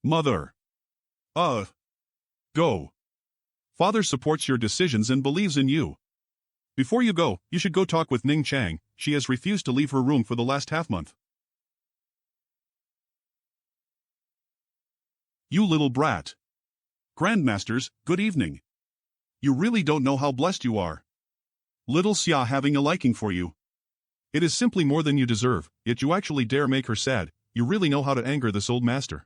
Mother. Uh. Go. Father supports your decisions and believes in you. Before you go, you should go talk with Ning Chang. She has refused to leave her room for the last half-month. You little brat. Grandmasters, good evening. You really don't know how blessed you are. Little Xia having a liking for you. It is simply more than you deserve, yet you actually dare make her sad. You really know how to anger this old master.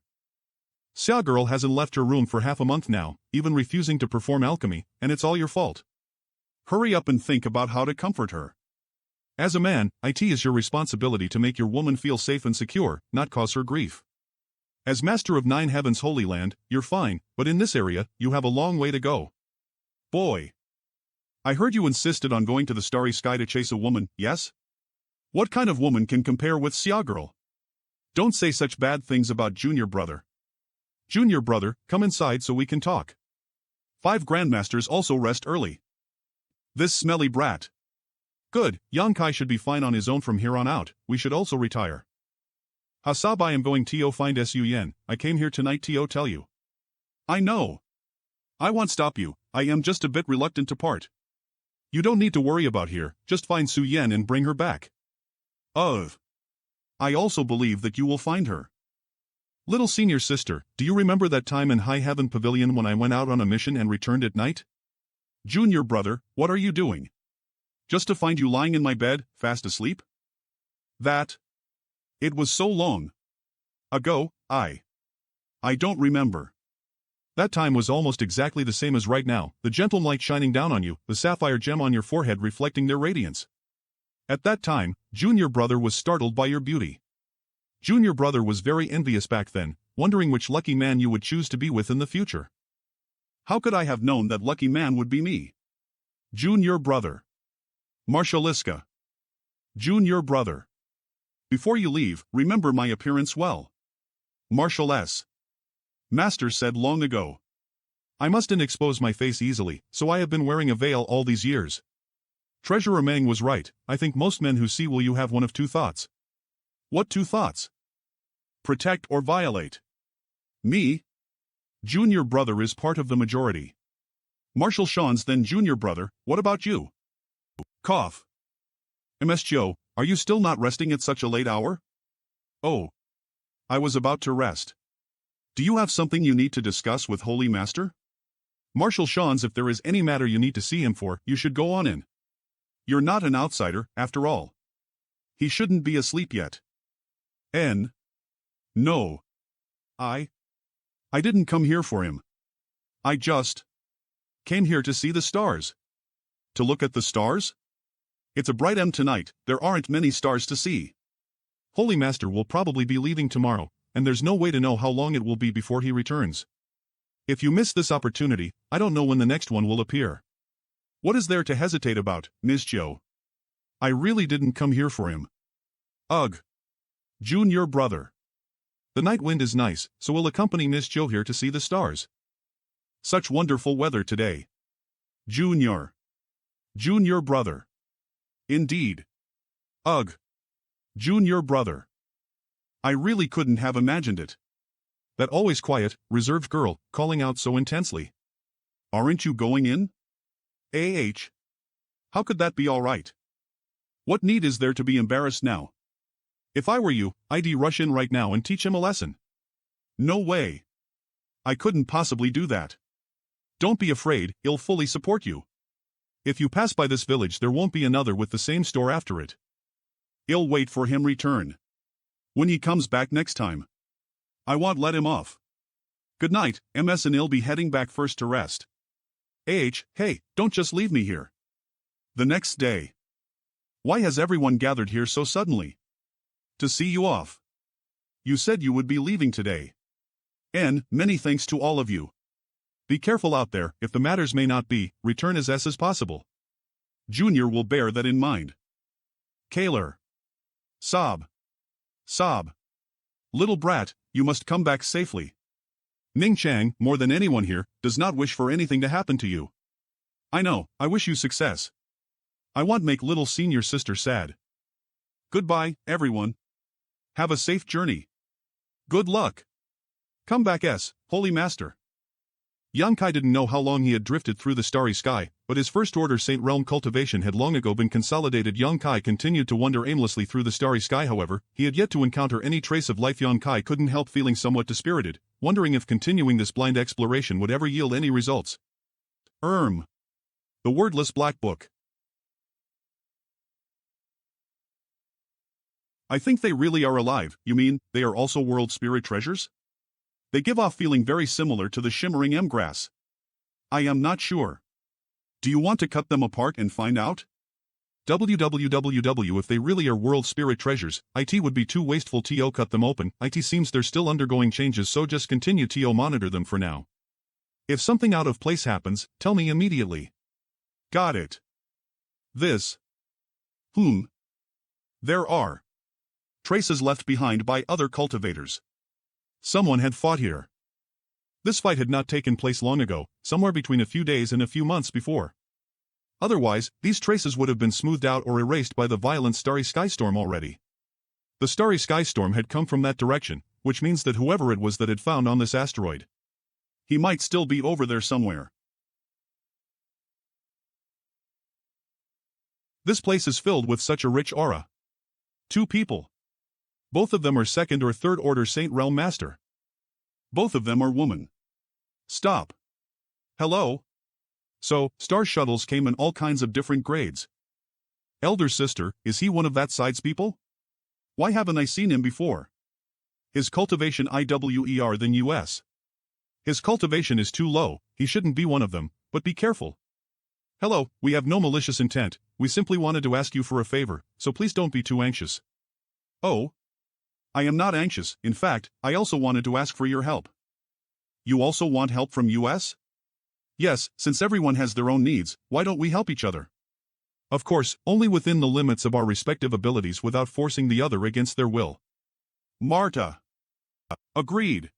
Xia girl hasn't left her room for half a month now, even refusing to perform alchemy, and it's all your fault. Hurry up and think about how to comfort her. As a man, it is your responsibility to make your woman feel safe and secure, not cause her grief. As master of 9 Heavens Holy Land, you're fine, but in this area, you have a long way to go. Boy. I heard you insisted on going to the starry sky to chase a woman, yes? What kind of woman can compare with Xia girl? Don't say such bad things about Junior brother. Junior brother, come inside so we can talk. 5 grandmasters also rest early. This smelly brat. Good, Yang Kai should be fine on his own from here on out, we should also retire. Hasab, I am going to find Su Yen, I came here tonight to tell you. I know. I won't stop you, I am just a bit reluctant to part. You don't need to worry about here, just find Su Yen and bring her back. I also believe that you will find her. Little senior sister, do you remember that time in High Heaven Pavilion when I went out on a mission and returned at night? Junior brother, what are you doing? Just to find you lying in my bed, fast asleep? That. It was so long ago, I don't remember. That time was almost exactly the same as right now, the gentle light shining down on you, the sapphire gem on your forehead reflecting their radiance. At that time, Junior brother was startled by your beauty. Junior brother was very envious back then, wondering which lucky man you would choose to be with in the future. How could I have known that lucky man would be me? Junior brother. Marshaliska. Junior brother. Before you leave, remember my appearance well. Marshal S. Master said long ago. I mustn't expose my face easily, so I have been wearing a veil all these years. Treasurer Meng was right, I think most men who see you have one of 2 thoughts. What 2 thoughts? Protect or violate. Me? Junior brother is part of the majority. Marshal Sean's then junior brother, what about you? Cough. Ms. Joe, are you still not resting at such a late hour? Oh. I was about to rest. Do you have something you need to discuss with Holy Master? Marshal Sean's, if there is any matter you need to see him for, you should go on in. You're not an outsider, after all. He shouldn't be asleep yet. No. I didn't come here for him. I just came here to see the stars. To look at the stars? It's a bright tonight, there aren't many stars to see. Holy Master will probably be leaving tomorrow, and there's no way to know how long it will be before he returns. If you miss this opportunity, I don't know when the next one will appear. What is there to hesitate about, Ms. Joe? I really didn't come here for him. Ugh. Junior brother. The night wind is nice, so we'll accompany Miss Joe here to see the stars. Such wonderful weather today. Junior brother. Indeed. Ugh. Junior brother. I really couldn't have imagined it. That always quiet, reserved girl, calling out so intensely. Aren't you going in? How could that be all right? What need is there to be embarrassed now? If I were you, I'd rush in right now and teach him a lesson. No way. I couldn't possibly do that. Don't be afraid, he'll fully support you. If you pass by this village there won't be another with the same store after it. I'll wait for him return. When he comes back next time. I won't let him off. Good night, MS, and I'll be heading back first to rest. Hey, don't just leave me here. The next day. Why has everyone gathered here so suddenly? To see you off. You said you would be leaving today. And, many thanks to all of you. Be careful out there, if the matters may not be, return as possible. Junior will bear that in mind. Kaler. Sob. Little brat, you must come back safely. Ning Chang, more than anyone here, does not wish for anything to happen to you. I know, I wish you success. I won't make little senior sister sad. Goodbye, everyone. Have a safe journey. Good luck. Come back Holy Master. Yonkai didn't know how long he had drifted through the starry sky, but his first order Saint Realm cultivation had long ago been consolidated. Yonkai continued to wander aimlessly through the starry sky. However, he had yet to encounter any trace of life. Yonkai couldn't help feeling somewhat dispirited, wondering if continuing this blind exploration would ever yield any results. The wordless black book. I think they really are alive. You mean, they are also world spirit treasures? They give off feeling very similar to the shimmering M-grass. I am not sure. Do you want to cut them apart and find out? If they really are world spirit treasures, it would be too wasteful to cut them open. It seems they're still undergoing changes, so just continue to monitor them for now. If something out of place happens, tell me immediately. Got it. There are traces left behind by other cultivators. Someone had fought here. This fight had not taken place long ago, somewhere between a few days and a few months before. Otherwise, these traces would have been smoothed out or erased by the violent starry sky storm already. The starry sky storm had come from that direction, which means that whoever it was that had found on this asteroid, he might still be over there somewhere. This place is filled with such a rich aura. 2 people. Both of them are second or third order Saint Realm Master. Both of them are women. Stop. Hello? So, star shuttles came in all kinds of different grades. Elder sister, is he one of that side's people? Why haven't I seen him before? His cultivation IWER than US. His cultivation is too low, he shouldn't be one of them, but be careful. Hello, we have no malicious intent, we simply wanted to ask you for a favor, so please don't be too anxious. Oh? I am not anxious. In fact, I also wanted to ask for your help. You also want help from US? Yes, since everyone has their own needs, why don't we help each other? Of course, only within the limits of our respective abilities without forcing the other against their will. Marta. Agreed.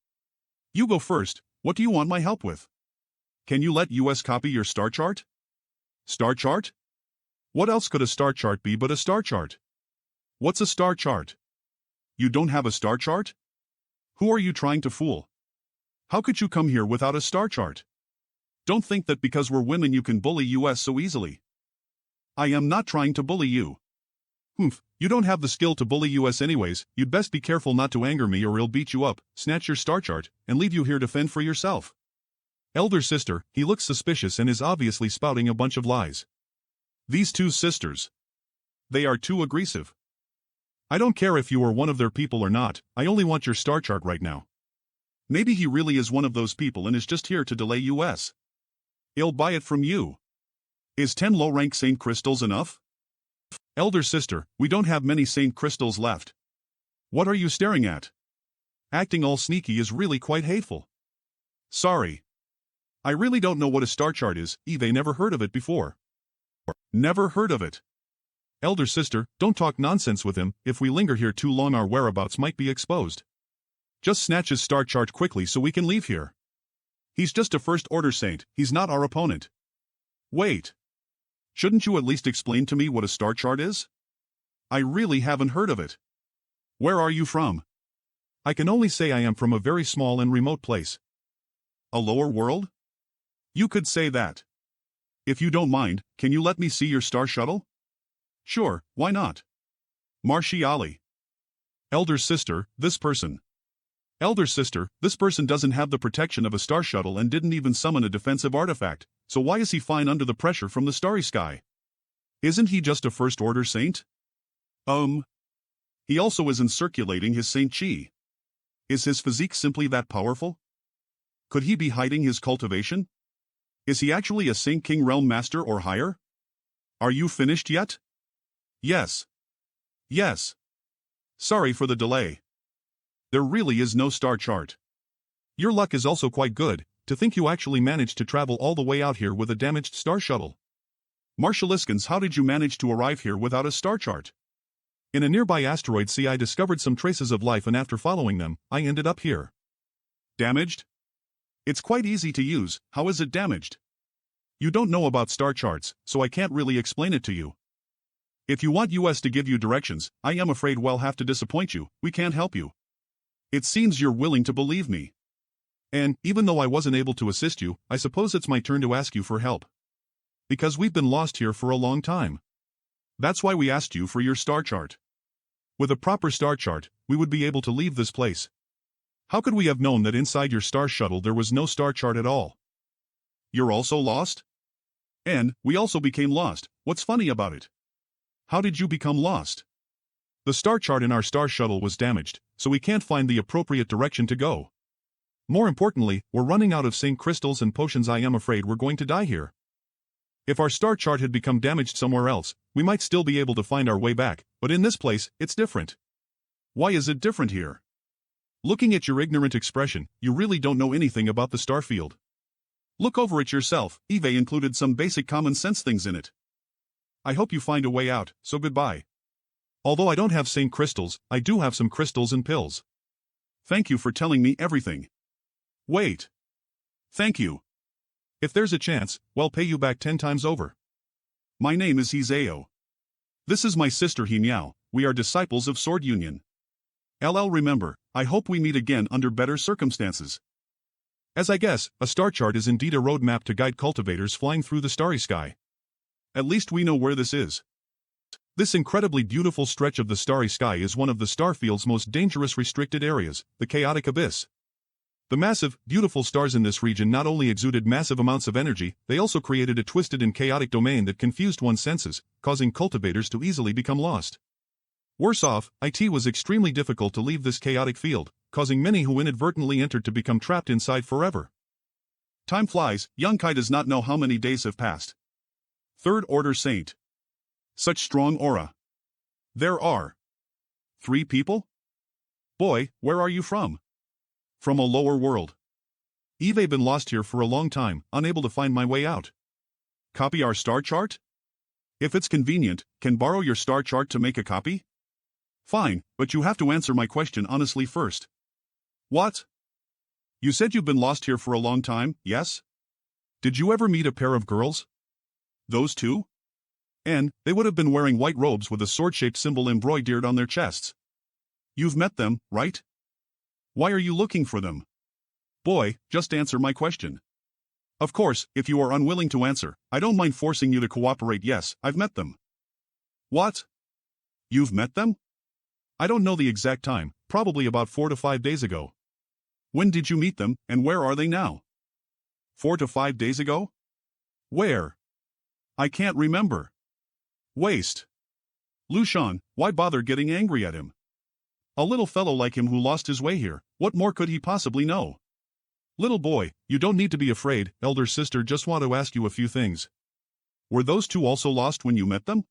You go first, what do you want my help with? Can you let US copy your star chart? Star chart? What else could a star chart be but a star chart? What's a star chart? You don't have a star chart? Who are you trying to fool? How could you come here without a star chart? Don't think that because we're women you can bully US so easily. I am not trying to bully you. You don't have the skill to bully US anyways, you'd best be careful not to anger me or he'll beat you up, snatch your star chart, and leave you here to fend for yourself. Elder sister, he looks suspicious and is obviously spouting a bunch of lies. These 2 sisters. They are too aggressive. I don't care if you are one of their people or not, I only want your star chart right now. Maybe he really is one of those people and is just here to delay US. He'll buy it from you. Is 10 low-rank Saint Crystals enough? Elder sister, we don't have many Saint Crystals left. What are you staring at? Acting all sneaky is really quite hateful. Sorry. I really don't know what a star chart is, Eve never heard of it before. Never heard of it. Elder sister, don't talk nonsense with him, if we linger here too long our whereabouts might be exposed. Just snatch his star chart quickly so we can leave here. He's just a first order saint, he's not our opponent. Wait. Shouldn't you at least explain to me what a star chart is? I really haven't heard of it. Where are you from? I can only say I am from a very small and remote place. A lower world? You could say that. If you don't mind, can you let me see your star shuttle? Sure, why not? Martiali. Elder sister, this person. Elder sister, this person doesn't have the protection of a star shuttle and didn't even summon a defensive artifact, so why is he fine under the pressure from the starry sky? Isn't he just a first order saint? He also isn't circulating his saint chi. Is his physique simply that powerful? Could he be hiding his cultivation? Is he actually a Saint King Realm Master or higher? Are you finished yet? Yes. Yes. Sorry for the delay. There really is no star chart. Your luck is also quite good, to think you actually managed to travel all the way out here with a damaged star shuttle. Marshaliskins, how did you manage to arrive here without a star chart? In a nearby asteroid sea I discovered some traces of life and after following them, I ended up here. Damaged? It's quite easy to use, how is it damaged? You don't know about star charts, so I can't really explain it to you. If you want us to give you directions, I am afraid we'll have to disappoint you, we can't help you. It seems you're willing to believe me. And, even though I wasn't able to assist you, I suppose it's my turn to ask you for help. Because we've been lost here for a long time. That's why we asked you for your star chart. With a proper star chart, we would be able to leave this place. How could we have known that inside your star shuttle there was no star chart at all? You're also lost? And, we also became lost. What's funny about it? How did you become lost? The star chart in our star shuttle was damaged, so we can't find the appropriate direction to go. More importantly, we're running out of St. crystals and potions. I am afraid we're going to die here. If our star chart had become damaged somewhere else, we might still be able to find our way back, but in this place, it's different. Why is it different here? Looking at your ignorant expression, you really don't know anything about the star field. Look over it yourself. Eve included some basic common sense things in it. I hope you find a way out, so goodbye. Although I don't have St. crystals, I do have some crystals and pills. Thank you for telling me everything. Wait. Thank you. If there's a chance, we'll pay you back 10 times over. My name is Hizeo. This is my sister Himiao. We are disciples of Sword Union. Remember, I hope we meet again under better circumstances. As I guess, a star chart is indeed a roadmap to guide cultivators flying through the starry sky. At least we know where this is. This incredibly beautiful stretch of the starry sky is one of the starfield's most dangerous restricted areas, the chaotic abyss. The massive, beautiful stars in this region not only exuded massive amounts of energy, they also created a twisted and chaotic domain that confused one's senses, causing cultivators to easily become lost. Worse off, it was extremely difficult to leave this chaotic field, causing many who inadvertently entered to become trapped inside forever. Time flies. Young Kai does not know how many days have passed. Third Order Saint. Such strong aura. There are 3 people? Boy, where are you from? From a lower world. Eve been lost here for a long time, unable to find my way out. Copy our star chart? If it's convenient, can borrow your star chart to make a copy? Fine, but you have to answer my question honestly first. What? You said you've been lost here for a long time, yes? Did you ever meet a pair of girls? Those 2? And, they would have been wearing white robes with a sword-shaped symbol embroidered on their chests. You've met them, right? Why are you looking for them? Boy, just answer my question. Of course, if you are unwilling to answer, I don't mind forcing you to cooperate. Yes, I've met them. What? You've met them? I don't know the exact time, probably about 4 to 5 days ago. When did you meet them, and where are they now? 4 to 5 days ago? Where? I can't remember. Waste. Lushan, why bother getting angry at him? A little fellow like him who lost his way here, what more could he possibly know? Little boy, you don't need to be afraid. Elder sister just want to ask you a few things. Were those 2 also lost when you met them?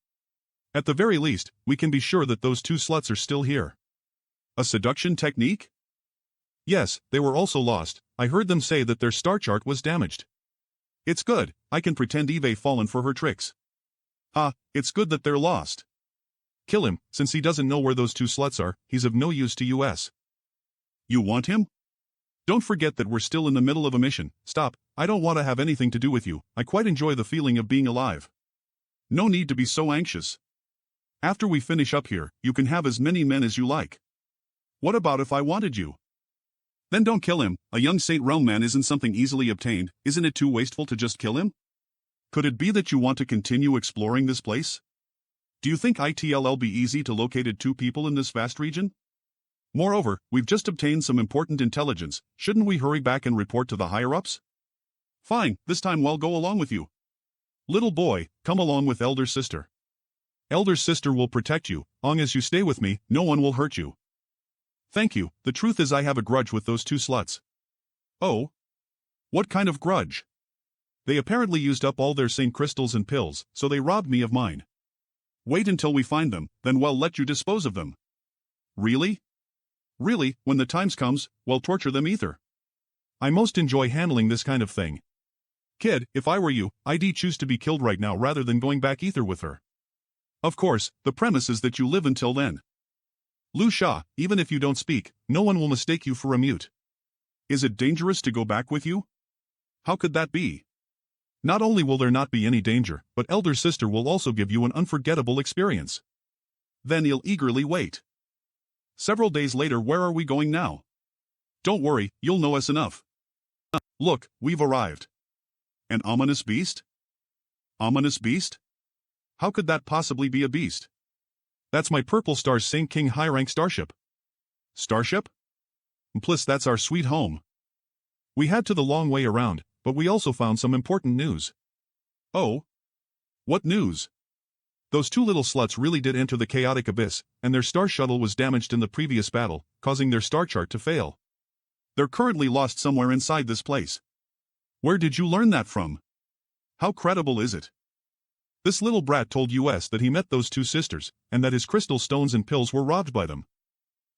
At the very least, we can be sure that those 2 sluts are still here. A seduction technique? Yes, they were also lost. I heard them say that their star chart was damaged. It's good, I can pretend Eve fallen for her tricks. It's good that they're lost. Kill him, since he doesn't know where those 2 sluts are. He's of no use to us. You want him? Don't forget that we're still in the middle of a mission. Stop, I don't want to have anything to do with you. I quite enjoy the feeling of being alive. No need to be so anxious. After we finish up here, you can have as many men as you like. What about if I wanted you? Then don't kill him. A young Saint Realm man isn't something easily obtained. Isn't it too wasteful to just kill him? Could it be that you want to continue exploring this place? Do you think it'll be easy to locate 2 people in this vast region? Moreover, we've just obtained some important intelligence. Shouldn't we hurry back and report to the higher-ups? Fine, this time I'll go along with you. Little boy, come along with elder sister. Elder sister will protect you. Long as you stay with me, no one will hurt you. Thank you. The truth is I have a grudge with those 2 sluts. Oh? What kind of grudge? They apparently used up all their St. crystals and pills, so they robbed me of mine. Wait until we find them, then we'll let you dispose of them. Really? Really, when the times comes, we'll torture them either. I most enjoy handling this kind of thing. Kid, if I were you, I'd choose to be killed right now rather than going back ether with her. Of course, the premise is that you live until then. Lu Sha, even if you don't speak, no one will mistake you for a mute. Is it dangerous to go back with you? How could that be? Not only will there not be any danger, but elder sister will also give you an unforgettable experience. Then you'll eagerly wait. Several days later, where are we going now? Don't worry, you'll know us enough. Look, we've arrived. An ominous beast? Ominous beast? How could that possibly be a beast? That's my Purple Star's Saint King high-rank starship. Starship? Plus that's our sweet home. We had to the long way around, but we also found some important news. Oh? What news? Those two little sluts really did enter the chaotic abyss, and their star shuttle was damaged in the previous battle, causing their star chart to fail. They're currently lost somewhere inside this place. Where did you learn that from? How credible is it? This little brat told us that he met those two sisters, and that his crystal stones and pills were robbed by them.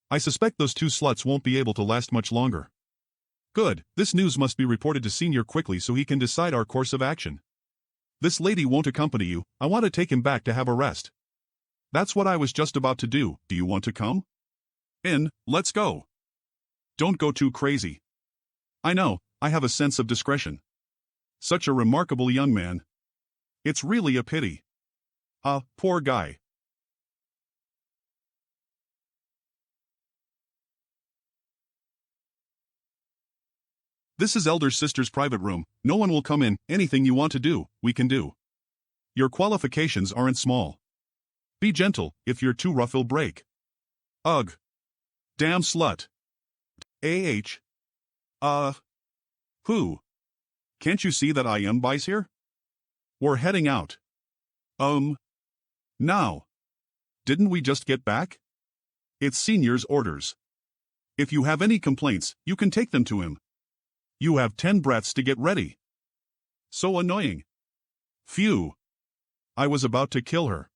I suspect those two sluts won't be able to last much longer. Good, this news must be reported to Senior quickly so he can decide our course of action. This lady won't accompany you, I want to take him back to have a rest. That's what I was just about to do, do you want to come? In, let's go. Don't go too crazy. I know, I have a sense of discretion. Such a remarkable young man. It's really a pity. Poor guy. This is elder sister's private room, no one will come in, anything you want to do, we can do. Your qualifications aren't small. Be gentle, if you're too rough you'll break. Ugh. Damn slut. Who? Can't you see that I am Bice here? We're heading out. Now. Didn't we just get back? It's Senior's orders. If you have any complaints, you can take them to him. You have 10 breaths to get ready. So annoying. Phew. I was about to kill her.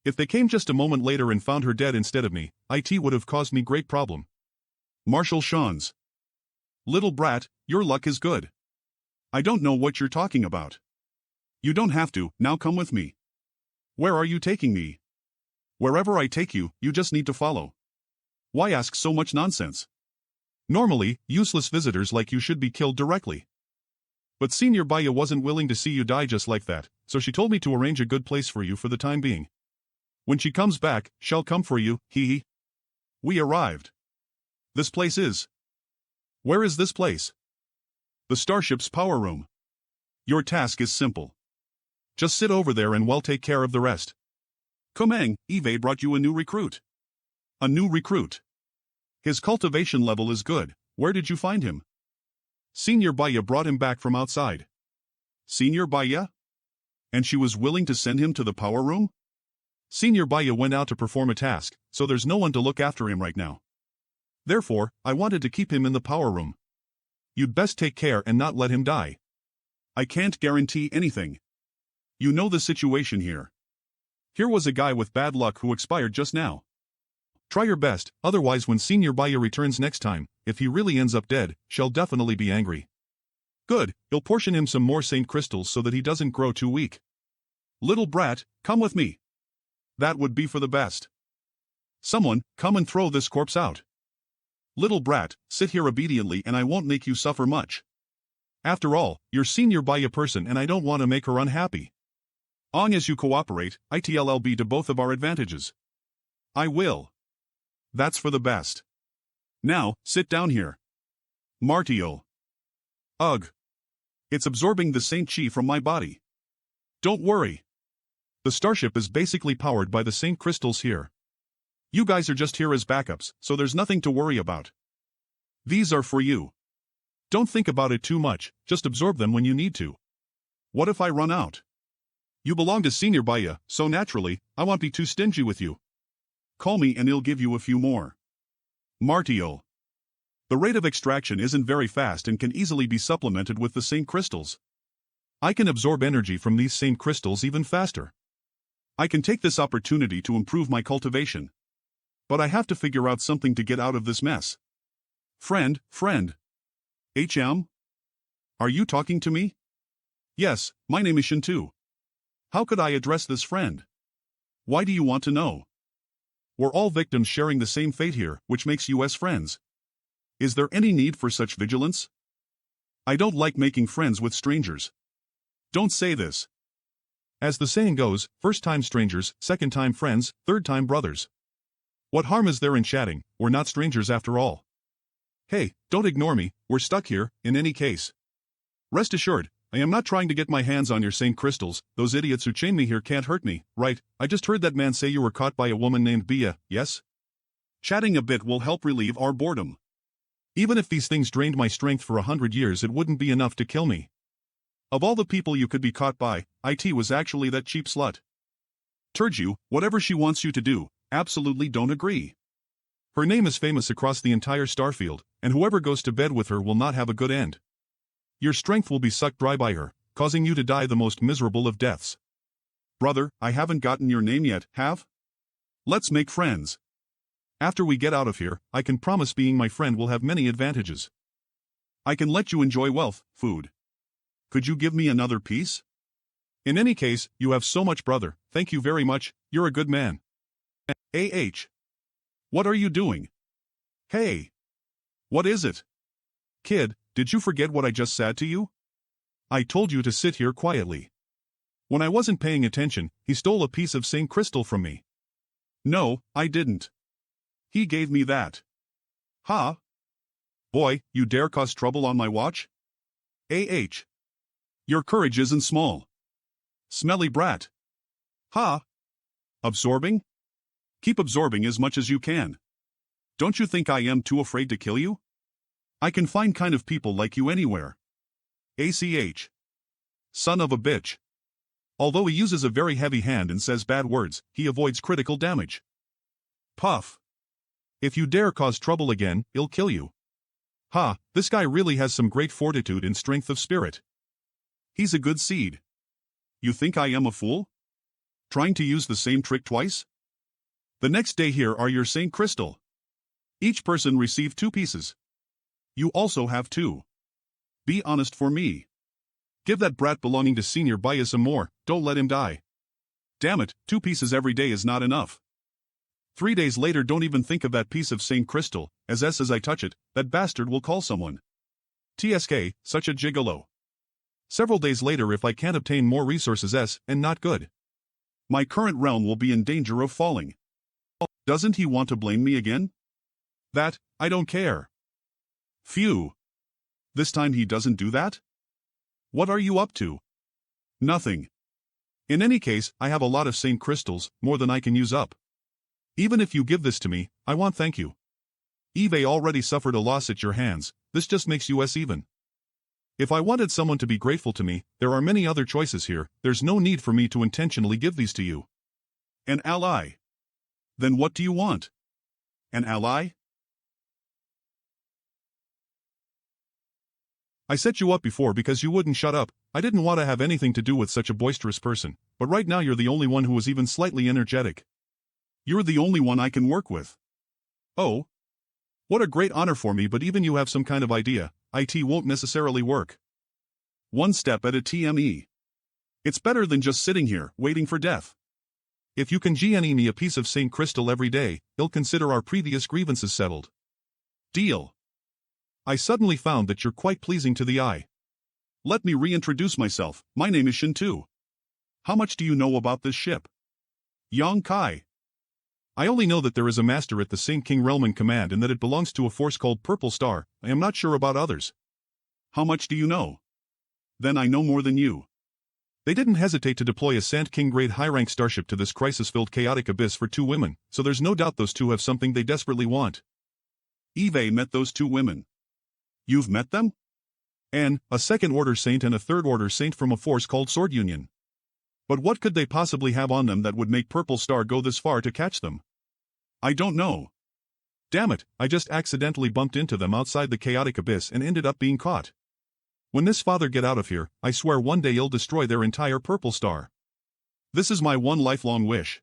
If they came just a moment later and found her dead instead of me, it would have caused me great problem. Marshal Shawns. Little brat, your luck is good. I don't know what you're talking about. You don't have to, now come with me. Where are you taking me? Wherever I take you, you just need to follow. Why ask so much nonsense? Normally, useless visitors like you should be killed directly. But Senior Baya wasn't willing to see you die just like that, so she told me to arrange a good place for you for the time being. When she comes back, she'll come for you, hee. We arrived. This place is. Where is this place? The starship's power room. Your task is simple. Just sit over there and we'll take care of the rest. Komeng, Eve brought you a new recruit. A new recruit. His cultivation level is good, where did you find him? Senior Baya brought him back from outside. Senior Baya? And she was willing to send him to the power room? Senior Baya went out to perform a task, so there's no one to look after him right now. Therefore, I wanted to keep him in the power room. You'd best take care and not let him die. I can't guarantee anything. You know the situation here. Here was a guy with bad luck who expired just now. Try your best, otherwise when Senior Baya returns next time, if he really ends up dead, she'll definitely be angry. Good, you'll portion him some more Saint Crystals so that he doesn't grow too weak. Little brat, come with me. That would be for the best. Someone, come and throw this corpse out. Little brat, sit here obediently and I won't make you suffer much. After all, you're Senior Baya person and I don't want to make her unhappy. Long as you cooperate, it'll be to both of our advantages. I will. That's for the best. Now, sit down here. Martial. Ugh. It's absorbing the Saint Chi from my body. Don't worry. The starship is basically powered by the Saint Crystals here. You guys are just here as backups, so there's nothing to worry about. These are for you. Don't think about it too much, just absorb them when you need to. What if I run out? You belong to Senior Baya, so naturally, I won't be too stingy with you. Call me and he'll give you a few more. Martial. The rate of extraction isn't very fast and can easily be supplemented with the Saint Crystals. I can absorb energy from these Saint Crystals even faster. I can take this opportunity to improve my cultivation. But I have to figure out something to get out of this mess. Friend. HM? Are you talking to me? Yes, my name is Shintu. How could I address this friend? Why do you want to know? We're all victims sharing the same fate here, which makes us friends. Is there any need for such vigilance? I don't like making friends with strangers. Don't say this. As the saying goes, first time strangers, second time friends, third time brothers. What harm is there in chatting? We're not strangers after all. Hey, don't ignore me, we're stuck here, in any case. Rest assured, I am not trying to get my hands on your Saint crystals. Those idiots who chain me here can't hurt me, right? I just heard that man say you were caught by a woman named Bia, yes? Chatting a bit will help relieve our boredom. Even if these things drained my strength for 100 years, it wouldn't be enough to kill me. Of all the people you could be caught by, IT was actually that cheap slut. Turd you, whatever she wants you to do, absolutely don't agree. Her name is famous across the entire starfield, and whoever goes to bed with her will not have a good end. Your strength will be sucked dry by her, causing you to die the most miserable of deaths. Brother, I haven't gotten your name yet, have? Let's make friends. After we get out of here, I can promise being my friend will have many advantages. I can let you enjoy wealth, food. Could you give me another piece? In any case, you have so much, brother. Thank you very much, you're a good man. What are you doing? Hey. What is it? Kid, did you forget what I just said to you? I told you to sit here quietly. When I wasn't paying attention, he stole a piece of Saint crystal from me. No, I didn't. He gave me that. Huh? Boy, you dare cause trouble on my watch? Your courage isn't small. Smelly brat. Ha! Absorbing? Keep absorbing as much as you can. Don't you think I am too afraid to kill you? I can find kind of people like you anywhere. Son of a bitch. Although he uses a very heavy hand and says bad words, he avoids critical damage. Puff. If you dare cause trouble again, he'll kill you. Ha, this guy really has some great fortitude and strength of spirit. He's a good seed. You think I am a fool? Trying to use the same trick twice? The next day here are your Saint crystal. Each person received 2 pieces. You also have 2. Be honest for me. Give that brat belonging to Senior Bias some more, don't let him die. Damn it, 2 pieces every day is not enough. 3 days later, don't even think of that piece of Saint crystal, as I touch it, that bastard will call someone. TSK, such a gigolo. Several days later, if I can't obtain more resources and not good. My current realm will be in danger of falling. Doesn't he want to blame me again? That, I don't care. Phew. This time he doesn't do that? What are you up to? Nothing. In any case, I have a lot of Saint crystals, more than I can use up. Even if you give this to me, I won't thank you. Eve already suffered a loss at your hands, this just makes us even. If I wanted someone to be grateful to me, there are many other choices here, there's no need for me to intentionally give these to you. An ally. Then what do you want? An ally? I set you up before because you wouldn't shut up. I didn't want to have anything to do with such a boisterous person, but right now you're the only one who is even slightly energetic. You're the only one I can work with. Oh. What a great honor for me, but even you have some kind of idea, IT won't necessarily work. One step at a TME. It's better than just sitting here, waiting for death. If you can GNE me a piece of Saint crystal every day, he'll consider our previous grievances settled. Deal. I suddenly found that you're quite pleasing to the eye. Let me reintroduce myself, my name is Shin 2. How much do you know about this ship? Yang Kai. I only know that there is a master at the Saint King Realm in command and that it belongs to a force called Purple Star. I am not sure about others. How much do you know? Then I know more than you. They didn't hesitate to deploy a Sand King grade high-rank starship to this crisis-filled chaotic abyss for 2 women, so there's no doubt those 2 have something they desperately want. Eve met those 2 women. You've met them? And a second-order saint and a third-order saint from a force called Sword Union. But what could they possibly have on them that would make Purple Star go this far to catch them? I don't know. Damn it, I just accidentally bumped into them outside the chaotic abyss and ended up being caught. When this father get out of here, I swear one day he'll destroy their entire Purple Star. This is my one lifelong wish.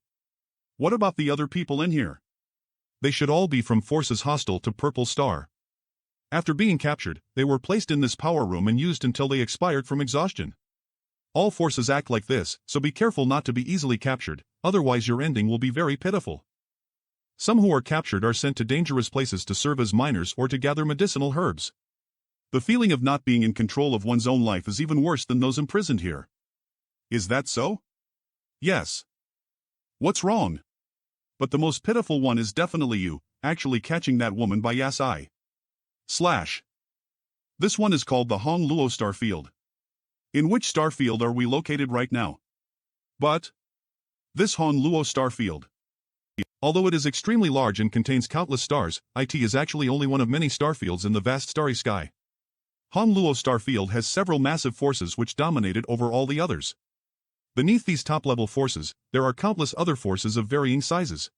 What about the other people in here? They should all be from forces hostile to Purple Star. After being captured, they were placed in this power room and used until they expired from exhaustion. All forces act like this, so be careful not to be easily captured, otherwise your ending will be very pitiful. Some who are captured are sent to dangerous places to serve as miners or to gather medicinal herbs. The feeling of not being in control of one's own life is even worse than those imprisoned here. Is that so? Yes. What's wrong? But the most pitiful one is definitely you, actually catching that woman by / This one is called the Hong Luo Starfield. In which star field are we located right now? But this Han Luo star field. Although it is extremely large and contains countless stars, it is actually only one of many star fields in the vast starry sky. Han Luo star field has several massive forces which dominate it over all the others. Beneath these top-level forces, there are countless other forces of varying sizes.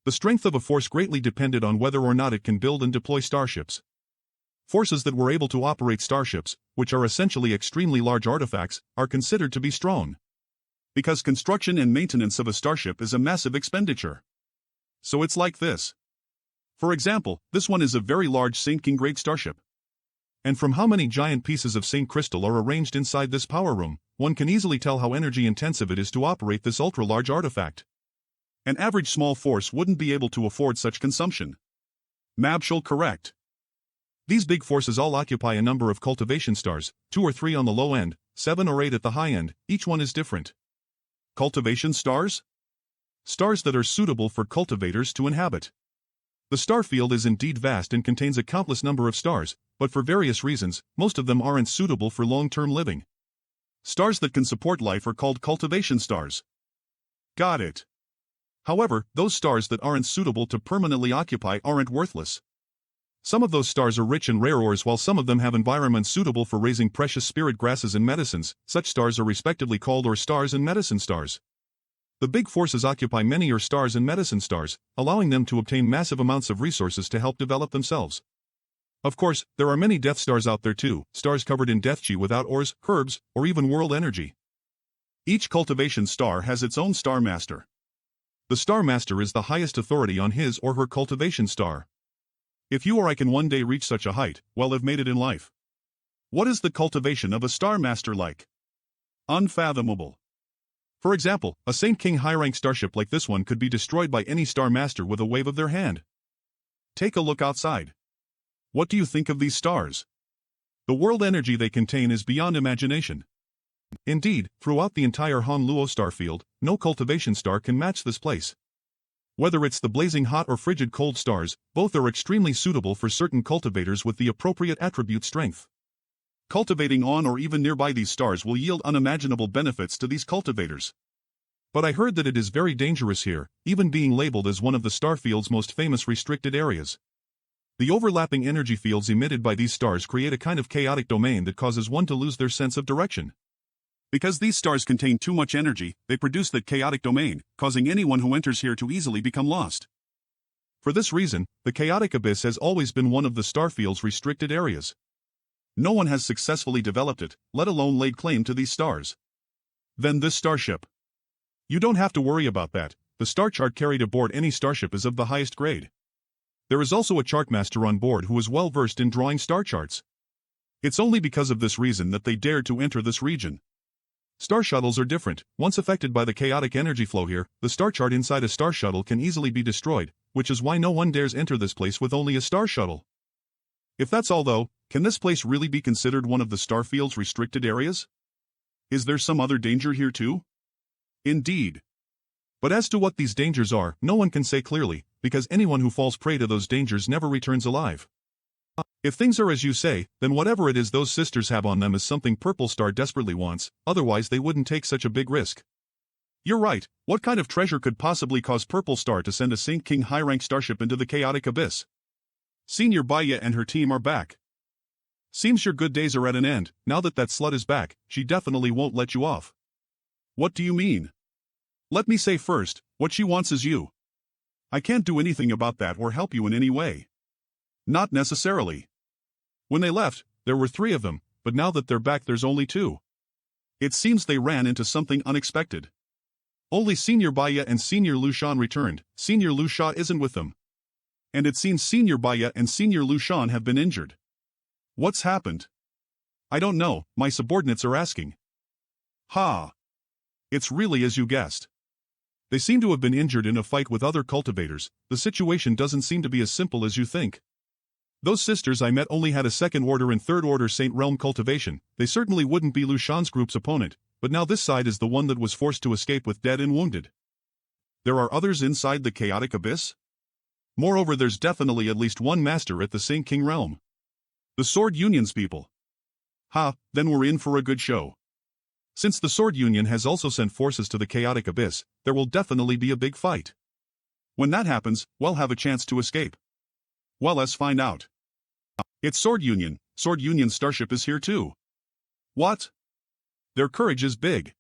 The strength of a force greatly depended on whether or not it can build and deploy starships. Forces that were able to operate starships, which are essentially extremely large artifacts, are considered to be strong. Because construction and maintenance of a starship is a massive expenditure. So it's like this. For example, this one is a very large Saint King grade starship. And from how many giant pieces of Saint crystal are arranged inside this power room, one can easily tell how energy intensive it is to operate this ultra-large artifact. An average small force wouldn't be able to afford such consumption. Mabshul correct. These big forces all occupy a number of cultivation stars, 2 or 3 on the low end, 7 or 8 at the high end, each one is different. Cultivation stars? Stars that are suitable for cultivators to inhabit. The star field is indeed vast and contains a countless number of stars, but for various reasons, most of them aren't suitable for long-term living. Stars that can support life are called cultivation stars. Got it. However, those stars that aren't suitable to permanently occupy aren't worthless. Some of those stars are rich in rare ores while some of them have environments suitable for raising precious spirit grasses and medicines. Such stars are respectively called ore stars and medicine stars. The big forces occupy many ore stars and medicine stars, allowing them to obtain massive amounts of resources to help develop themselves. Of course, there are many death stars out there too, stars covered in death chi without ores, herbs, or even world energy. Each cultivation star has its own star master. The star master is the highest authority on his or her cultivation star. If you or I can one day reach such a height, well, have made it in life. What is the cultivation of a star master like? Unfathomable. For example, a Saint King high-rank starship like this one could be destroyed by any star master with a wave of their hand. Take a look outside. What do you think of these stars? The world energy they contain is beyond imagination. Indeed, throughout the entire Han Luo star field, no cultivation star can match this place. Whether it's the blazing hot or frigid cold stars, both are extremely suitable for certain cultivators with the appropriate attribute strength. Cultivating on or even nearby these stars will yield unimaginable benefits to these cultivators. But I heard that it is very dangerous here, even being labeled as one of the star field's most famous restricted areas. The overlapping energy fields emitted by these stars create a kind of chaotic domain that causes one to lose their sense of direction. Because these stars contain too much energy, they produce that chaotic domain, causing anyone who enters here to easily become lost. For this reason, the chaotic abyss has always been one of the star field's restricted areas. No one has successfully developed it, let alone laid claim to these stars. Then this starship. You don't have to worry about that, the star chart carried aboard any starship is of the highest grade. There is also a chartmaster on board who is well versed in drawing star charts. It's only because of this reason that they dared to enter this region. Star shuttles are different. Once affected by the chaotic energy flow here, the star chart inside a star shuttle can easily be destroyed, which is why no one dares enter this place with only a star shuttle. If that's all though, can this place really be considered one of the star field's restricted areas? Is there some other danger here too? Indeed. But as to what these dangers are, no one can say clearly, because anyone who falls prey to those dangers never returns alive. If things are as you say, then whatever it is those sisters have on them is something Purple Star desperately wants, otherwise they wouldn't take such a big risk. You're right, what kind of treasure could possibly cause Purple Star to send a Saint King high-rank starship into the chaotic abyss? Senior Baya and her team are back. Seems your good days are at an end. Now that slut is back, she definitely won't let you off. What do you mean? Let me say first, what she wants is you. I can't do anything about that or help you in any way. Not necessarily. When they left, there were 3 of them, but now that they're back there's only 2. It seems they ran into something unexpected. Only Senior Baya and Senior Lushan returned. Senior Lusha isn't with them. And it seems Senior Baya and Senior Lushan have been injured. What's happened? I don't know, my subordinates are asking. Ha! It's really as you guessed. They seem to have been injured in a fight with other cultivators. The situation doesn't seem to be as simple as you think. Those sisters I met only had a 2nd order and 3rd order Saint Realm cultivation. They certainly wouldn't be Lushan's group's opponent, but now this side is the one that was forced to escape with dead and wounded. There are others inside the chaotic abyss? Moreover, there's definitely at least one master at the Saint King realm. The Sword Union's people. Ha, then we're in for a good show. Since the Sword Union has also sent forces to the Chaotic Abyss, there will definitely be a big fight. When that happens, we'll have a chance to escape. Well, let's find out. It's Sword Union. Sword Union's starship is here too. What? Their courage is big.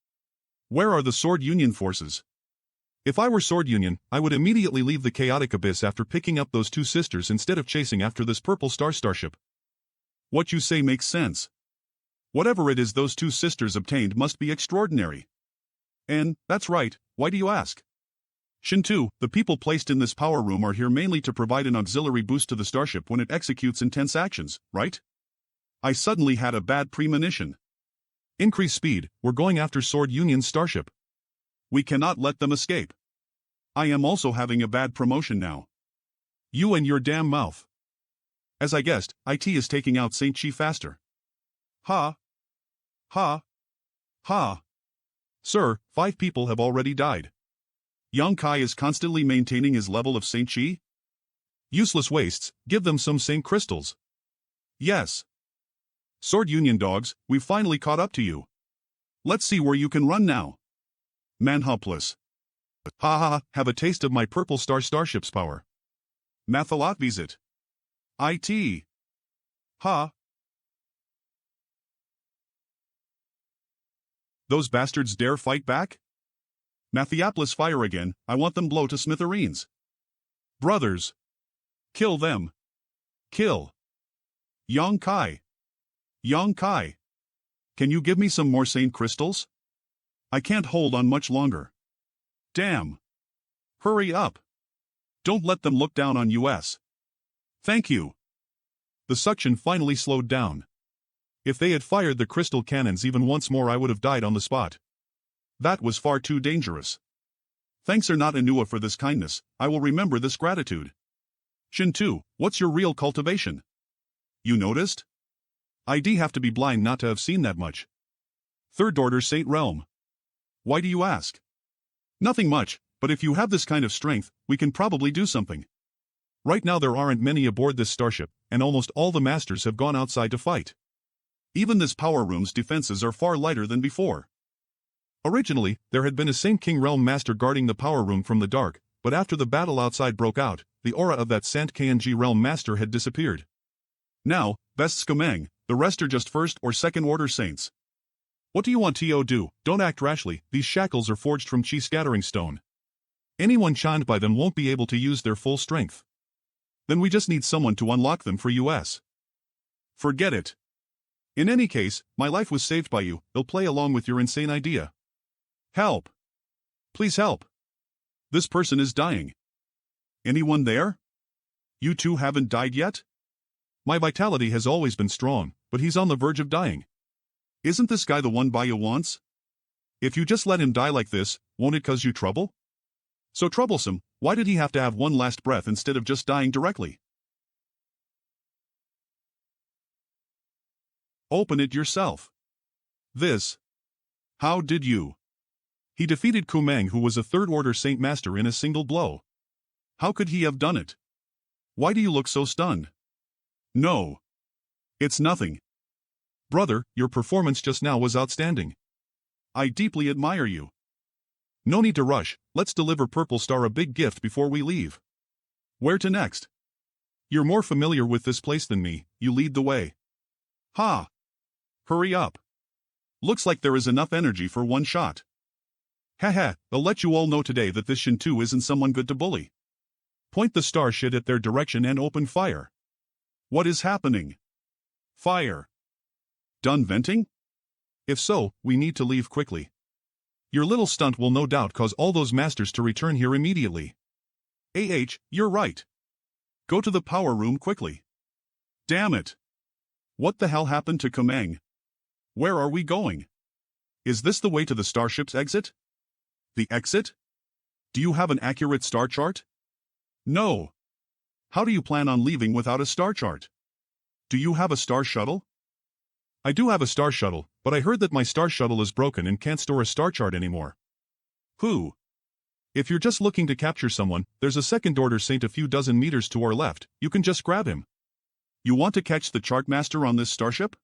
Where are the Sword Union forces? If I were Sword Union, I would immediately leave the Chaotic Abyss after picking up those two sisters instead of chasing after this purple star starship. What you say makes sense. Whatever it is those two sisters obtained must be extraordinary. And, that's right, why do you ask? Shin-2, the people placed in this power room are here mainly to provide an auxiliary boost to the starship when it executes intense actions, right? I suddenly had a bad premonition. Increase speed, we're going after Sword Union's starship. We cannot let them escape. I am also having a bad promotion now. You and your damn mouth. As I guessed, IT is taking out Saint Chi faster. Ha. Ha. Ha. Sir, 5 people have already died. Yang Kai is constantly maintaining his level of Saint Chi? Useless wastes, give them some Saint crystals. Yes. Sword Union dogs, we've finally caught up to you. Let's see where you can run now. Manhwa plus. Ha ha ha, have a taste of my purple starship's power. Mathalot visit. IT. Ha. Those bastards dare fight back? Mathiaplis fire again, I want them blow to smithereens. Brothers. Kill them. Kill. Yang Kai. Yang Kai. Can you give me some more Saint crystals? I can't hold on much longer. Damn. Hurry up. Don't let them look down on us. Thank you. The suction finally slowed down. If they had fired the crystal cannons even once more, I would have died on the spot. That was far too dangerous. Thanks are not Anua for this kindness, I will remember this gratitude. Shin-2, what's your real cultivation? You noticed? I'd have to be blind not to have seen that much. Third Order Saint Realm. Why do you ask? Nothing much, but if you have this kind of strength, we can probably do something. Right now there aren't many aboard this starship, and almost all the masters have gone outside to fight. Even this power room's defenses are far lighter than before. Originally, there had been a Saint King Realm master guarding the power room from the dark, but after the battle outside broke out, the aura of that Sant KNG Realm master had disappeared. Now, best Skamang, the rest are just first or second order saints. What do you want to do? Don't act rashly, these shackles are forged from Chi scattering stone. Anyone charmed by them won't be able to use their full strength. Then we just need someone to unlock them for us. Forget it. In any case, my life was saved by you, they'll play along with your insane idea. Help. Please help. This person is dying. Anyone there? You two haven't died yet? My vitality has always been strong, but he's on the verge of dying. Isn't this guy the one Baya wants? If you just let him die like this, won't it cause you trouble? So troublesome, why did he have to have one last breath instead of just dying directly? Open it yourself. This. How did you? He defeated Kumang, who was a third-order Saint Master, in a single blow. How could he have done it? Why do you look so stunned? No. It's nothing. Brother, your performance just now was outstanding. I deeply admire you. No need to rush, let's deliver Purple Star a big gift before we leave. Where to next? You're more familiar with this place than me, you lead the way. Ha! Hurry up. Looks like there is enough energy for one shot. Haha, I'll let you all know today that this Shin-2 isn't someone good to bully. Point the star shit at their direction and open fire. What is happening? Fire. Done venting? If so, we need to leave quickly. Your little stunt will no doubt cause all those masters to return here immediately. You're right. Go to the power room quickly. Damn it. What the hell happened to Kumang? Where are we going? Is this the way to the starship's exit? The exit? Do you have an accurate star chart? No. How do you plan on leaving without a star chart? Do you have a star shuttle? I do have a star shuttle, but I heard that my star shuttle is broken and can't store a star chart anymore. Who? If you're just looking to capture someone, there's a second-order saint a few dozen meters to our left, you can just grab him. You want to catch the chart master on this starship?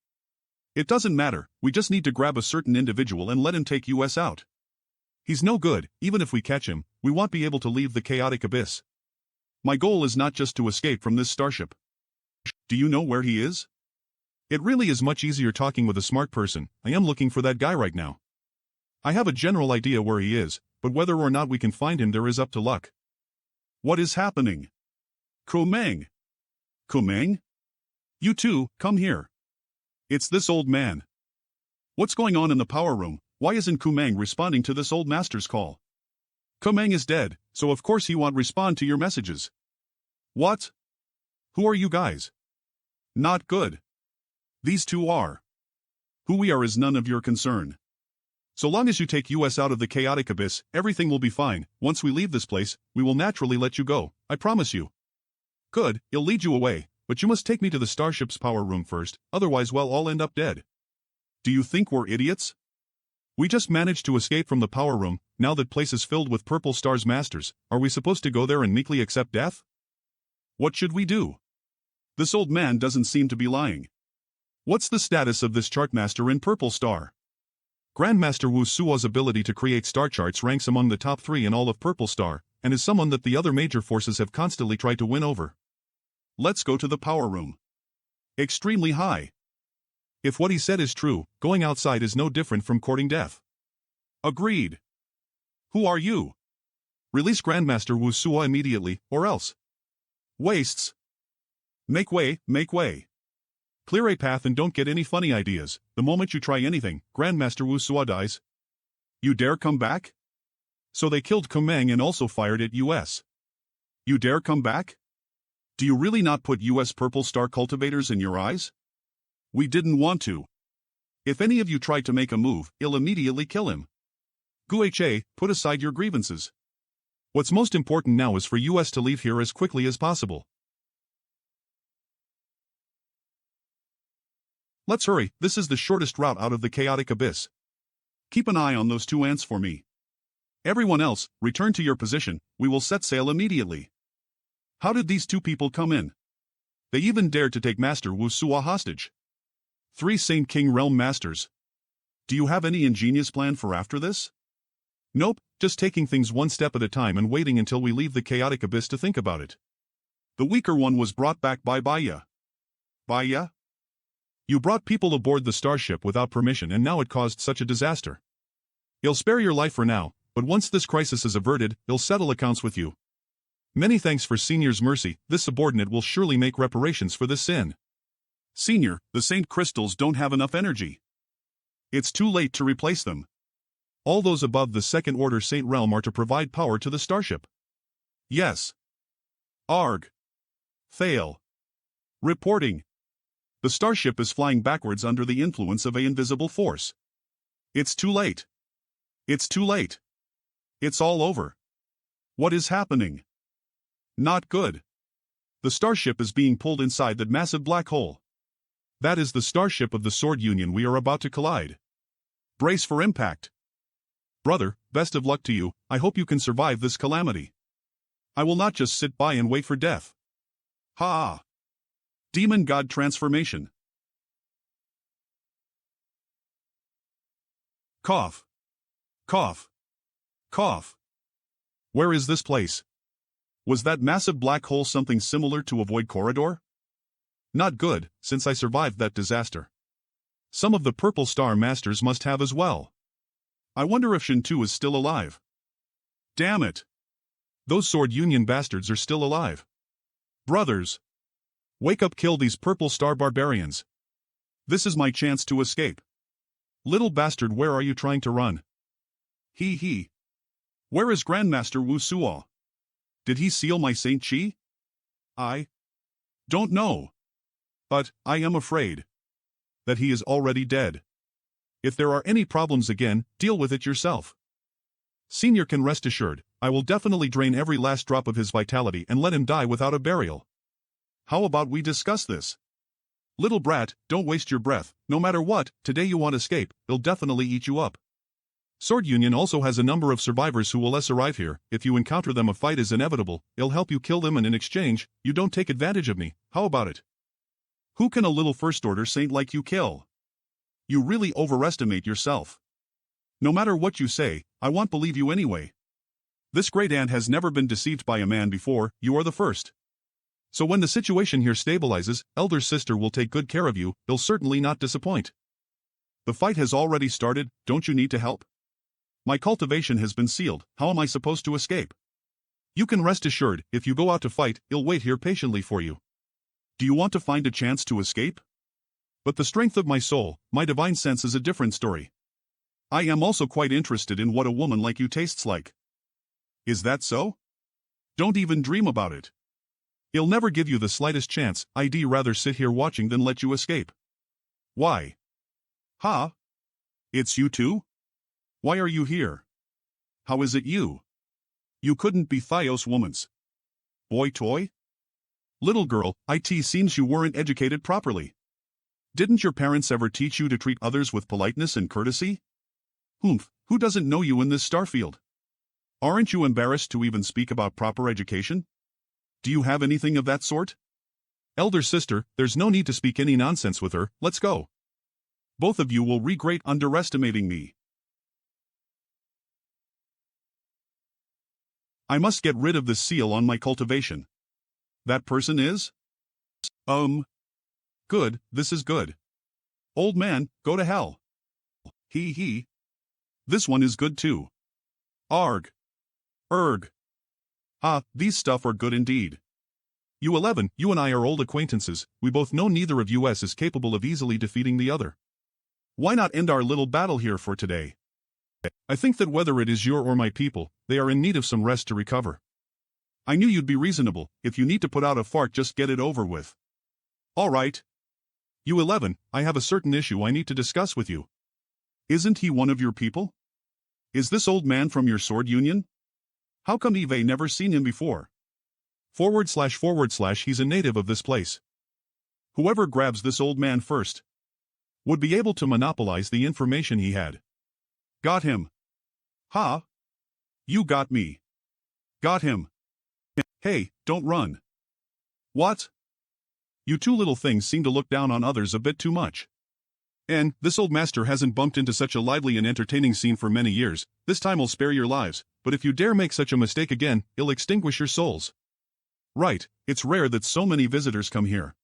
It doesn't matter, we just need to grab a certain individual and let him take us out. He's no good, even if we catch him, we won't be able to leave the chaotic abyss. My goal is not just to escape from this starship. Do you know where he is? It really is much easier talking with a smart person. I am looking for that guy right now. I have a general idea where he is, but whether or not we can find him there is up to luck. What is happening? Kumeng. Kumeng? You two, come here. It's this old man. What's going on in the power room? Why isn't Kumeng responding to this old master's call? Kumeng is dead, so of course he won't respond to your messages. What? Who are you guys? Not good. These two are. Who we are is none of your concern. So long as you take us out of the chaotic abyss, everything will be fine. Once we leave this place, we will naturally let you go, I promise you. Good, I'll lead you away, but you must take me to the starship's power room first, otherwise we'll all end up dead. Do you think we're idiots? We just managed to escape from the power room. Now that place is filled with Purple Star's masters, are we supposed to go there and meekly accept death? What should we do? This old man doesn't seem to be lying. What's the status of this chartmaster in Purple Star? Grandmaster Wu Suo's ability to create star charts ranks among the top 3 in all of Purple Star, and is someone that the other major forces have constantly tried to win over. Let's go to the power room. Extremely high. If what he said is true, going outside is no different from courting death. Agreed. Who are you? Release Grandmaster Wu Suo immediately, or else. Wastes. Make way, make way. Clear a path and don't get any funny ideas. The moment you try anything, Grandmaster Wu Suo dies. You dare come back? So they killed Kumeng and also fired at us. You dare come back? Do you really not put US Purple Star cultivators in your eyes? We didn't want to. If any of you tried to make a move, I'll immediately kill him. Guha, put aside your grievances. What's most important now is for us to leave here as quickly as possible. Let's hurry, this is the shortest route out of the chaotic abyss. Keep an eye on those 2 ants for me. Everyone else, return to your position, we will set sail immediately. How did these 2 people come in? They even dared to take Master Wu Suo hostage. 3 Saint King Realm Masters. Do you have any ingenious plan for after this? Nope, just taking things one step at a time and waiting until we leave the chaotic abyss to think about it. The weaker one was brought back by Baya. Baya? You brought people aboard the starship without permission and now it caused such a disaster. I'll spare your life for now, but once this crisis is averted, I'll settle accounts with you. Many thanks for Senior's mercy, this subordinate will surely make reparations for this sin. Senior, the Saint Crystals don't have enough energy. It's too late to replace them. All those above the second order Saint Realm are to provide power to the starship. Yes. Arg. Fail. Reporting. The starship is flying backwards under the influence of an invisible force. It's too late. It's too late. It's all over. What is happening? Not good. The starship is being pulled inside that massive black hole. That is the starship of the Sword Union we are about to collide. Brace for impact. Brother, best of luck to you, I hope you can survive this calamity. I will not just sit by and wait for death. Ha! Demon God Transformation. Cough. Cough. Cough. Where is this place? Was that massive black hole something similar to a void corridor? Not good, since I survived that disaster. Some of the Purple Star Masters must have as well. I wonder if Shin2 is still alive. Damn it! Those Sword Union bastards are still alive. Brothers! Wake up, kill these Purple Star barbarians. This is my chance to escape. Little bastard, where are you trying to run? He. Where is Grandmaster Wu Suo? Did he seal my Saint Chi? I don't know. But I am afraid that he is already dead. If there are any problems again, deal with it yourself. Senior can rest assured, I will definitely drain every last drop of his vitality and let him die without a burial. How about we discuss this? Little brat, don't waste your breath, no matter what, today you want escape, they'll definitely eat you up. Sword Union also has a number of survivors who will arrive here, if you encounter them a fight is inevitable, I'll help you kill them and in exchange, you don't take advantage of me, how about it? Who can a little first order saint like you kill? You really overestimate yourself. No matter what you say, I won't believe you anyway. This great aunt has never been deceived by a man before, you are the first. So when the situation here stabilizes, elder sister will take good care of you, he'll certainly not disappoint. The fight has already started, don't you need to help? My cultivation has been sealed, how am I supposed to escape? You can rest assured, if you go out to fight, he'll wait here patiently for you. Do you want to find a chance to escape? But the strength of my soul, my divine sense is a different story. I am also quite interested in what a woman like you tastes like. Is that so? Don't even dream about it. He'll never give you the slightest chance, I'd rather sit here watching than let you escape. Why? Huh? It's you too? Why are you here? How is it you? You couldn't be Thios woman's boy toy? Little girl, it seems you weren't educated properly. Didn't your parents ever teach you to treat others with politeness and courtesy? Humph, who doesn't know you in this starfield? Aren't you embarrassed to even speak about proper education? Do you have anything of that sort? Elder sister, there's no need to speak any nonsense with her, let's go. Both of you will regret underestimating me. I must get rid of this seal on my cultivation. That person is? Good, this is good. Old man, go to hell. He. This one is good too. Arg. Erg. Ah, these stuff are good indeed. You 11, you and I are old acquaintances, we both know neither of us is capable of easily defeating the other. Why not end our little battle here for today? I think that whether it is your or my people, they are in need of some rest to recover. I knew you'd be reasonable, if you need to put out a fart just get it over with. Alright. You 11, I have a certain issue I need to discuss with you. Isn't he one of your people? Is this old man from your sword union? How come Eve never seen him before? // he's a native of this place. Whoever grabs this old man first would be able to monopolize the information he had. Got him. Ha! You got me. Got him. Hey, don't run. What? You two little things seem to look down on others a bit too much. And this old master hasn't bumped into such a lively and entertaining scene for many years, this time I'll spare your lives, but if you dare make such a mistake again, it'll extinguish your souls. Right, it's rare that so many visitors come here.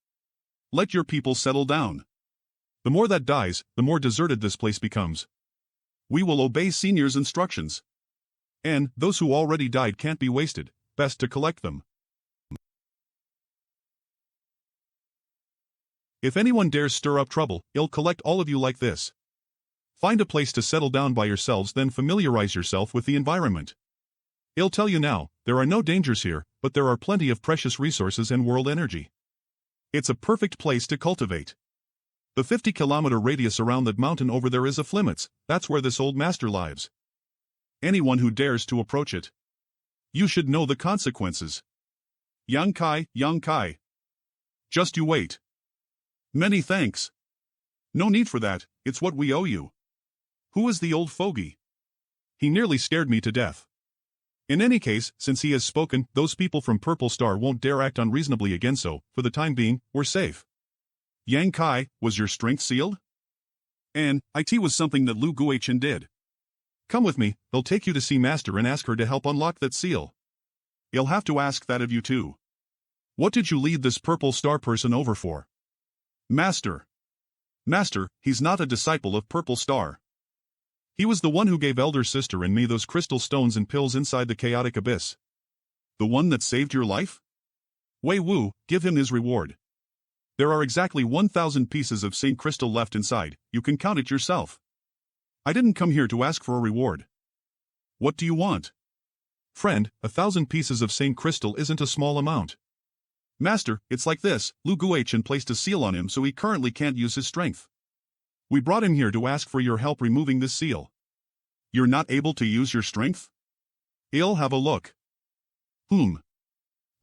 Let your people settle down. The more that dies, the more deserted this place becomes. We will obey senior's instructions. And those who already died can't be wasted, best to collect them. If anyone dares stir up trouble, I'll collect all of you like this. Find a place to settle down by yourselves, then familiarize yourself with the environment. I'll tell you now, there are no dangers here, but there are plenty of precious resources and world energy. It's a perfect place to cultivate. The 50-kilometer radius around that mountain over there is off limits, that's where this old master lives. Anyone who dares to approach it, you should know the consequences. Yang Kai. Just you wait. Many thanks. No need for that, it's what we owe you. Who is the old fogey? He nearly scared me to death. In any case, since he has spoken, those people from Purple Star won't dare act unreasonably again, so, for the time being, we're safe. Yang Kai, was your strength sealed? And, it was something that Lu Guichen did. Come with me, they'll take you to see Master and ask her to help unlock that seal. I'll have to ask that of you too. What did you lead this Purple Star person over for? Master, he's not a disciple of Purple Star. He was the one who gave elder sister and me those crystal stones and pills inside the chaotic abyss. The one that saved your life? Wei Wu, give him his reward. There are exactly 1,000 pieces of Saint Crystal left inside, you can count it yourself. I didn't come here to ask for a reward. What do you want? Friend, 1,000 pieces of Saint Crystal isn't a small amount. Master, it's like this, Lu Guichen placed a seal on him so he currently can't use his strength. We brought him here to ask for your help removing this seal. You're not able to use your strength? I'll have a look.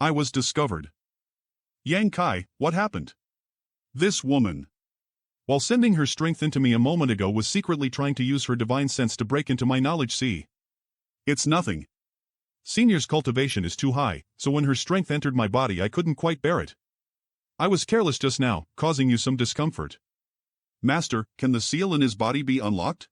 I was discovered. Yang Kai, what happened? This woman, while sending her strength into me a moment ago, was secretly trying to use her divine sense to break into my knowledge. See? It's nothing. Senior's cultivation is too high, so when her strength entered my body I couldn't quite bear it. I was careless just now, causing you some discomfort. Master, can the seal in his body be unlocked?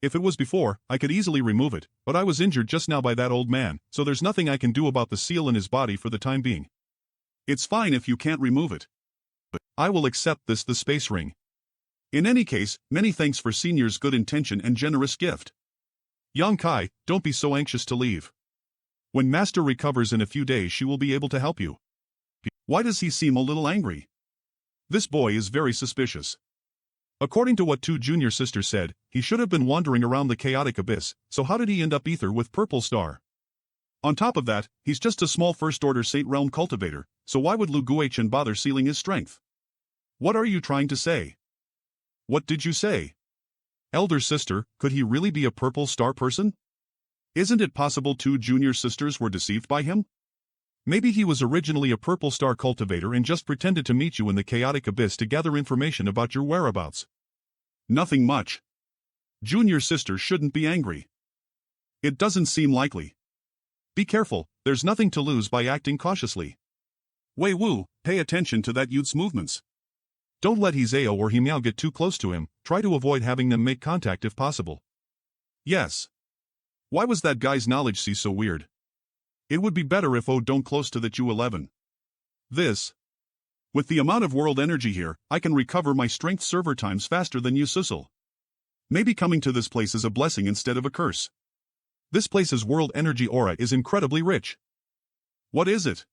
If it was before, I could easily remove it, but I was injured just now by that old man, so there's nothing I can do about the seal in his body for the time being. It's fine if you can't remove it. But I will accept this the space ring. In any case, many thanks for Senior's good intention and generous gift. Young Kai, don't be so anxious to leave. When Master recovers in a few days she will be able to help you. Why does he seem a little angry? This boy is very suspicious. According to what two junior sisters said, he should have been wandering around the chaotic abyss, so how did he end up ether with Purple Star? On top of that, he's just a small first-order Saint Realm cultivator, so why would Lu Guichen bother sealing his strength? What are you trying to say? What did you say? Elder sister, could he really be a Purple Star person? Isn't it possible two junior sisters were deceived by him? Maybe he was originally a Purple Star cultivator and just pretended to meet you in the chaotic abyss to gather information about your whereabouts. Nothing much. Junior sister shouldn't be angry. It doesn't seem likely. Be careful, there's nothing to lose by acting cautiously. Wei Wu, pay attention to that youth's movements. Don't let Hizeo or Himiao get too close to him, try to avoid having them make contact if possible. Yes. Why was that guy's knowledge see so weird? It would be better if don't close to the Ju-11. With the amount of world energy here, I can recover my strength server times faster than you Sissel. Maybe coming to this place is a blessing instead of a curse. This place's world energy aura is incredibly rich. What is it?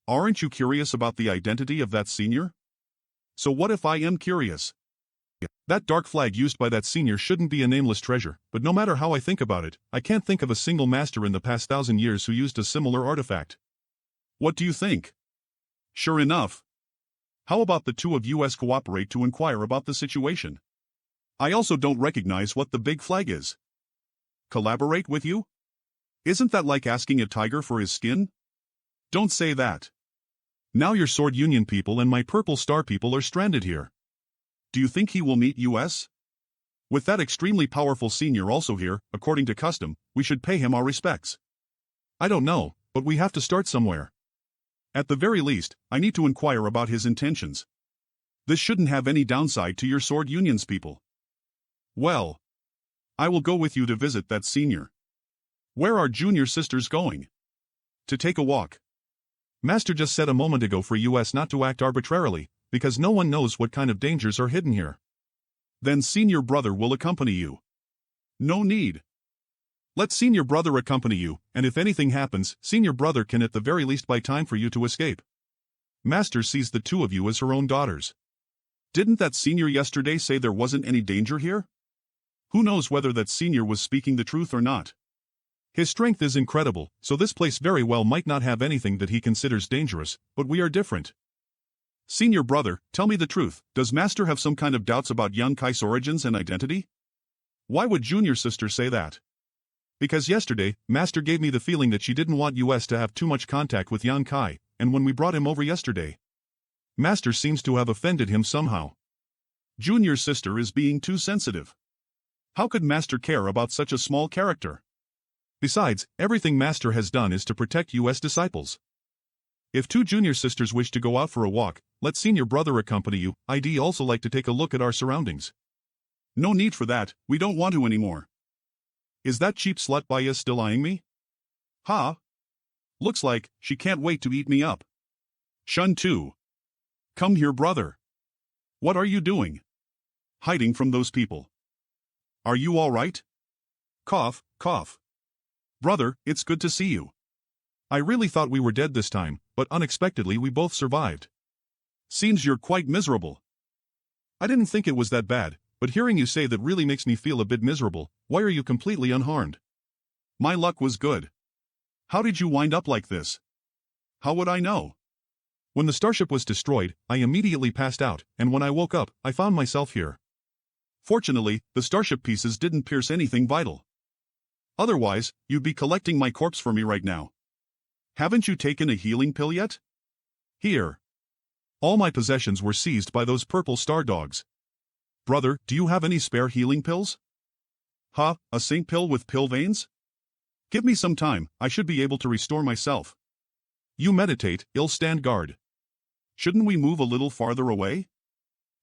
Aren't you curious about the identity of that senior? So what if I am curious? That dark flag used by that senior shouldn't be a nameless treasure, but no matter how I think about it, I can't think of a single master in the past 1,000 years who used a similar artifact. What do you think? Sure enough. How about the two of us cooperate to inquire about the situation? I also don't recognize what the big flag is. Collaborate with you? Isn't that like asking a tiger for his skin? Don't say that. Now your Sword Union people and my Purple Star people are stranded here. Do you think he will meet us? With that extremely powerful senior also here, according to custom, we should pay him our respects. I don't know, but we have to start somewhere. At the very least, I need to inquire about his intentions. This shouldn't have any downside to your Sword Union's people. Well, I will go with you to visit that senior. Where are junior sisters going? To take a walk. Master just said a moment ago for us not to act arbitrarily, because no one knows what kind of dangers are hidden here. Then senior brother will accompany you. No need. Let senior brother accompany you, and if anything happens, senior brother can at the very least buy time for you to escape. Master sees the two of you as her own daughters. Didn't that senior yesterday say there wasn't any danger here? Who knows whether that senior was speaking the truth or not? His strength is incredible, so this place very well might not have anything that he considers dangerous, but we are different. Senior brother, tell me the truth, does Master have some kind of doubts about young Kai's origins and identity? Why would junior sister say that? Because yesterday, Master gave me the feeling that she didn't want us to have too much contact with young Kai, and when we brought him over yesterday, Master seems to have offended him somehow. Junior sister is being too sensitive. How could Master care about such a small character? Besides, everything Master has done is to protect us disciples. If two junior sisters wish to go out for a walk, let senior brother accompany you. I'd also like to take a look at our surroundings. No need for that, we don't want to anymore. Is that cheap slut by us still eyeing me? Ha! Looks like she can't wait to eat me up. Shun too. Come here brother. What are you doing? Hiding from those people. Are you all right? Cough, cough. Brother, it's good to see you. I really thought we were dead this time, but unexpectedly we both survived. Seems you're quite miserable. I didn't think it was that bad, but hearing you say that really makes me feel a bit miserable. Why are you completely unharmed? My luck was good. How did you wind up like this? How would I know? When the starship was destroyed, I immediately passed out, and when I woke up, I found myself here. Fortunately, the starship pieces didn't pierce anything vital. Otherwise, you'd be collecting my corpse for me right now. Haven't you taken a healing pill yet? Here. All my possessions were seized by those Purple Star dogs. Brother, do you have any spare healing pills? Huh, a zinc pill with pill veins? Give me some time, I should be able to restore myself. You meditate, I'll stand guard. Shouldn't we move a little farther away?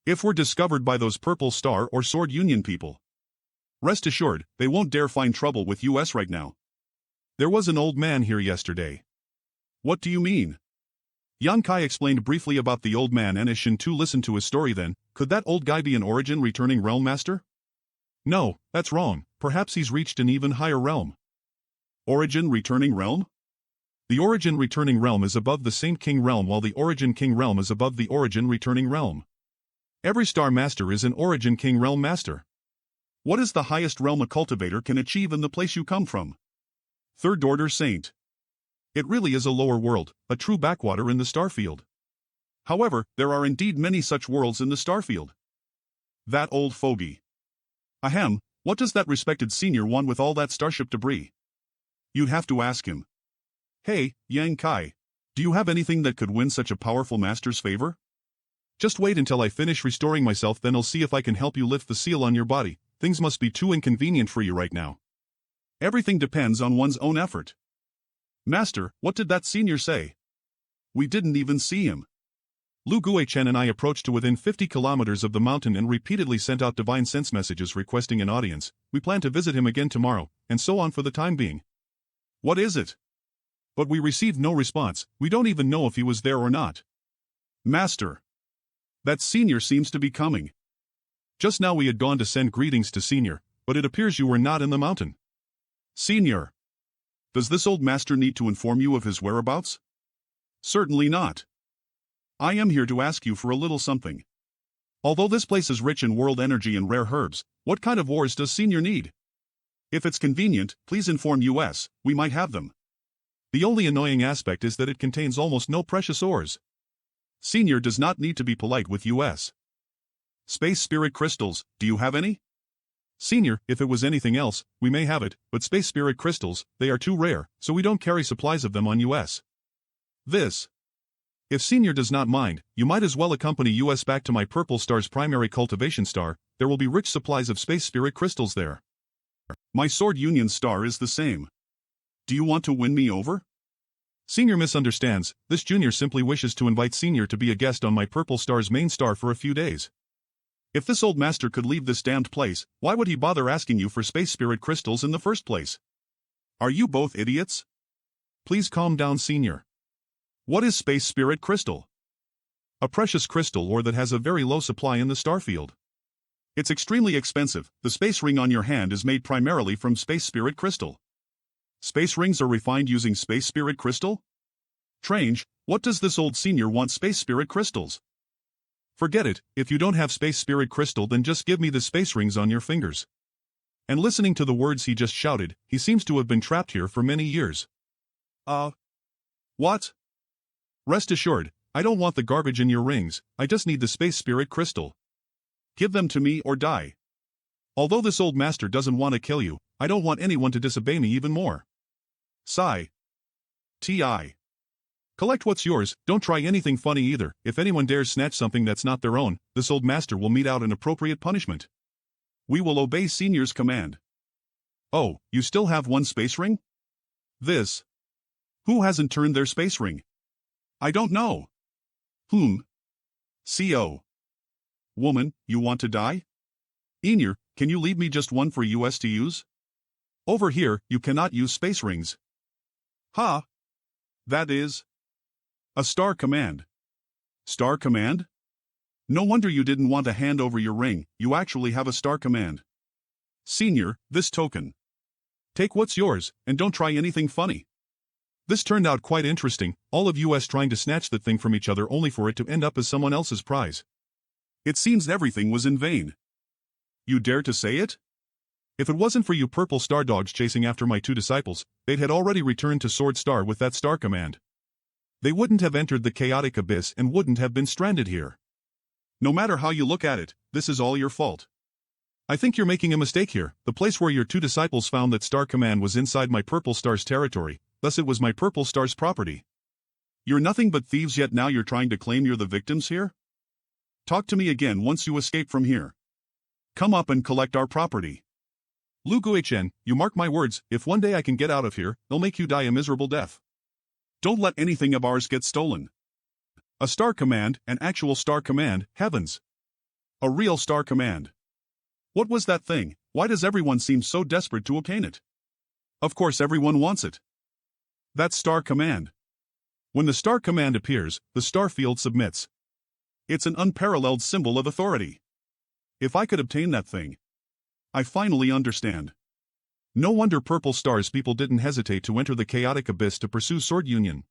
If we're discovered by those Purple Star or Sword Union people, rest assured, they won't dare find trouble with US right now. There was an old man here yesterday. What do you mean? Yang Kai explained briefly about the old man and as Shin Tu listened to his story then, could that old guy be an origin returning realm master? No, that's wrong, perhaps he's reached an even higher realm. Origin returning realm? The origin returning realm is above the Saint King realm while the origin king realm is above the origin returning realm. Every star master is an origin king realm master. What is the highest realm a cultivator can achieve in the place you come from? Third order saint. It really is a lower world, a true backwater in the starfield. However, there are indeed many such worlds in the starfield. That old fogey. Ahem, what does that respected senior want with all that starship debris? You'd have to ask him. Hey, Yang Kai. Do you have anything that could win such a powerful master's favor? Just wait until I finish restoring myself, then I'll see if I can help you lift the seal on your body. Things must be too inconvenient for you right now. Everything depends on one's own effort. Master, what did that senior say? We didn't even see him. Lu Guichen and I approached to within 50 kilometers of the mountain and repeatedly sent out divine sense messages requesting an audience. We plan to visit him again tomorrow, and so on for the time being. What is it? But we received no response, we don't even know if he was there or not. Master. That senior seems to be coming. Just now we had gone to send greetings to senior, but it appears you were not in the mountain. Senior. Does this old master need to inform you of his whereabouts? Certainly not. I am here to ask you for a little something. Although this place is rich in world energy and rare herbs, what kind of ores does senior need? If it's convenient, please inform us, we might have them. The only annoying aspect is that it contains almost no precious ores. Senior does not need to be polite with us. Space spirit crystals, do you have any? Senior, if it was anything else, we may have it, but space spirit crystals, they are too rare, so we don't carry supplies of them on us. This. If Senior does not mind, you might as well accompany us back to my Purple Star's primary cultivation star, there will be rich supplies of space spirit crystals there. My Sword Union star is the same. Do you want to win me over? Senior misunderstands, this junior simply wishes to invite Senior to be a guest on my Purple Star's main star for a few days. If this old master could leave this damned place, why would he bother asking you for space spirit crystals in the first place? Are you both idiots? Please calm down, Senior. What is space spirit crystal? A precious crystal ore that has a very low supply in the starfield. It's extremely expensive, the space ring on your hand is made primarily from space spirit crystal. Space rings are refined using space spirit crystal? Strange, what does this old senior want space spirit crystals? Forget it, if you don't have space spirit crystal then just give me the space rings on your fingers. And listening to the words he just shouted, he seems to have been trapped here for many years. What? Rest assured, I don't want the garbage in your rings, I just need the space spirit crystal. Give them to me or die. Although this old master doesn't want to kill you, I don't want anyone to disobey me even more. Sigh. T.I. Collect what's yours, don't try anything funny either, if anyone dares snatch something that's not their own, this old master will mete out an appropriate punishment. We will obey Senior's command. Oh, you still have one space ring? This. Who hasn't turned their space ring? I don't know. CO. Woman, you want to die? Enir, can you leave me just one for us to use? Over here, you cannot use space rings. Ha! That is a star command. Star command? No wonder you didn't want to hand over your ring, you actually have a star command. Senior, this token. Take what's yours, and don't try anything funny. This turned out quite interesting, all of us trying to snatch that thing from each other only for it to end up as someone else's prize. It seems everything was in vain. You dare to say it? If it wasn't for you purple star dogs chasing after my two disciples, they'd had already returned to Sword Star with that star command. They wouldn't have entered the chaotic abyss and wouldn't have been stranded here. No matter how you look at it, this is all your fault. I think you're making a mistake here, the place where your two disciples found that star command was inside my Purple Star's territory, thus it was my Purple Star's property. You're nothing but thieves yet now you're trying to claim you're the victims here? Talk to me again once you escape from here. Come up and collect our property. Lu Guichen, you mark my words, if one day I can get out of here, they'll make you die a miserable death. Don't let anything of ours get stolen. A star command, an actual star command, heavens. A real star command. What was that thing? Why does everyone seem so desperate to obtain it? Of course everyone wants it. That's star command. When the star command appears, the star field submits. It's an unparalleled symbol of authority. If I could obtain that thing. I finally understand. No wonder Purple Star's people didn't hesitate to enter the chaotic abyss to pursue Sword Union.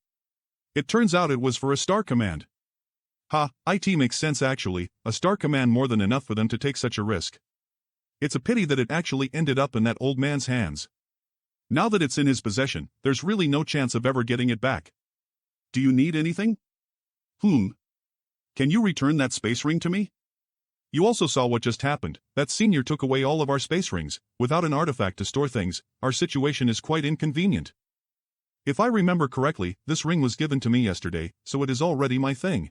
It turns out it was for a star command. Ha, it makes sense actually, a star command more than enough for them to take such a risk. It's a pity that it actually ended up in that old man's hands. Now that it's in his possession, there's really no chance of ever getting it back. Do you need anything? Can you return that space ring to me? You also saw what just happened. That senior took away all of our space rings. Without an artifact to store things, our situation is quite inconvenient. If I remember correctly, this ring was given to me yesterday, so it is already my thing.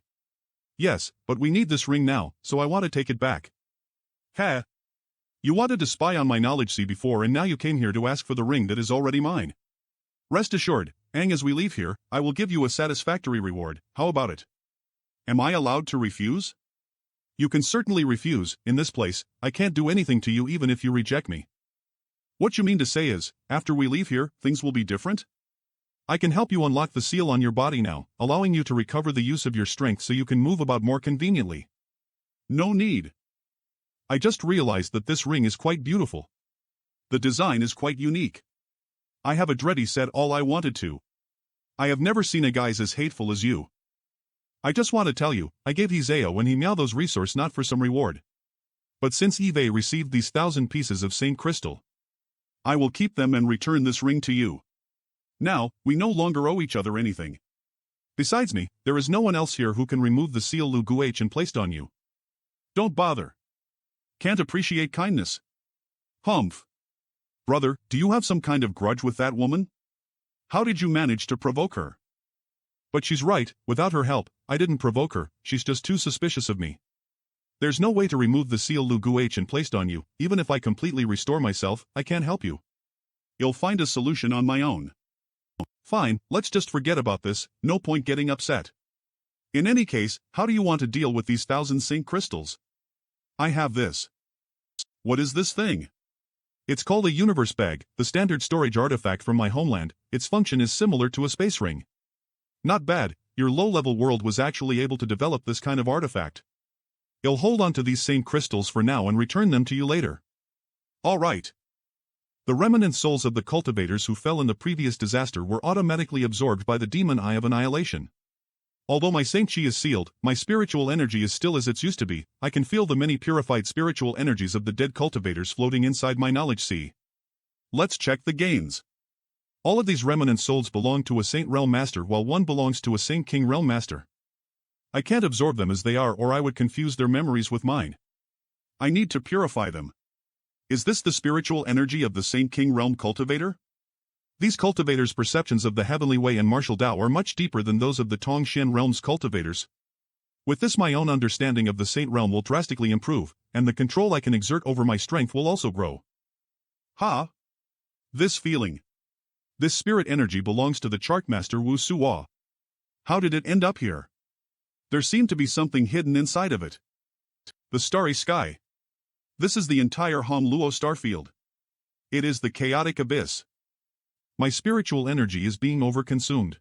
Yes, but we need this ring now, so I want to take it back. Ha! You wanted to spy on my knowledge sea before and now you came here to ask for the ring that is already mine. Rest assured, as we leave here, I will give you a satisfactory reward. How about it? Am I allowed to refuse? You can certainly refuse. In this place, I can't do anything to you even if you reject me. What you mean to say is, after we leave here, things will be different? I can help you unlock the seal on your body now, allowing you to recover the use of your strength so you can move about more conveniently. No need. I just realized that this ring is quite beautiful. The design is quite unique. I have already said all I wanted to. I have never seen a guys as hateful as you. I just want to tell you, I gave Isao when he meow those resource not for some reward. But since Eve received these 1,000 pieces of Saint Crystal, I will keep them and return this ring to you. Now, we no longer owe each other anything. Besides me, there is no one else here who can remove the seal Lu Guachen placed on you. Don't bother. Can't appreciate kindness. Humph. Brother, do you have some kind of grudge with that woman? How did you manage to provoke her? But she's right, without her help, I didn't provoke her, she's just too suspicious of me. There's no way to remove the seal Lu Guachen placed on you, even if I completely restore myself, I can't help you. You'll find a solution on my own. Fine, let's just forget about this, no point getting upset. In any case, how do you want to deal with these 1,000 Saint Crystals? I have this. What is this thing? It's called a universe bag, the standard storage artifact from my homeland. Its function is similar to a space ring. Not bad, your low-level world was actually able to develop this kind of artifact. You'll hold on to these Saint Crystals for now and return them to you later. Alright. The remnant souls of the cultivators who fell in the previous disaster were automatically absorbed by the demon eye of annihilation. Although my Saint Chi is sealed, my spiritual energy is still as it used to be. I can feel the many purified spiritual energies of the dead cultivators floating inside my knowledge sea. Let's check the gains. All of these remnant souls belong to a Saint Realm Master while one belongs to a Saint King Realm Master. I can't absorb them as they are or I would confuse their memories with mine. I need to purify them. Is this the spiritual energy of the Saint King Realm cultivator? These cultivators' perceptions of the heavenly way and martial Tao are much deeper than those of the Tong Shen Realm's cultivators. With this my own understanding of the Saint Realm will drastically improve, and the control I can exert over my strength will also grow. Ha! This feeling. This spirit energy belongs to the Chartmaster Wu Suo. How did it end up here? There seemed to be something hidden inside of it. The starry sky. This is the entire Hom Luo starfield. It is the chaotic abyss. My spiritual energy is being overconsumed.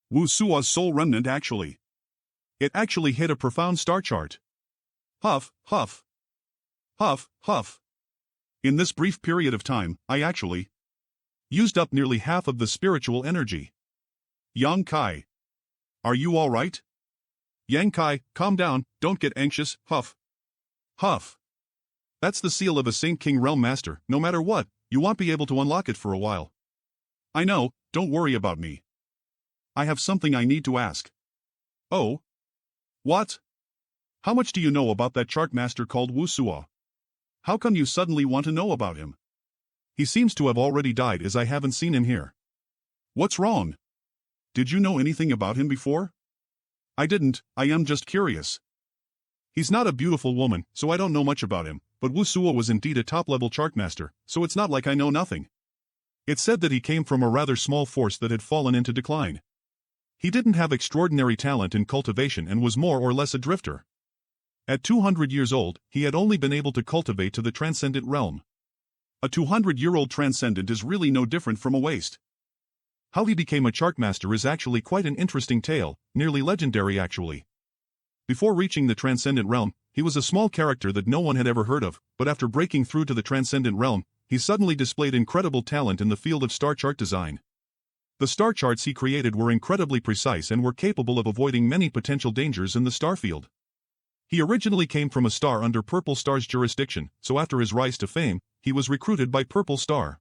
Wu Suo's soul remnant actually. It actually hit a profound star chart. Huff, huff. Huff, huff. In this brief period of time, I actually used up nearly half of the spiritual energy. Yang Kai. Are you alright? Yang Kai, calm down, don't get anxious, huff. Huff. That's the seal of a Saint King Realm Master, no matter what, you won't be able to unlock it for a while. I know, don't worry about me. I have something I need to ask. Oh? What? How much do you know about that chart master called Wu Suo? How come you suddenly want to know about him? He seems to have already died as I haven't seen him here. What's wrong? Did you know anything about him before? I didn't, I am just curious. He's not a beautiful woman, so I don't know much about him, but Wu Suo was indeed a top-level chart master, so it's not like I know nothing. It said that he came from a rather small force that had fallen into decline. He didn't have extraordinary talent in cultivation and was more or less a drifter. At 200 years old, he had only been able to cultivate to the transcendent realm. A 200-year-old transcendent is really no different from a waste. How he became a chartmaster is actually quite an interesting tale, nearly legendary actually. Before reaching the transcendent realm, he was a small character that no one had ever heard of, but after breaking through to the transcendent realm, he suddenly displayed incredible talent in the field of star chart design. The star charts he created were incredibly precise and were capable of avoiding many potential dangers in the star field. He originally came from a star under Purple Star's jurisdiction, so after his rise to fame, he was recruited by Purple Star.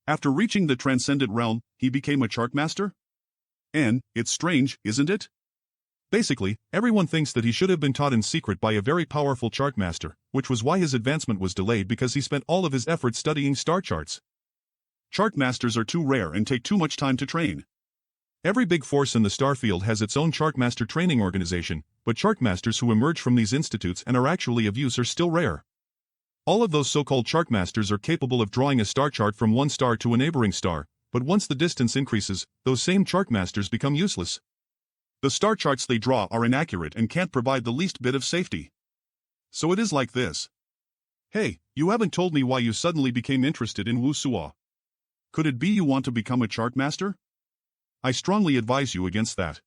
After reaching the transcendent realm, he became a chartmaster? And, it's strange, isn't it? Basically, everyone thinks that he should have been taught in secret by a very powerful chartmaster, which was why his advancement was delayed because he spent all of his effort studying star charts. Chartmasters are too rare and take too much time to train. Every big force in the star field has its own chartmaster training organization, but chartmasters who emerge from these institutes and are actually of use are still rare. All of those so-called chartmasters are capable of drawing a star chart from one star to a neighboring star, but once the distance increases, those same chartmasters become useless. The star charts they draw are inaccurate and can't provide the least bit of safety. So it is like this. Hey, you haven't told me why you suddenly became interested in wusuo. Could it be you want to become a chartmaster? I strongly advise you against that.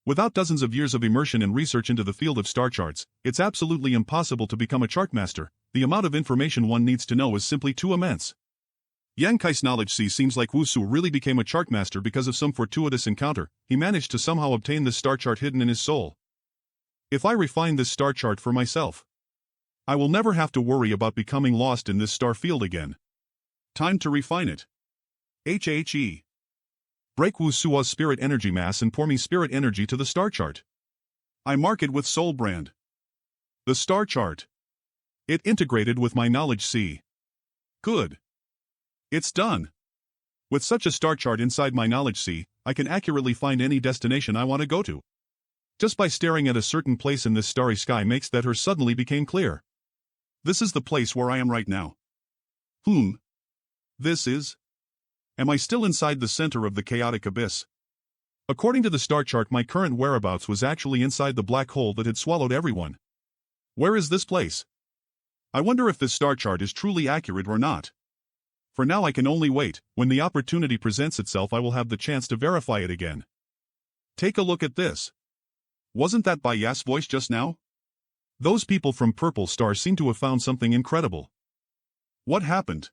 Without dozens of years of immersion and research into the field of star charts, it's absolutely impossible to become a chartmaster. The amount of information one needs to know is simply too immense. Yang Kai's knowledge seems like Wusu really became a chartmaster because of some fortuitous encounter. He managed to somehow obtain this star chart hidden in his soul. If I refine this star chart for myself, I will never have to worry about becoming lost in this star field again. Time to refine it. HHE. Break Wusuo's spirit energy mass and pour me spirit energy to the star chart. I mark it with Soul Brand. The star chart. It integrated with my knowledge C. Good. It's done. With such a star chart inside my knowledge C, I can accurately find any destination I want to go to. Just by staring at a certain place in this starry sky makes that her suddenly became clear. This is the place where I am right now. This is? Am I still inside the center of the chaotic abyss? According to the star chart, my current whereabouts was actually inside the black hole that had swallowed everyone. Where is this place? I wonder if this star chart is truly accurate or not. For now I can only wait. When the opportunity presents itself I will have the chance to verify it again. Take a look at this. Wasn't that by Yas' voice just now? Those people from Purple Star seem to have found something incredible. What happened?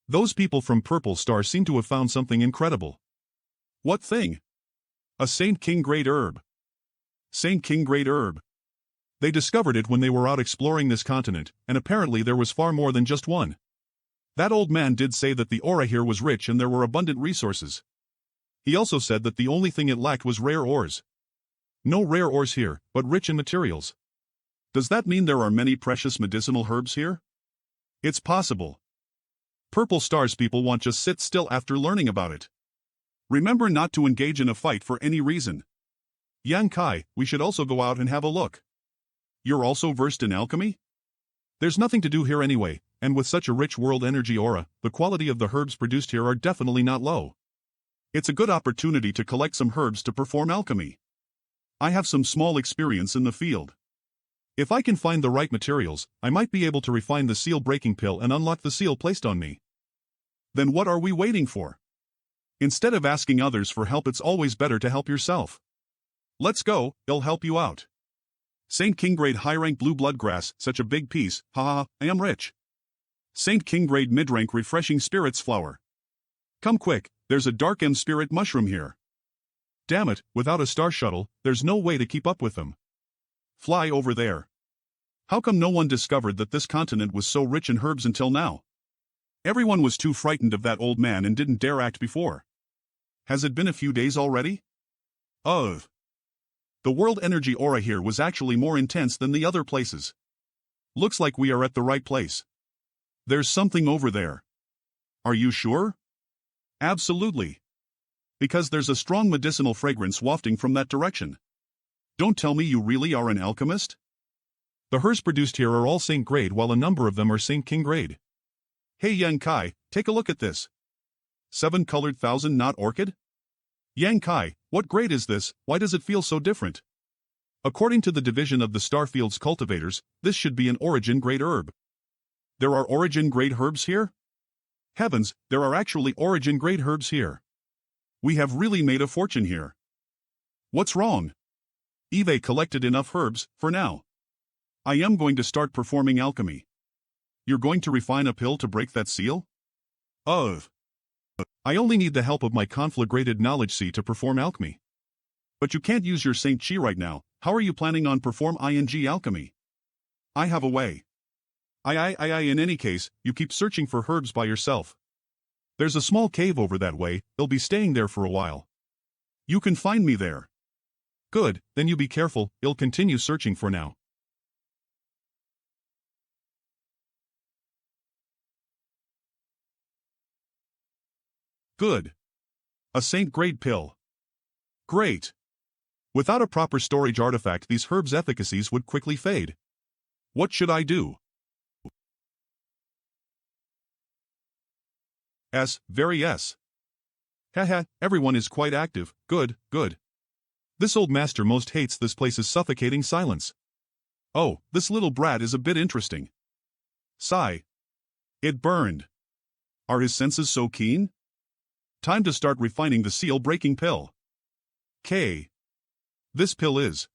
Those people from Purple Star seem to have found something incredible. What thing? A Saint King Great Herb. Saint King Great Herb. They discovered it when they were out exploring this continent, and apparently there was far more than just one. That old man did say that the aura here was rich and there were abundant resources. He also said that the only thing it lacked was rare ores. No rare ores here, but rich in materials. Does that mean there are many precious medicinal herbs here? It's possible. Purple Star's people won't just sit still after learning about it. Remember not to engage in a fight for any reason. Yang Kai, we should also go out and have a look. You're also versed in alchemy? There's nothing to do here anyway. And with such a rich world energy aura, the quality of the herbs produced here are definitely not low. It's a good opportunity to collect some herbs to perform alchemy. I have some small experience in the field. If I can find the right materials, I might be able to refine the seal-breaking pill and unlock the seal placed on me. Then what are we waiting for? Instead of asking others for help, it's always better to help yourself. Let's go, it'll help you out. Saint King Grade high-rank blue blood grass, such a big piece, haha, I am rich. Saint King Grade mid-rank refreshing spirits flower. Come quick, there's a dark M spirit mushroom here. Damn it, without a star shuttle, there's no way to keep up with them. Fly over there. How come no one discovered that this continent was so rich in herbs until now? Everyone was too frightened of that old man and didn't dare act before. Has it been a few days already? Ugh. The world energy aura here was actually more intense than the other places. Looks like we are at the right place. There's something over there. Are you sure? Absolutely. Because there's a strong medicinal fragrance wafting from that direction. Don't tell me you really are an alchemist? The herbs produced here are all Saint Grade while a number of them are Saint King Grade. Hey Yang Kai, take a look at this. 7-colored 1,000-knot orchid? Yang Kai, what grade is this? Why does it feel so different? According to the division of the Starfield's cultivators, this should be an origin-grade herb. There are origin-grade herbs here? Heavens, there are actually origin-grade herbs here. We have really made a fortune here. What's wrong? Eve collected enough herbs, for now. I am going to start performing alchemy. You're going to refine a pill to break that seal? Ugh. I only need the help of my conflagrated knowledge C to perform alchemy. But you can't use your Saint Chi right now. How are you planning on perform ing alchemy? I have a way. In any case, you keep searching for herbs by yourself. There's a small cave over that way, you'll be staying there for a while. You can find me there. Good, then you be careful, you'll continue searching for now. Good. A Saint-grade pill. Great. Without a proper storage artifact, these herbs' efficacies would quickly fade. What should I do? Very S. Haha, everyone is quite active, good. This old master most hates this place's suffocating silence. Oh, this little brat is a bit interesting. Sigh. It burned. Are his senses so keen? Time to start refining the seal-breaking pill. K. This pill is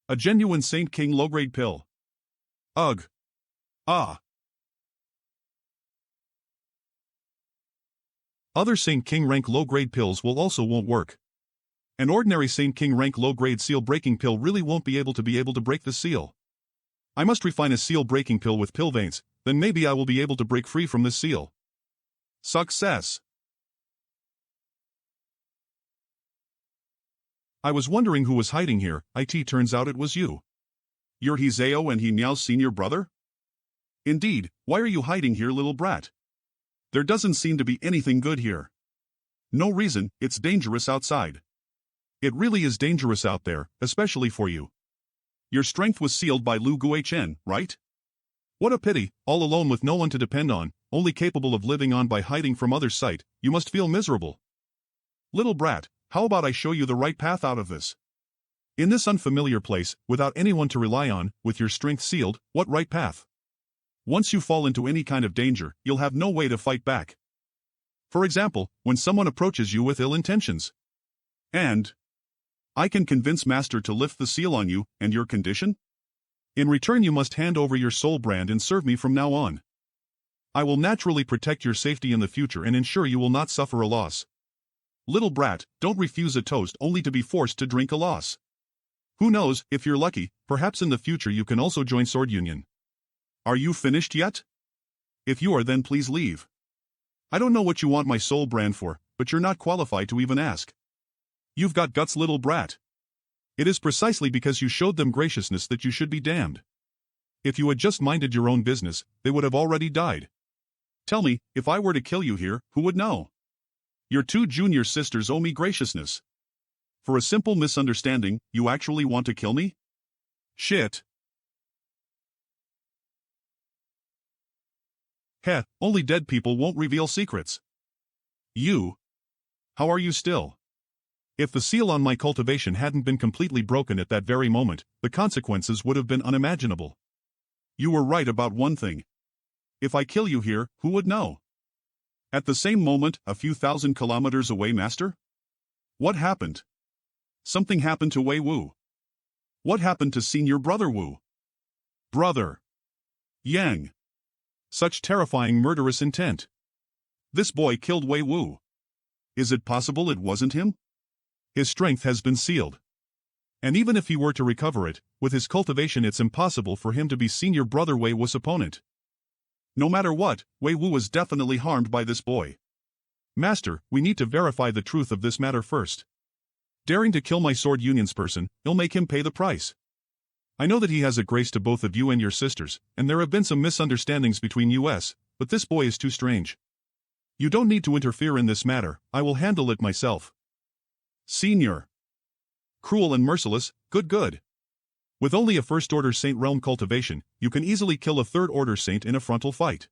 a genuine Saint King low-grade pill. Ugh. Ah. Other Saint King rank low-grade pills won't work. An ordinary Saint King rank low-grade seal-breaking pill really won't be able to break the seal. I must refine a seal-breaking pill with pill veins, then maybe I will be able to break free from this seal. Success. I was wondering who was hiding here. It turns out it was you. You're Hizeo and He Miao's senior brother? Indeed, why are you hiding here, little brat? There doesn't seem to be anything good here. No reason, it's dangerous outside. It really is dangerous out there, especially for you. Your strength was sealed by Lu Guichen, right? What a pity, all alone with no one to depend on, only capable of living on by hiding from others' sight, you must feel miserable. Little brat, how about I show you the right path out of this? In this unfamiliar place, without anyone to rely on, with your strength sealed, what right path? Once you fall into any kind of danger, you'll have no way to fight back. For example, when someone approaches you with ill intentions. And I can convince Master to lift the seal on you, and your condition? In return you must hand over your soul brand and serve me from now on. I will naturally protect your safety in the future and ensure you will not suffer a loss. Little brat, don't refuse a toast only to be forced to drink a loss. Who knows, if you're lucky, perhaps in the future you can also join Sword Union. Are you finished yet? If you are, then please leave. I don't know what you want my soul brand for, but you're not qualified to even ask. You've got guts, little brat. It is precisely because you showed them graciousness that you should be damned. If you had just minded your own business, they would have already died. Tell me, if I were to kill you here, who would know? Your two junior sisters owe me graciousness. For a simple misunderstanding, you actually want to kill me? Shit. Heh, only dead people won't reveal secrets. You? How are you still? If the seal on my cultivation hadn't been completely broken at that very moment, the consequences would have been unimaginable. You were right about one thing. If I kill you here, who would know? At the same moment, a few thousand kilometers away, Master? What happened? Something happened to Wei Wu. What happened to Senior Brother Wu? Brother. Yang. Such terrifying murderous intent. This boy killed Wei Wu. Is it possible it wasn't him? His strength has been sealed. And even if he were to recover it, with his cultivation it's impossible for him to be Senior Brother Wei Wu's opponent. No matter what, Wei Wu was definitely harmed by this boy. Master, we need to verify the truth of this matter first. Daring to kill my Sword Union's person, you'll make him pay the price. I know that he has a grace to both of you and your sisters, and there have been some misunderstandings between us, but this boy is too strange. You don't need to interfere in this matter, I will handle it myself. Senior. Cruel and merciless, good. With only a first-order Saint Realm cultivation, you can easily kill a third-order Saint in a frontal fight.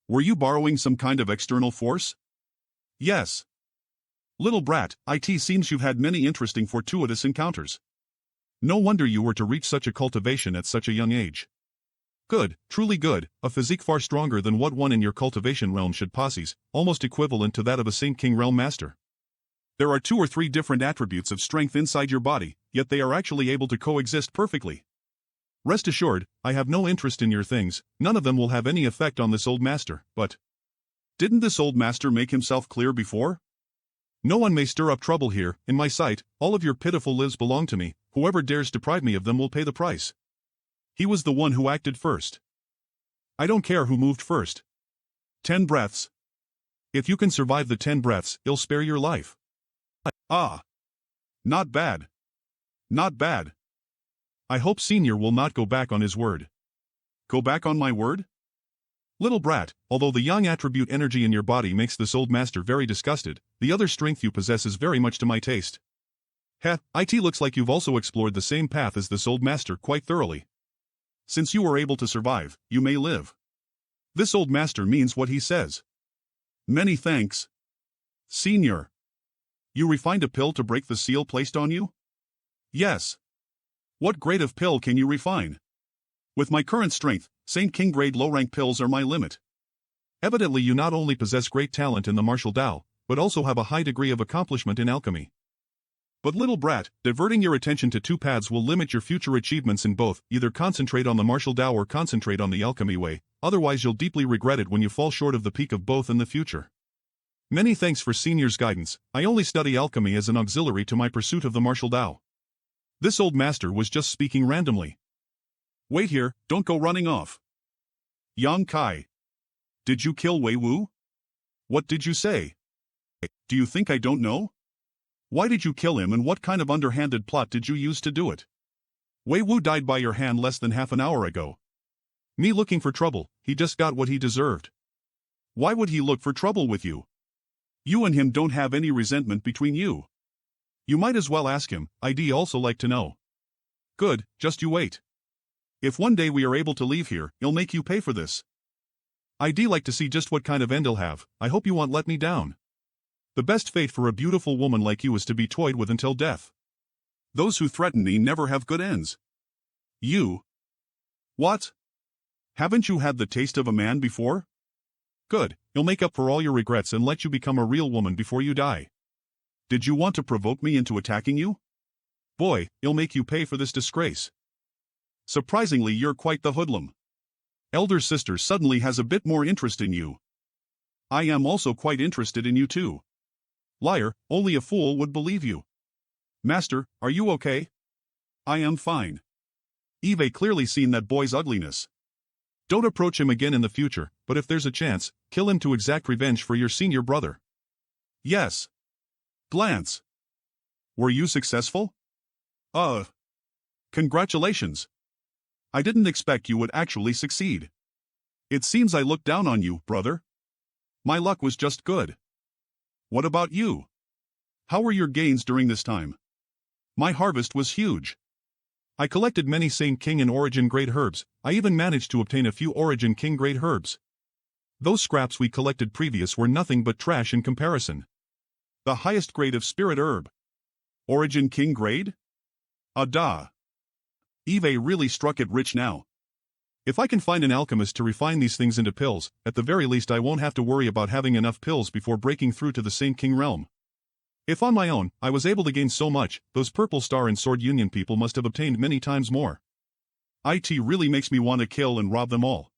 Were you borrowing some kind of external force? Yes. Little brat, it seems you've had many interesting fortuitous encounters. No wonder you were to reach such a cultivation at such a young age. Good, truly good, a physique far stronger than what one in your cultivation realm should possess, almost equivalent to that of a Saint King realm master. There are 2 or 3 different attributes of strength inside your body, yet they are actually able to coexist perfectly. Rest assured, I have no interest in your things, none of them will have any effect on this old master, but... Didn't this old master make himself clear before? No one may stir up trouble here, in my sight, all of your pitiful lives belong to me, whoever dares deprive me of them will pay the price. He was the one who acted first. I don't care who moved first. 10 breaths. If you can survive the 10 breaths, I'll spare your life. Ah. Not bad. Not bad. I hope Senior will not go back on his word. Go back on my word? Little brat, although the young attribute energy in your body makes this old master very disgusted, the other strength you possess is very much to my taste. Heh, it looks like you've also explored the same path as this old master quite thoroughly. Since you were able to survive, you may live. This old master means what he says. Many thanks. Senior. You refined a pill to break the seal placed on you? Yes. What grade of pill can you refine? With my current strength, Saint King grade low-rank pills are my limit. Evidently you not only possess great talent in the martial Tao, but also have a high degree of accomplishment in alchemy. But little brat, diverting your attention to 2 paths will limit your future achievements in both, either concentrate on the martial Tao or concentrate on the alchemy way, otherwise you'll deeply regret it when you fall short of the peak of both in the future. Many thanks for Senior's guidance, I only study alchemy as an auxiliary to my pursuit of the martial Tao. This old master was just speaking randomly. Wait here, don't go running off. Yang Kai. Did you kill Wei Wu? What did you say? Do you think I don't know? Why did you kill him and what kind of underhanded plot did you use to do it? Wei Wu died by your hand less than half an hour ago. Me looking for trouble, he just got what he deserved. Why would he look for trouble with you? You and him don't have any resentment between you. You might as well ask him, I'd also like to know. Good, just you wait. If one day we are able to leave here, I'll make you pay for this. I'd like to see just what kind of end he'll have, I hope you won't let me down. The best fate for a beautiful woman like you is to be toyed with until death. Those who threaten me never have good ends. You? What? Haven't you had the taste of a man before? Good, I'll make up for all your regrets and let you become a real woman before you die. Did you want to provoke me into attacking you? Boy, I'll make you pay for this disgrace. Surprisingly, you're quite the hoodlum. Elder sister suddenly has a bit more interest in you. I am also quite interested in you too. Liar, only a fool would believe you. Master, are you okay? I am fine. Eve clearly seen that boy's ugliness. Don't approach him again in the future, but if there's a chance, kill him to exact revenge for your senior brother. Yes. Glance. Were you successful? Congratulations. I didn't expect you would actually succeed. It seems I looked down on you, brother. My luck was just good. What about you? How were your gains during this time? My harvest was huge. I collected many Saint King and Origin grade herbs, I even managed to obtain a few Origin King grade herbs. Those scraps we collected previous were nothing but trash in comparison. The highest grade of spirit herb. Origin King grade? Ada. Eve really struck it rich now. If I can find an alchemist to refine these things into pills, at the very least I won't have to worry about having enough pills before breaking through to the Saint King realm. If on my own, I was able to gain so much, those Purple Star and Sword Union people must have obtained many times more. It really makes me want to kill and rob them all.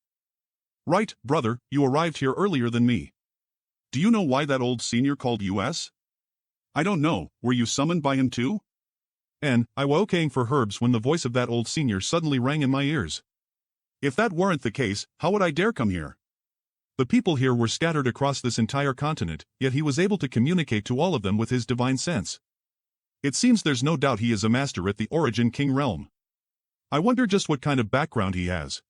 Right, brother, you arrived here earlier than me. Do you know why that old senior called US? I don't know, were you summoned by him too? And I was okaying for herbs when the voice of that old senior suddenly rang in my ears. If that weren't the case, how would I dare come here? The people here were scattered across this entire continent, yet he was able to communicate to all of them with his divine sense. It seems there's no doubt he is a master at the Origin King realm. I wonder just what kind of background he has.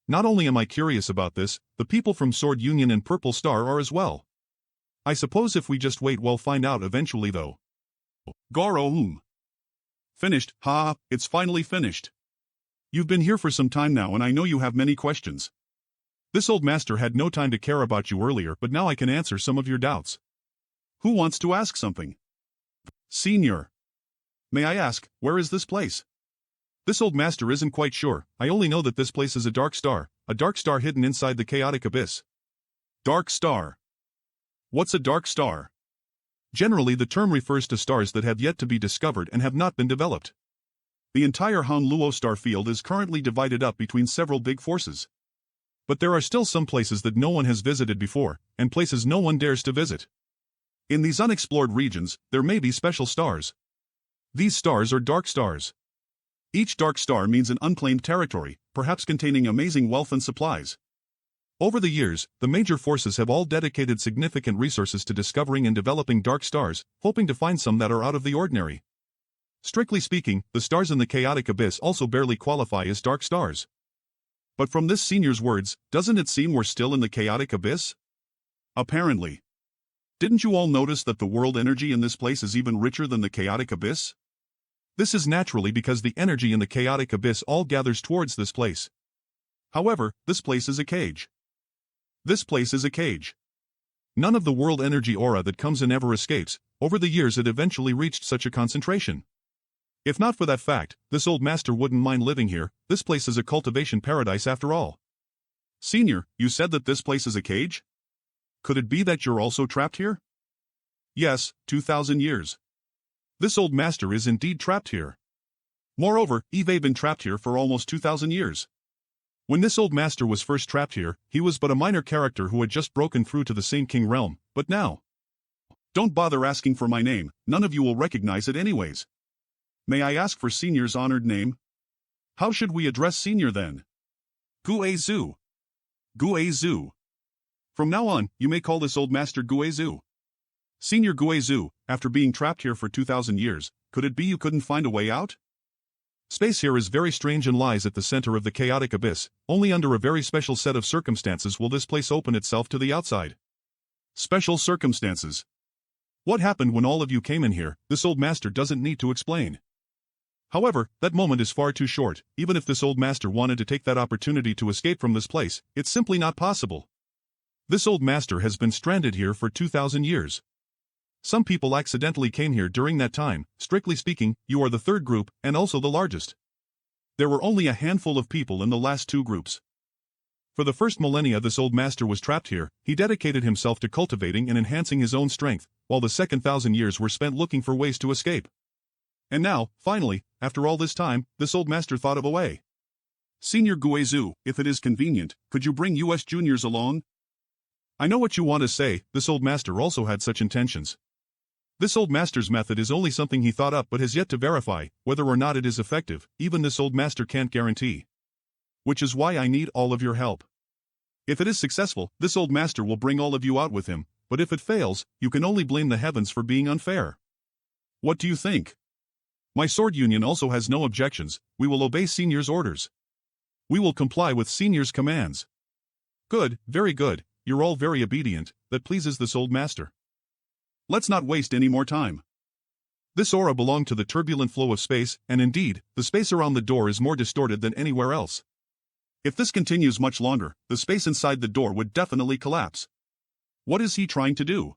Not only am I curious about this, the people from Sword Union and Purple Star are as well. I suppose if we just wait we'll find out eventually though. Goro. Finished, it's finally finished. You've been here for some time now and I know you have many questions. This old master had no time to care about you earlier, but now I can answer some of your doubts. Who wants to ask something? Senior. May I ask, where is this place? This old master isn't quite sure. I only know that this place is a dark star hidden inside the chaotic abyss. Dark star. What's a dark star? Generally, the term refers to stars that have yet to be discovered and have not been developed. The entire Han-Luo star field is currently divided up between several big forces. But there are still some places that no one has visited before, and places no one dares to visit. In these unexplored regions, there may be special stars. These stars are dark stars. Each dark star means an unclaimed territory, perhaps containing amazing wealth and supplies. Over the years, the major forces have all dedicated significant resources to discovering and developing dark stars, hoping to find some that are out of the ordinary. Strictly speaking, the stars in the chaotic abyss also barely qualify as dark stars. But from this senior's words, doesn't it seem we're still in the chaotic abyss? Apparently. Didn't you all notice that the world energy in this place is even richer than the chaotic abyss? This is naturally because the energy in the chaotic abyss all gathers towards this place. However, this place is a cage. This place is a cage. None of the world energy aura that comes and ever escapes. Over the years it eventually reached such a concentration. If not for that fact, this old master wouldn't mind living here. This place is a cultivation paradise after all. Senior, you said that this place is a cage? Could it be that you're also trapped here? Yes, 2,000 years. This old master is indeed trapped here. Moreover, Eve been trapped here for almost 2,000 years. When this old master was first trapped here, he was but a minor character who had just broken through to the Saint King realm, but now. Don't bother asking for my name, none of you will recognize it anyways. May I ask for Senior's honored name? How should we address Senior then? Guizu. Guizu. From now on, you may call this old master Guizu. Senior Guizu, after being trapped here for 2,000 years, could it be you couldn't find a way out? Space here is very strange and lies at the center of the chaotic abyss. Only under a very special set of circumstances will this place open itself to the outside. Special circumstances. What happened when all of you came in here, this old master doesn't need to explain. However, that moment is far too short. Even if this old master wanted to take that opportunity to escape from this place, it's simply not possible. This old master has been stranded here for 2,000 years. Some people accidentally came here during that time. Strictly speaking, you are the third group, and also the largest. There were only a handful of people in the last two groups. For the first millennia this old master was trapped here. He dedicated himself to cultivating and enhancing his own strength, while the second 1,000 years were spent looking for ways to escape. And now, finally, after all this time, this old master thought of a way. Senior Guizu, if it is convenient, could you bring US juniors along? I know what you want to say. This old master also had such intentions. This old master's method is only something he thought up but has yet to verify. Whether or not it is effective, even this old master can't guarantee. Which is why I need all of your help. If it is successful, this old master will bring all of you out with him, but if it fails, you can only blame the heavens for being unfair. What do you think? My sword union also has no objections. We will obey Senior's orders. We will comply with Senior's commands. Good, very good. You're all very obedient. That pleases this old master. Let's not waste any more time. This aura belonged to the turbulent flow of space, and indeed, the space around the door is more distorted than anywhere else. If this continues much longer, the space inside the door would definitely collapse. What is he trying to do?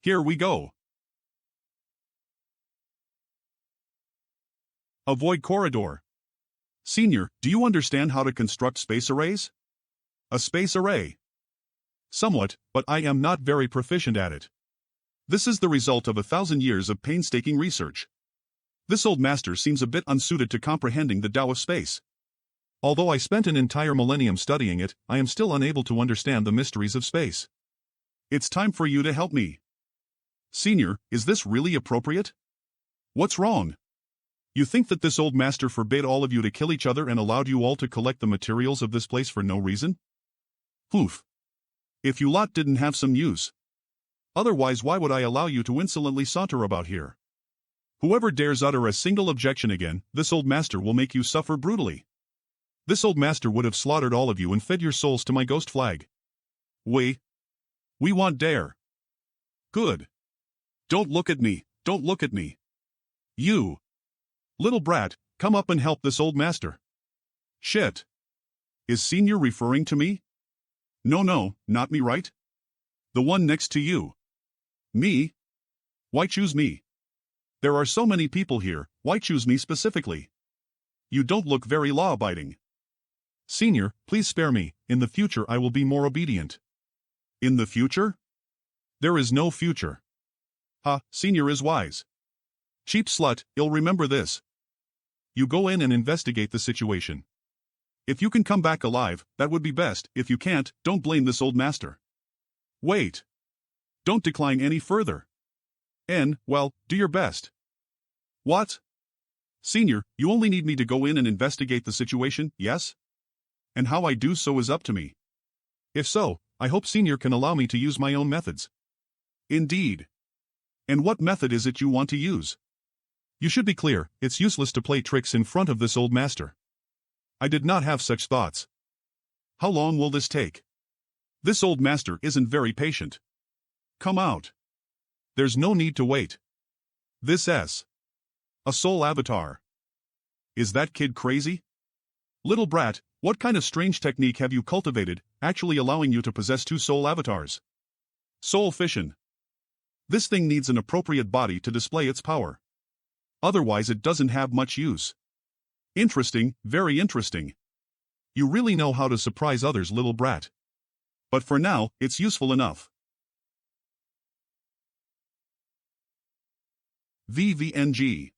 Here we go. Avoid corridor. Senior, do you understand how to construct space arrays? A space array. Somewhat, but I am not very proficient at it. This is the result of 1,000 years of painstaking research. This old master seems a bit unsuited to comprehending the Tao of space. Although I spent an entire millennium studying it, I am still unable to understand the mysteries of space. It's time for you to help me. Senior, is this really appropriate? What's wrong? You think that this old master forbade all of you to kill each other and allowed you all to collect the materials of this place for no reason? Poof. If you lot didn't have some use. Otherwise, why would I allow you to insolently saunter about here? Whoever dares utter a single objection again, this old master will make you suffer brutally. This old master would have slaughtered all of you and fed your souls to my ghost flag. We want dare. Good. Don't look at me, don't look at me. You. Little brat, come up and help this old master. Shit. Is Senior referring to me? No, not me, right? The one next to you. Me? Why choose me? There are so many people here, why choose me specifically? You don't look very law-abiding. Senior, please spare me, in the future I will be more obedient. In the future? There is no future. Ha, Senior is wise. Cheap slut, you'll remember this. You go in and investigate the situation. If you can come back alive, that would be best. If you can't, don't blame this old master. Wait. Don't decline any further. Well, do your best. What? Senior, you only need me to go in and investigate the situation, yes? And how I do so is up to me. If so, I hope Senior can allow me to use my own methods. Indeed. And what method is it you want to use? You should be clear, it's useless to play tricks in front of this old master. I did not have such thoughts. How long will this take? This old master isn't very patient. Come out. There's no need to wait. This S. A soul avatar. Is that kid crazy? Little brat, what kind of strange technique have you cultivated, actually allowing you to possess two soul avatars? Soul fission. This thing needs an appropriate body to display its power. Otherwise it doesn't have much use. Interesting, very interesting. You really know how to surprise others, little brat. But for now, it's useful enough. VVNG.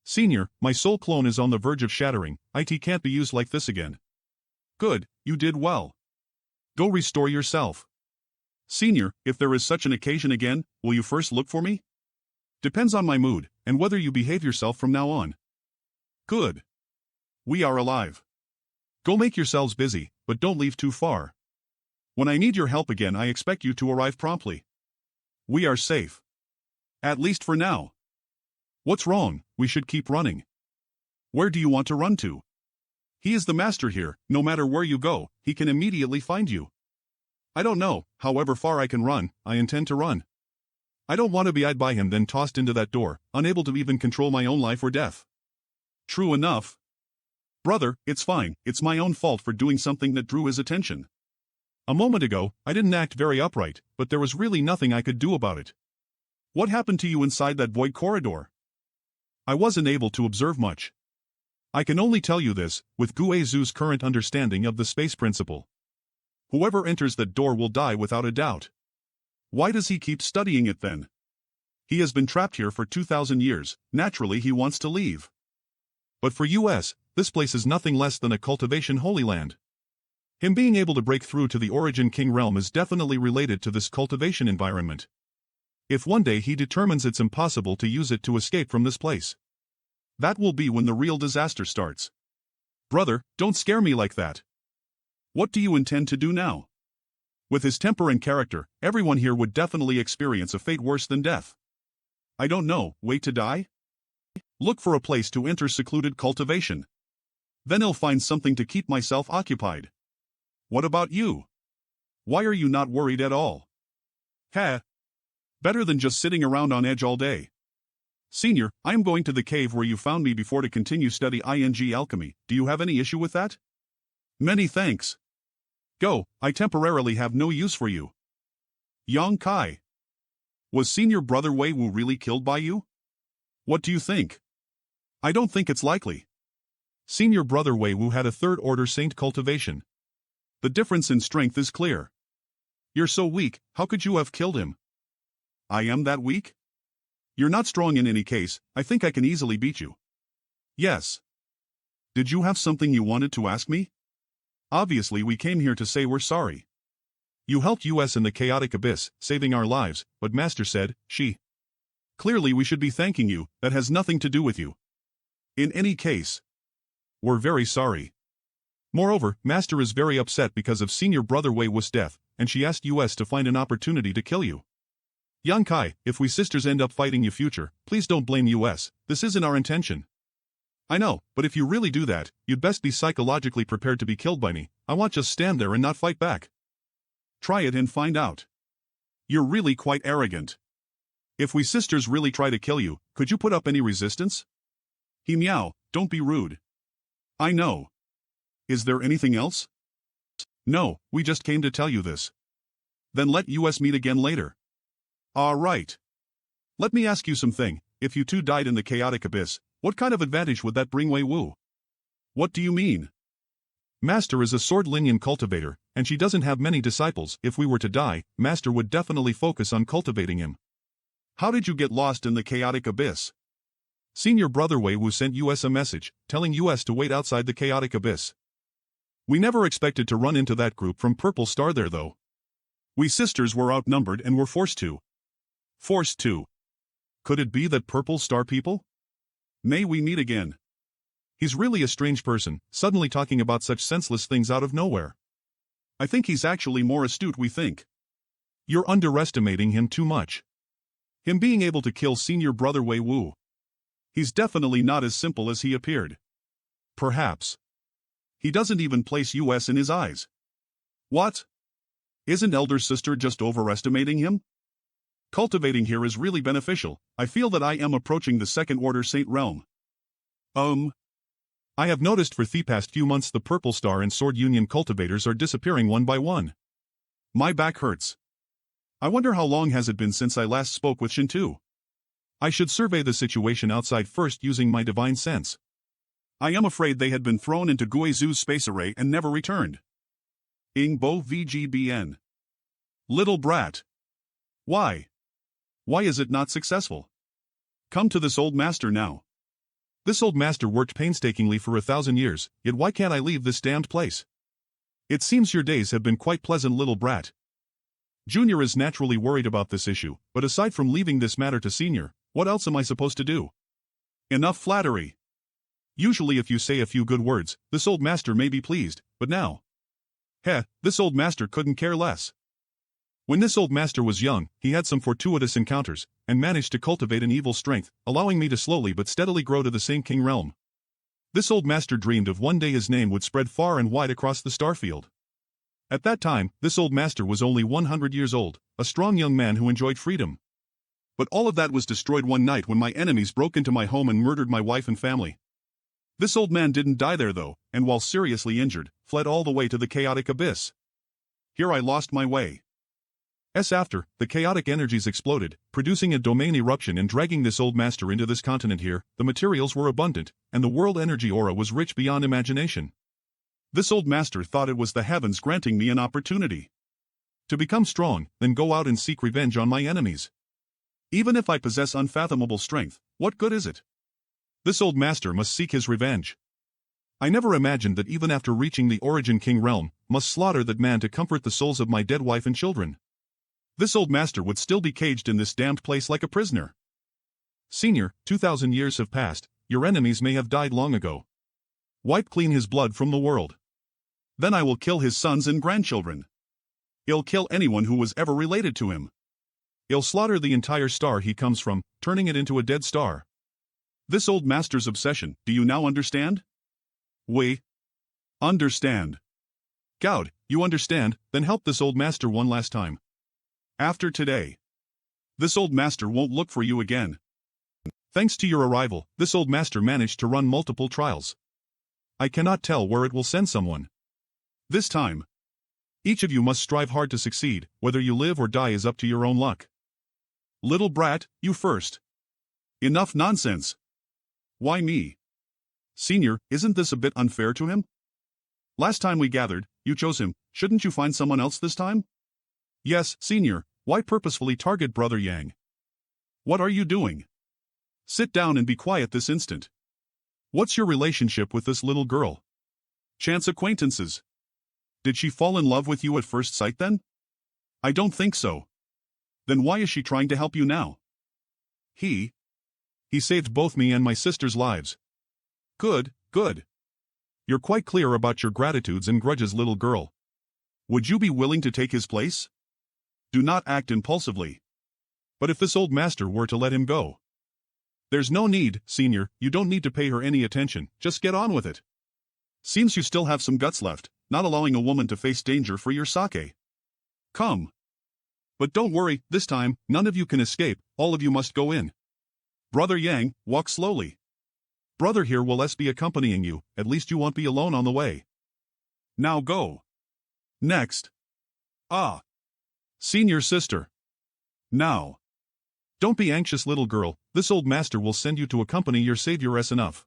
Senior, my soul clone is on the verge of shattering. It can't be used like this again. Good, you did well. Go restore yourself. Senior, if there is such an occasion again, will you first look for me? Depends on my mood, and whether you behave yourself from now on. Good. We are alive. Go make yourselves busy, but don't leave too far. When I need your help again, I expect you to arrive promptly. We are safe. At least for now. What's wrong? We should keep running. Where do you want to run to? He is the master here. No matter where you go, he can immediately find you. I don't know, however far I can run, I intend to run. I don't want to be eyed by him then tossed into that door, unable to even control my own life or death. True enough. Brother, it's fine, it's my own fault for doing something that drew his attention. A moment ago, I didn't act very upright, but there was really nothing I could do about it. What happened to you inside that void corridor? I wasn't able to observe much. I can only tell you this, with Guizu's current understanding of the space principle. Whoever enters that door will die without a doubt. Why does he keep studying it then? He has been trapped here for 2,000 years, naturally he wants to leave. But for US, this place is nothing less than a cultivation holy land. Him being able to break through to the Origin King realm is definitely related to this cultivation environment. If one day he determines it's impossible to use it to escape from this place, that will be when the real disaster starts. Brother, don't scare me like that. What do you intend to do now? With his temper and character, everyone here would definitely experience a fate worse than death. I don't know, wait to die? Look for a place to enter secluded cultivation. Then I'll find something to keep myself occupied. What about you? Why are you not worried at all? Heh. Better than just sitting around on edge all day. Senior, I am going to the cave where you found me before to continue study alchemy. Do you have any issue with that? Many thanks. Go, I temporarily have no use for you. Yang Kai. Was Senior Brother Wei Wu really killed by you? What do you think? I don't think it's likely. Senior Brother Wei Wu had a third-order saint cultivation. The difference in strength is clear. You're so weak, how could you have killed him? I am that weak? You're not strong in any case, I think I can easily beat you. Yes. Did you have something you wanted to ask me? Obviously we came here to say we're sorry. You helped us in the chaotic abyss, saving our lives, but Master said, Clearly we should be thanking you, that has nothing to do with you. In any case, we're very sorry. Moreover, Master is very upset because of Senior Brother Wei Wu's death, and she asked us to find an opportunity to kill you. Yang Kai, if we sisters end up fighting you future, please don't blame us, this isn't our intention. I know, but if you really do that, you'd best be psychologically prepared to be killed by me. I won't just stand there and not fight back. Try it and find out. You're really quite arrogant. If we sisters really try to kill you, could you put up any resistance? He meow, don't be rude. I know. Is there anything else? No, we just came to tell you this. Then let us meet again later. Right. Let me ask you something, if you two died in the chaotic abyss, what kind of advantage would that bring Wei Wu? What do you mean? Master is a sword-linean cultivator, and she doesn't have many disciples. If we were to die, Master would definitely focus on cultivating him. How did you get lost in the chaotic abyss? Senior brother Wei Wu sent us a message, telling us to wait outside the chaotic abyss. We never expected to run into that group from Purple Star there though. We sisters were outnumbered and were forced to. Forced to. Could it be that Purple Star people? May we meet again. He's really a strange person, suddenly talking about such senseless things out of nowhere. I think he's actually more astute we think. You're underestimating him too much. Him being able to kill senior brother Wei Wu. He's definitely not as simple as he appeared. Perhaps. He doesn't even place us in his eyes. What? Isn't elder sister just overestimating him? Cultivating here is really beneficial. I feel that I am approaching the second order saint realm. I have noticed for the past few months the Purple Star and Sword Union cultivators are disappearing one by one. My back hurts. I wonder how long has it been since I last spoke with Shintu. I should survey the situation outside first using my divine sense. I am afraid they had been thrown into Guizu's space array and never returned. Ingbo VGBN. Little brat. Why? Why is it not successful? Come to this old master now. This old master worked painstakingly for 1,000 years, yet why can't I leave this damned place? It seems your days have been quite pleasant, little brat. Junior is naturally worried about this issue, but aside from leaving this matter to Senior, what else am I supposed to do? Enough flattery. Usually if you say a few good words, this old master may be pleased, but now. This old master couldn't care less. When this old master was young, he had some fortuitous encounters, and managed to cultivate an evil strength, allowing me to slowly but steadily grow to the same king realm. This old master dreamed of one day his name would spread far and wide across the starfield. At that time, this old master was only 100 years old, a strong young man who enjoyed freedom. But all of that was destroyed one night when my enemies broke into my home and murdered my wife and family. This old man didn't die there though, and while seriously injured, fled all the way to the chaotic abyss. Here I lost my way. After, the chaotic energies exploded, producing a domain eruption and dragging this old master into this continent here. The materials were abundant, and the world energy aura was rich beyond imagination. This old master thought it was the heavens granting me an opportunity to become strong, then go out and seek revenge on my enemies. Even if I possess unfathomable strength, what good is it? This old master must seek his revenge. I never imagined that even after reaching the Origin King realm, must slaughter that man to comfort the souls of my dead wife and children. This old master would still be caged in this damned place like a prisoner. Senior, 2,000 years have passed, your enemies may have died long ago. Wipe clean his blood from the world. Then I will kill his sons and grandchildren. He'll kill anyone who was ever related to him. He'll slaughter the entire star he comes from, turning it into a dead star. This old master's obsession, do you now understand? We understand. Gaud, you understand, then help this old master one last time. After today, this old master won't look for you again. Thanks to your arrival, this old master managed to run multiple trials. I cannot tell where it will send someone. This time, each of you must strive hard to succeed, whether you live or die is up to your own luck. Little brat, you first. Enough nonsense. Why me? Senior, isn't this a bit unfair to him? Last time we gathered, you chose him, shouldn't you find someone else this time? Yes, Senior, why purposefully target Brother Yang? What are you doing? Sit down and be quiet this instant. What's your relationship with this little girl? Chance acquaintances. Did she fall in love with you at first sight then? I don't think so. Then why is she trying to help you now? He saved both me and my sister's lives. Good, good. You're quite clear about your gratitudes and grudges, little girl. Would you be willing to take his place? Do not act impulsively. But if this old master were to let him go? There's no need, Senior, you don't need to pay her any attention, just get on with it. Seems you still have some guts left, not allowing a woman to face danger for your sake. Come. But don't worry, this time, none of you can escape, all of you must go in. Brother Yang, walk slowly. Brother here will be accompanying you, at least you won't be alone on the way. Now go. Next. Senior sister. Now. Don't be anxious, little girl, this old master will send you to accompany your savioress enough.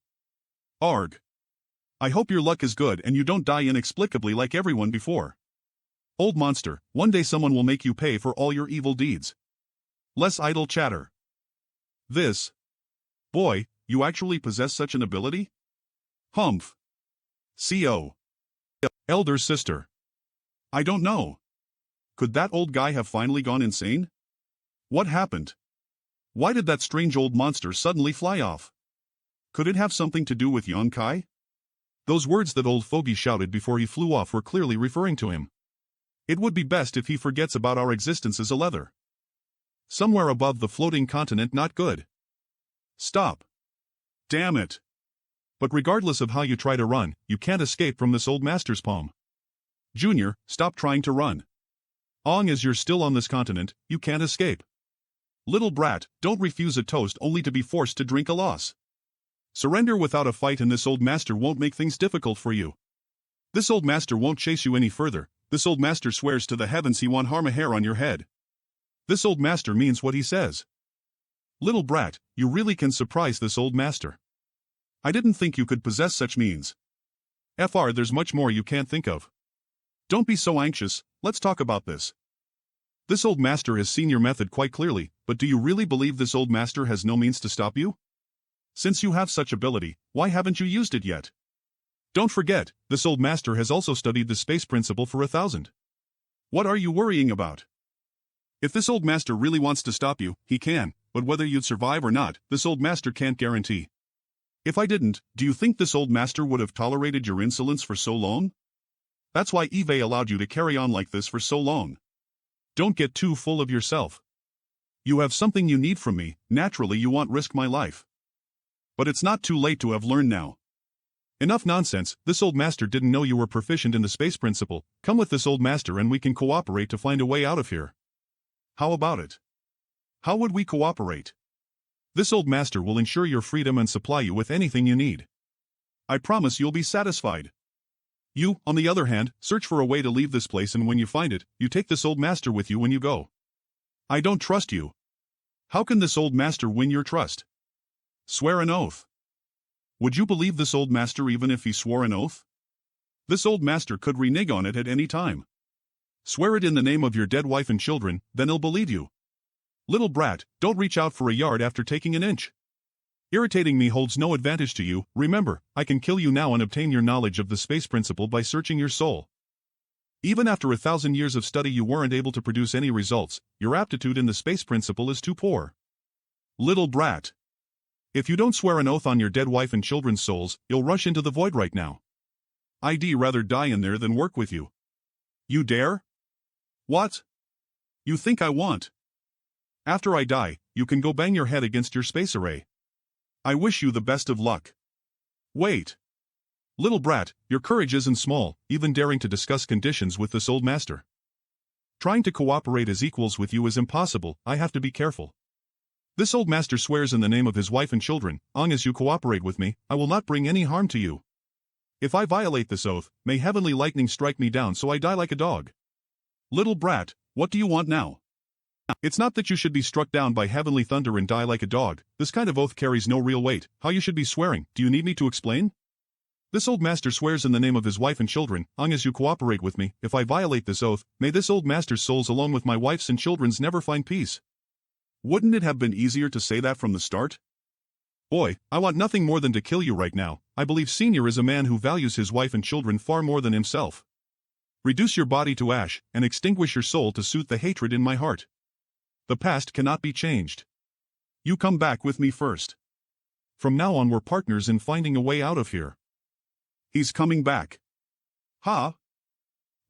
Arg. I hope your luck is good and you don't die inexplicably like everyone before. Old monster, one day someone will make you pay for all your evil deeds. Less idle chatter. This. Boy, you actually possess such an ability? Humph. Co. Elder sister. I don't know. Could that old guy have finally gone insane? What happened? Why did that strange old monster suddenly fly off? Could it have something to do with Yonkai? Those words that old fogey shouted before he flew off were clearly referring to him. It would be best if he forgets about our existence as a leather. Somewhere above the floating continent, not good. Stop. Damn it. But regardless of how you try to run, you can't escape from this old master's palm. Junior, stop trying to run. Long as you're still on this continent, you can't escape. Little brat, don't refuse a toast only to be forced to drink a loss. Surrender without a fight and this old master won't make things difficult for you. This old master won't chase you any further. This old master swears to the heavens he won't harm a hair on your head. This old master means what he says. Little brat, you really can surprise this old master. I didn't think you could possess such means. There's much more you can't think of. Don't be so anxious, let's talk about this. This old master has seen your method quite clearly, but do you really believe this old master has no means to stop you? Since you have such ability, why haven't you used it yet? Don't forget, this old master has also studied the space principle for 1,000. What are you worrying about? If this old master really wants to stop you, he can, but whether you'd survive or not, this old master can't guarantee. If I didn't, do you think this old master would have tolerated your insolence for so long? That's why Eve allowed you to carry on like this for so long. Don't get too full of yourself. You have something you need from me, naturally you won't risk my life. But it's not too late to have learned now. Enough nonsense, this old master didn't know you were proficient in the space principle. Come with this old master and we can cooperate to find a way out of here. How about it? How would we cooperate? This old master will ensure your freedom and supply you with anything you need. I promise you'll be satisfied. You, on the other hand, search for a way to leave this place and when you find it, you take this old master with you when you go. I don't trust you. How can this old master win your trust? Swear an oath. Would you believe this old master even if he swore an oath? This old master could renege on it at any time. Swear it in the name of your dead wife and children, then he'll believe you. Little brat, don't reach out for a yard after taking an inch. Irritating me holds no advantage to you. Remember, I can kill you now and obtain your knowledge of the space principle by searching your soul. Even after 1,000 years of study you weren't able to produce any results. Your aptitude in the space principle is too poor. Little brat. If you don't swear an oath on your dead wife and children's souls, you'll rush into the void right now. I'd rather die in there than work with you. You dare? What? You think I want? After I die, you can go bang your head against your space array. I wish you the best of luck. Wait. Little brat, your courage isn't small, even daring to discuss conditions with this old master. Trying to cooperate as equals with you is impossible. I have to be careful. This old master swears in the name of his wife and children, long as you cooperate with me, I will not bring any harm to you. If I violate this oath, may heavenly lightning strike me down so I die like a dog. Little brat, what do you want now? It's not that you should be struck down by heavenly thunder and die like a dog. This kind of oath carries no real weight. How you should be swearing, do you need me to explain? This old master swears in the name of his wife and children, long as you cooperate with me. If I violate this oath, may this old master's souls along with my wife's and children's never find peace. Wouldn't it have been easier to say that from the start? Boy, I want nothing more than to kill you right now. I believe Senior is a man who values his wife and children far more than himself. Reduce your body to ash, and extinguish your soul to suit the hatred in my heart. The past cannot be changed. You come back with me first. From now on we're partners in finding a way out of here. He's coming back. Ha?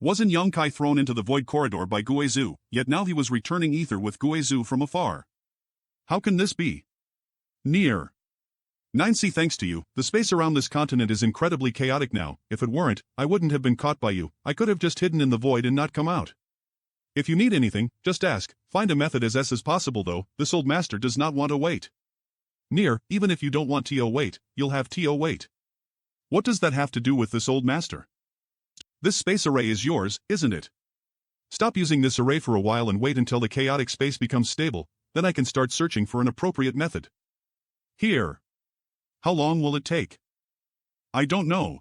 Wasn't Yonkai thrown into the void corridor by Guizhu, yet now he was returning ether with Guizhu from afar? How can this be? Near. 9C, thanks to you, the space around this continent is incredibly chaotic now. If it weren't, I wouldn't have been caught by you. I could have just hidden in the void and not come out. If you need anything, just ask. Find a method as possible though, this old master does not want to wait. Near, even if you don't want to wait, you'll have to wait. What does that have to do with this old master? This space array is yours, isn't it? Stop using this array for a while and wait until the chaotic space becomes stable, then I can start searching for an appropriate method. Here. How long will it take? I don't know.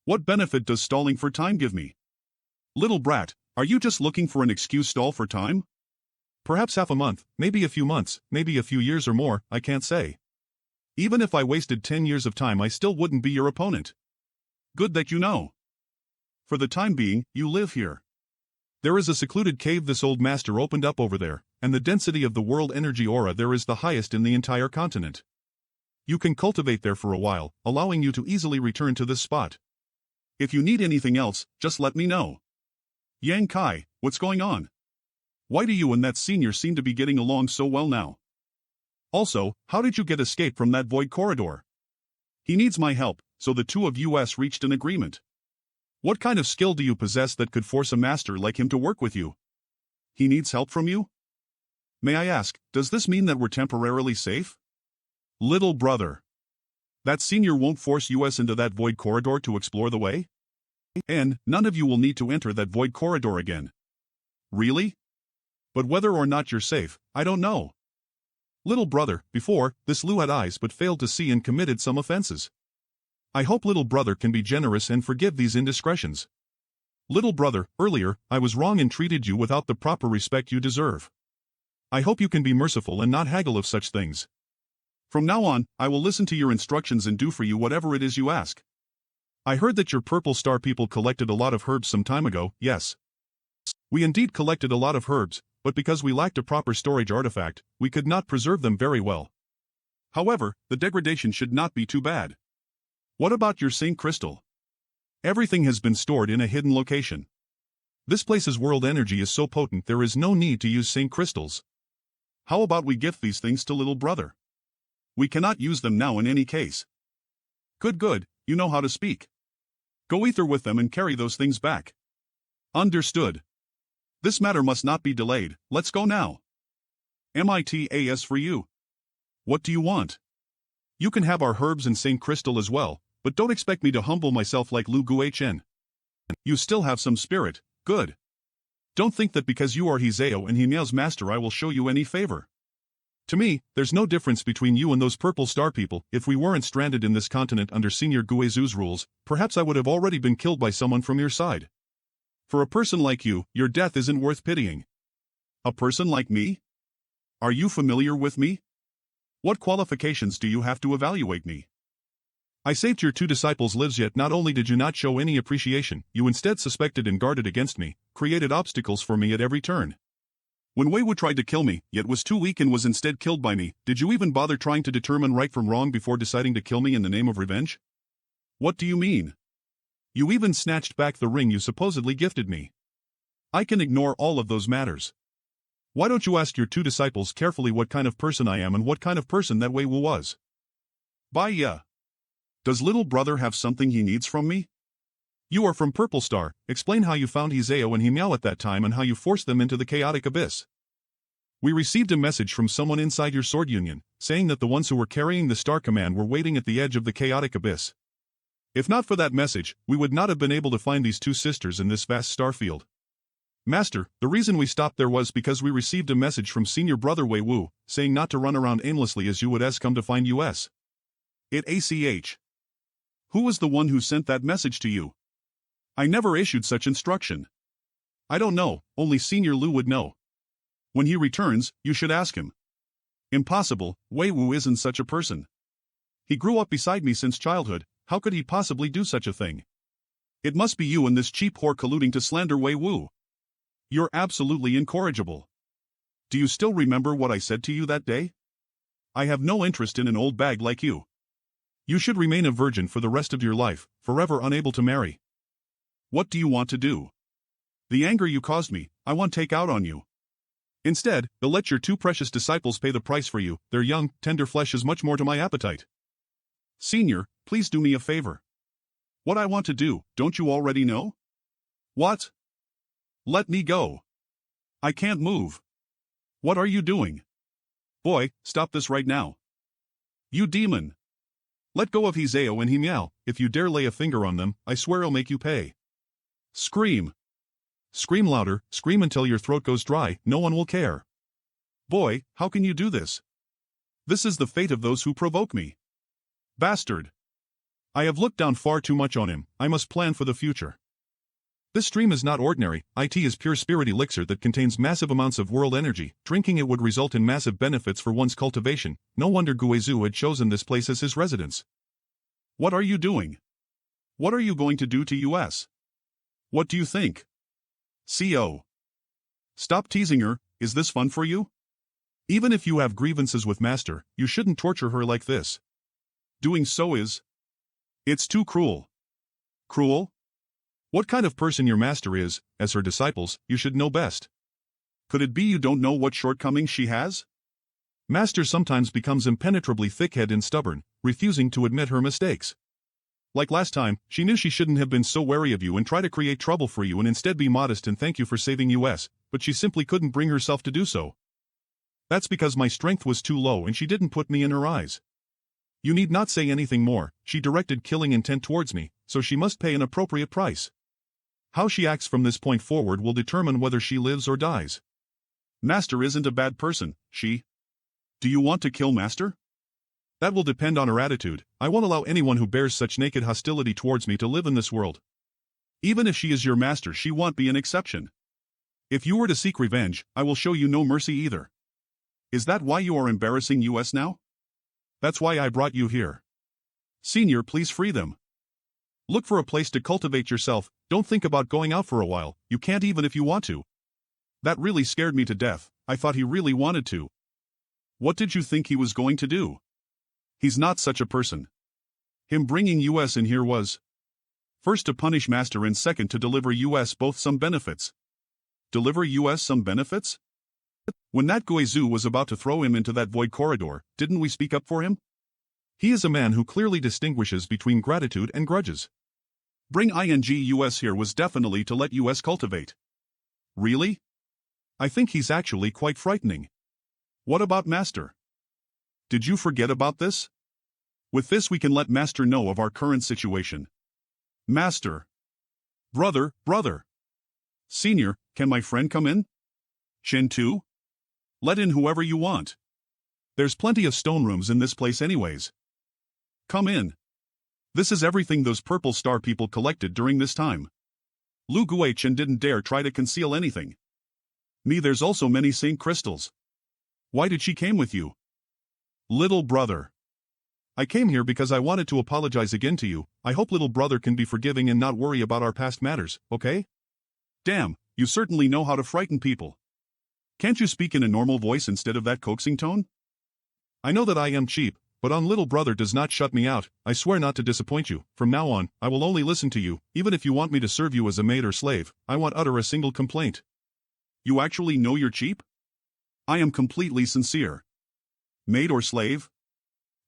What benefit does stalling for time give me? Little brat, are you just looking for an excuse stall for time? Perhaps half a month, maybe a few months, maybe a few years or more, I can't say. Even if I wasted 10 years of time I still wouldn't be your opponent. Good that you know. For the time being, you live here. There is a secluded cave this old master opened up over there, and the density of the world energy aura there is the highest in the entire continent. You can cultivate there for a while, allowing you to easily return to this spot. If you need anything else, just let me know. Yang Kai, what's going on? Why do you and that senior seem to be getting along so well now? Also, how did you get escape from that void corridor? He needs my help, so the two of us reached an agreement. What kind of skill do you possess that could force a master like him to work with you? He needs help from you? May I ask, does this mean that we're temporarily safe? Little brother. That senior won't force us into that void corridor to explore the way? And none of you will need to enter that void corridor again. Really? But whether or not you're safe, I don't know. Little brother, before, this Lu had eyes but failed to see and committed some offenses. I hope little brother can be generous and forgive these indiscretions. Little brother, earlier, I was wrong and treated you without the proper respect you deserve. I hope you can be merciful and not haggle of such things. From now on, I will listen to your instructions and do for you whatever it is you ask. I heard that your Purple Star people collected a lot of herbs some time ago, yes. We indeed collected a lot of herbs, but because we lacked a proper storage artifact, we could not preserve them very well. However, the degradation should not be too bad. What about your Saint Crystal? Everything has been stored in a hidden location. This place's world energy is so potent there is no need to use Saint Crystals. How about we gift these things to little brother? We cannot use them now in any case. Good, you know how to speak. Go ether with them and carry those things back. Understood. This matter must not be delayed, let's go now. MITAS for you. What do you want? You can have our herbs and Saint Crystal as well, but don't expect me to humble myself like Lu Guichen. You still have some spirit, good. Don't think that because you are Hizeo and Himiao's master I will show you any favor. To me, there's no difference between you and those Purple Star people. If we weren't stranded in this continent under Senior Guizu's rules, perhaps I would have already been killed by someone from your side. For a person like you, your death isn't worth pitying. A person like me? Are you familiar with me? What qualifications do you have to evaluate me? I saved your two disciples' lives, yet not only did you not show any appreciation, you instead suspected and guarded against me, created obstacles for me at every turn. When Wei Wu tried to kill me, yet was too weak and was instead killed by me, did you even bother trying to determine right from wrong before deciding to kill me in the name of revenge? What do you mean? You even snatched back the ring you supposedly gifted me. I can ignore all of those matters. Why don't you ask your two disciples carefully what kind of person I am and what kind of person that Wei Wu was? Bye. Does little brother have something he needs from me? You are from Purple Star, explain how you found Hizeo and Himiao at that time and how you forced them into the chaotic abyss. We received a message from someone inside your sword union, saying that the ones who were carrying the Star Command were waiting at the edge of the chaotic abyss. If not for that message, we would not have been able to find these two sisters in this vast star field. Master, the reason we stopped there was because we received a message from Senior Brother Wei Wu, saying not to run around aimlessly as you would come to find us. ACH. Who was the one who sent that message to you? I never issued such instruction. I don't know, only Senior Lu would know. When he returns, you should ask him. Impossible, Wei Wu isn't such a person. He grew up beside me since childhood, how could he possibly do such a thing? It must be you and this cheap whore colluding to slander Wei Wu. You're absolutely incorrigible. Do you still remember what I said to you that day? I have no interest in an old bag like you. You should remain a virgin for the rest of your life, forever unable to marry. What do you want to do? The anger you caused me, I won't take out on you. Instead, you'll let your two precious disciples pay the price for you, their young, tender flesh is much more to my appetite. Senior, please do me a favor. What I want to do, don't you already know? What? Let me go. I can't move. What are you doing? Boy, stop this right now. You demon. Let go of Hizeo and Himiao, if you dare lay a finger on them, I swear I'll make you pay. Scream. Scream louder, scream until your throat goes dry, no one will care. Boy, how can you do this? This is the fate of those who provoke me. Bastard. I have looked down far too much on him, I must plan for the future. This stream is not ordinary, it is pure spirit elixir that contains massive amounts of world energy. Drinking it would result in massive benefits for one's cultivation. No wonder Guizhu had chosen this place as his residence. What are you doing? What are you going to do to us? What do you think? CO. Stop teasing her, is this fun for you? Even if you have grievances with Master, you shouldn't torture her like this. Doing so is... It's too cruel. Cruel? What kind of person your master is, as her disciples, you should know best. Could it be you don't know what shortcomings she has? Master sometimes becomes impenetrably thick-headed and stubborn, refusing to admit her mistakes. Like last time, she knew she shouldn't have been so wary of you and try to create trouble for you and instead be modest and thank you for saving us, but she simply couldn't bring herself to do so. That's because my strength was too low and she didn't put me in her eyes. You need not say anything more, she directed killing intent towards me, so she must pay an appropriate price. How she acts from this point forward will determine whether she lives or dies. Master isn't a bad person, she. Do you want to kill Master? That will depend on her attitude. I won't allow anyone who bears such naked hostility towards me to live in this world. Even if she is your master, she won't be an exception. If you were to seek revenge, I will show you no mercy either. Is that why you are embarrassing us now? That's why I brought you here. Senior, please free them. Look for a place to cultivate yourself, don't think about going out for a while, you can't even if you want to. That really scared me to death, I thought he really wanted to. What did you think he was going to do? He's not such a person. Him bringing us in here was... First to punish Master and second to deliver us both some benefits. Deliver us some benefits? When that Guizhu was about to throw him into that void corridor, didn't we speak up for him? He is a man who clearly distinguishes between gratitude and grudges. Bring us here was definitely to let us cultivate. Really? I think he's actually quite frightening. What about Master? Did you forget about this? With this we can let Master know of our current situation. Master. Brother. Senior, can my friend come in? Chen too? Let in whoever you want. There's plenty of stone rooms in this place anyways. Come in. This is everything those purple star people collected during this time. Lu Guichen didn't dare try to conceal anything. Me, there's also many Saint crystals. Why did she came with you? Little brother. I came here because I wanted to apologize again to you. I hope little brother can be forgiving and not worry about our past matters, okay? Damn, you certainly know how to frighten people. Can't you speak in a normal voice instead of that coaxing tone? I know that I am cheap, but on little brother does not shut me out. I swear not to disappoint you. From now on, I will only listen to you, even if you want me to serve you as a maid or slave. I won't utter a single complaint. You actually know you're cheap? I am completely sincere. Maid or slave?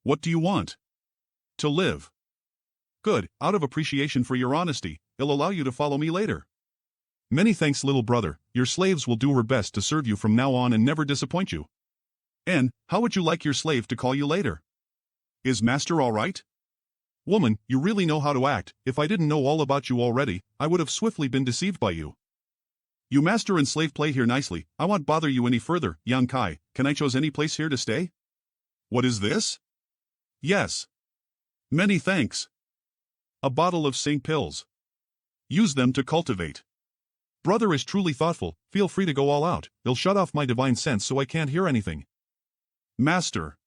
What do you want? To live. Good, out of appreciation for your honesty, it'll allow you to follow me later. Many thanks, little brother. Your slaves will do her best to serve you from now on and never disappoint you. And, how would you like your slave to call you later? Is Master all right? Woman, you really know how to act. If I didn't know all about you already, I would have swiftly been deceived by you. You master and slave play here nicely. I won't bother you any further, Yang Kai. Can I choose any place here to stay? What is this? Yes. Many thanks. A bottle of Saint pills. Use them to cultivate. Brother is truly thoughtful, feel free to go all out, they'll shut off my divine sense so I can't hear anything. Master.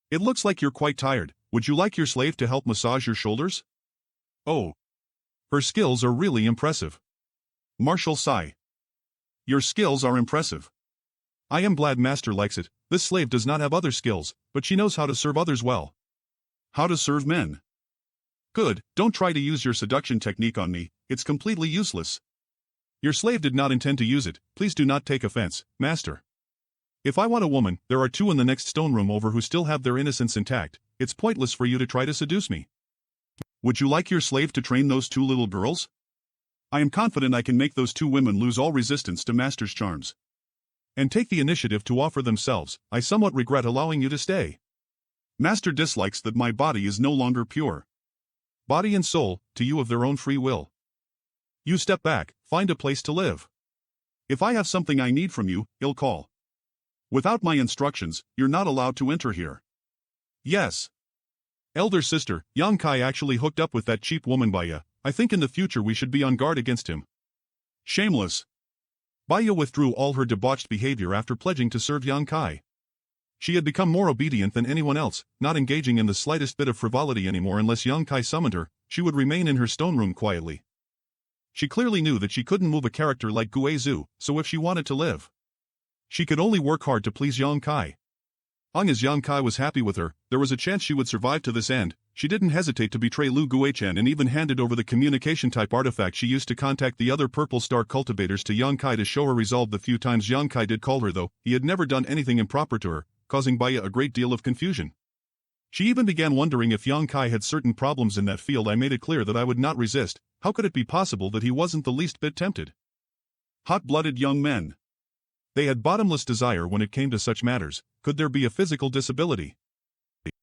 It looks like you're quite tired, would you like your slave to help massage your shoulders? Oh. Her skills are really impressive. Martial Sai. Your skills are impressive. I am glad Master likes it, this slave does not have other skills, but she knows how to serve others well. How to serve men. Good, don't try to use your seduction technique on me, it's completely useless. Your slave did not intend to use it, please do not take offense, Master. If I want a woman, there are two in the next stone room over who still have their innocence intact, it's pointless for you to try to seduce me. Would you like your slave to train those two little girls? I am confident I can make those two women lose all resistance to Master's charms. And take the initiative to offer themselves, I somewhat regret allowing you to stay. Master dislikes that my body is no longer pure. Body and soul, to you of their own free will. You step back, find a place to live. If I have something I need from you, I'll call. Without my instructions, you're not allowed to enter here. Yes. Elder sister, Yang Kai actually hooked up with that cheap woman Baya. I think in the future we should be on guard against him. Shameless. Baya withdrew all her debauched behavior after pledging to serve Yang Kai. She had become more obedient than anyone else, not engaging in the slightest bit of frivolity anymore unless Yang Kai summoned her. She would remain in her stone room quietly. She clearly knew that she couldn't move a character like Guizhu, so if she wanted to live, she could only work hard to please Yang Kai. As Yang Kai was happy with her, there was a chance she would survive to this end. She didn't hesitate to betray Lu Guichan and even handed over the communication-type artifact she used to contact the other Purple Star cultivators to Yang Kai to show her resolve. The few times Yang Kai did call her though, he had never done anything improper to her, causing Baya a great deal of confusion. She even began wondering if Yang Kai had certain problems in that field. I made it clear that I would not resist. How could it be possible that he wasn't the least bit tempted? Hot-blooded young men. They had bottomless desire when it came to such matters. Could there be a physical disability?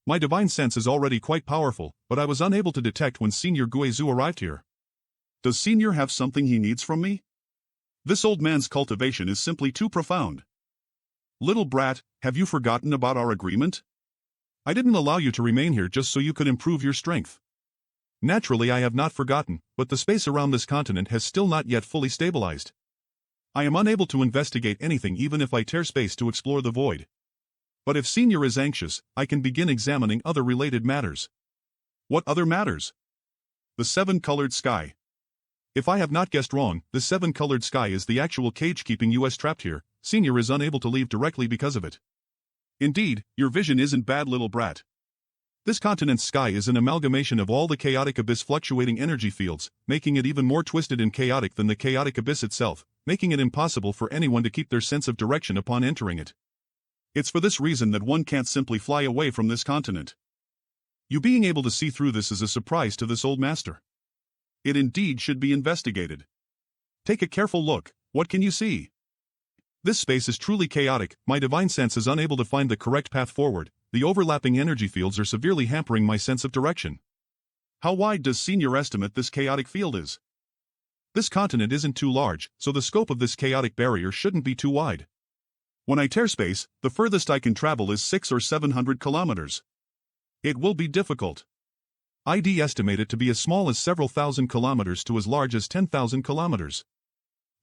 My divine sense is already quite powerful, but I was unable to detect when Senior Guizhu arrived here. Does Senior have something he needs from me? This old man's cultivation is simply too profound. Little brat, have you forgotten about our agreement? I didn't allow you to remain here just so you could improve your strength. Naturally I have not forgotten, but the space around this continent has still not yet fully stabilized. I am unable to investigate anything even if I tear space to explore the void. But if Senior is anxious, I can begin examining other related matters. What other matters? The seven-colored sky. If I have not guessed wrong, the seven-colored sky is the actual cage keeping us trapped here. Senior is unable to leave directly because of it. Indeed, your vision isn't bad, little brat. This continent's sky is an amalgamation of all the chaotic abyss fluctuating energy fields, making it even more twisted and chaotic than the chaotic abyss itself, making it impossible for anyone to keep their sense of direction upon entering it. It's for this reason that one can't simply fly away from this continent. You being able to see through this is a surprise to this old master. It indeed should be investigated. Take a careful look. What can you see? This space is truly chaotic. My divine sense is unable to find the correct path forward. The overlapping energy fields are severely hampering my sense of direction. How wide does Senior estimate this chaotic field is? This continent isn't too large, so the scope of this chaotic barrier shouldn't be too wide. When I tear space, the furthest I can travel is 600 or 700 kilometers. It will be difficult. I'd estimate it to be as small as several thousand kilometers to as large as 10,000 kilometers.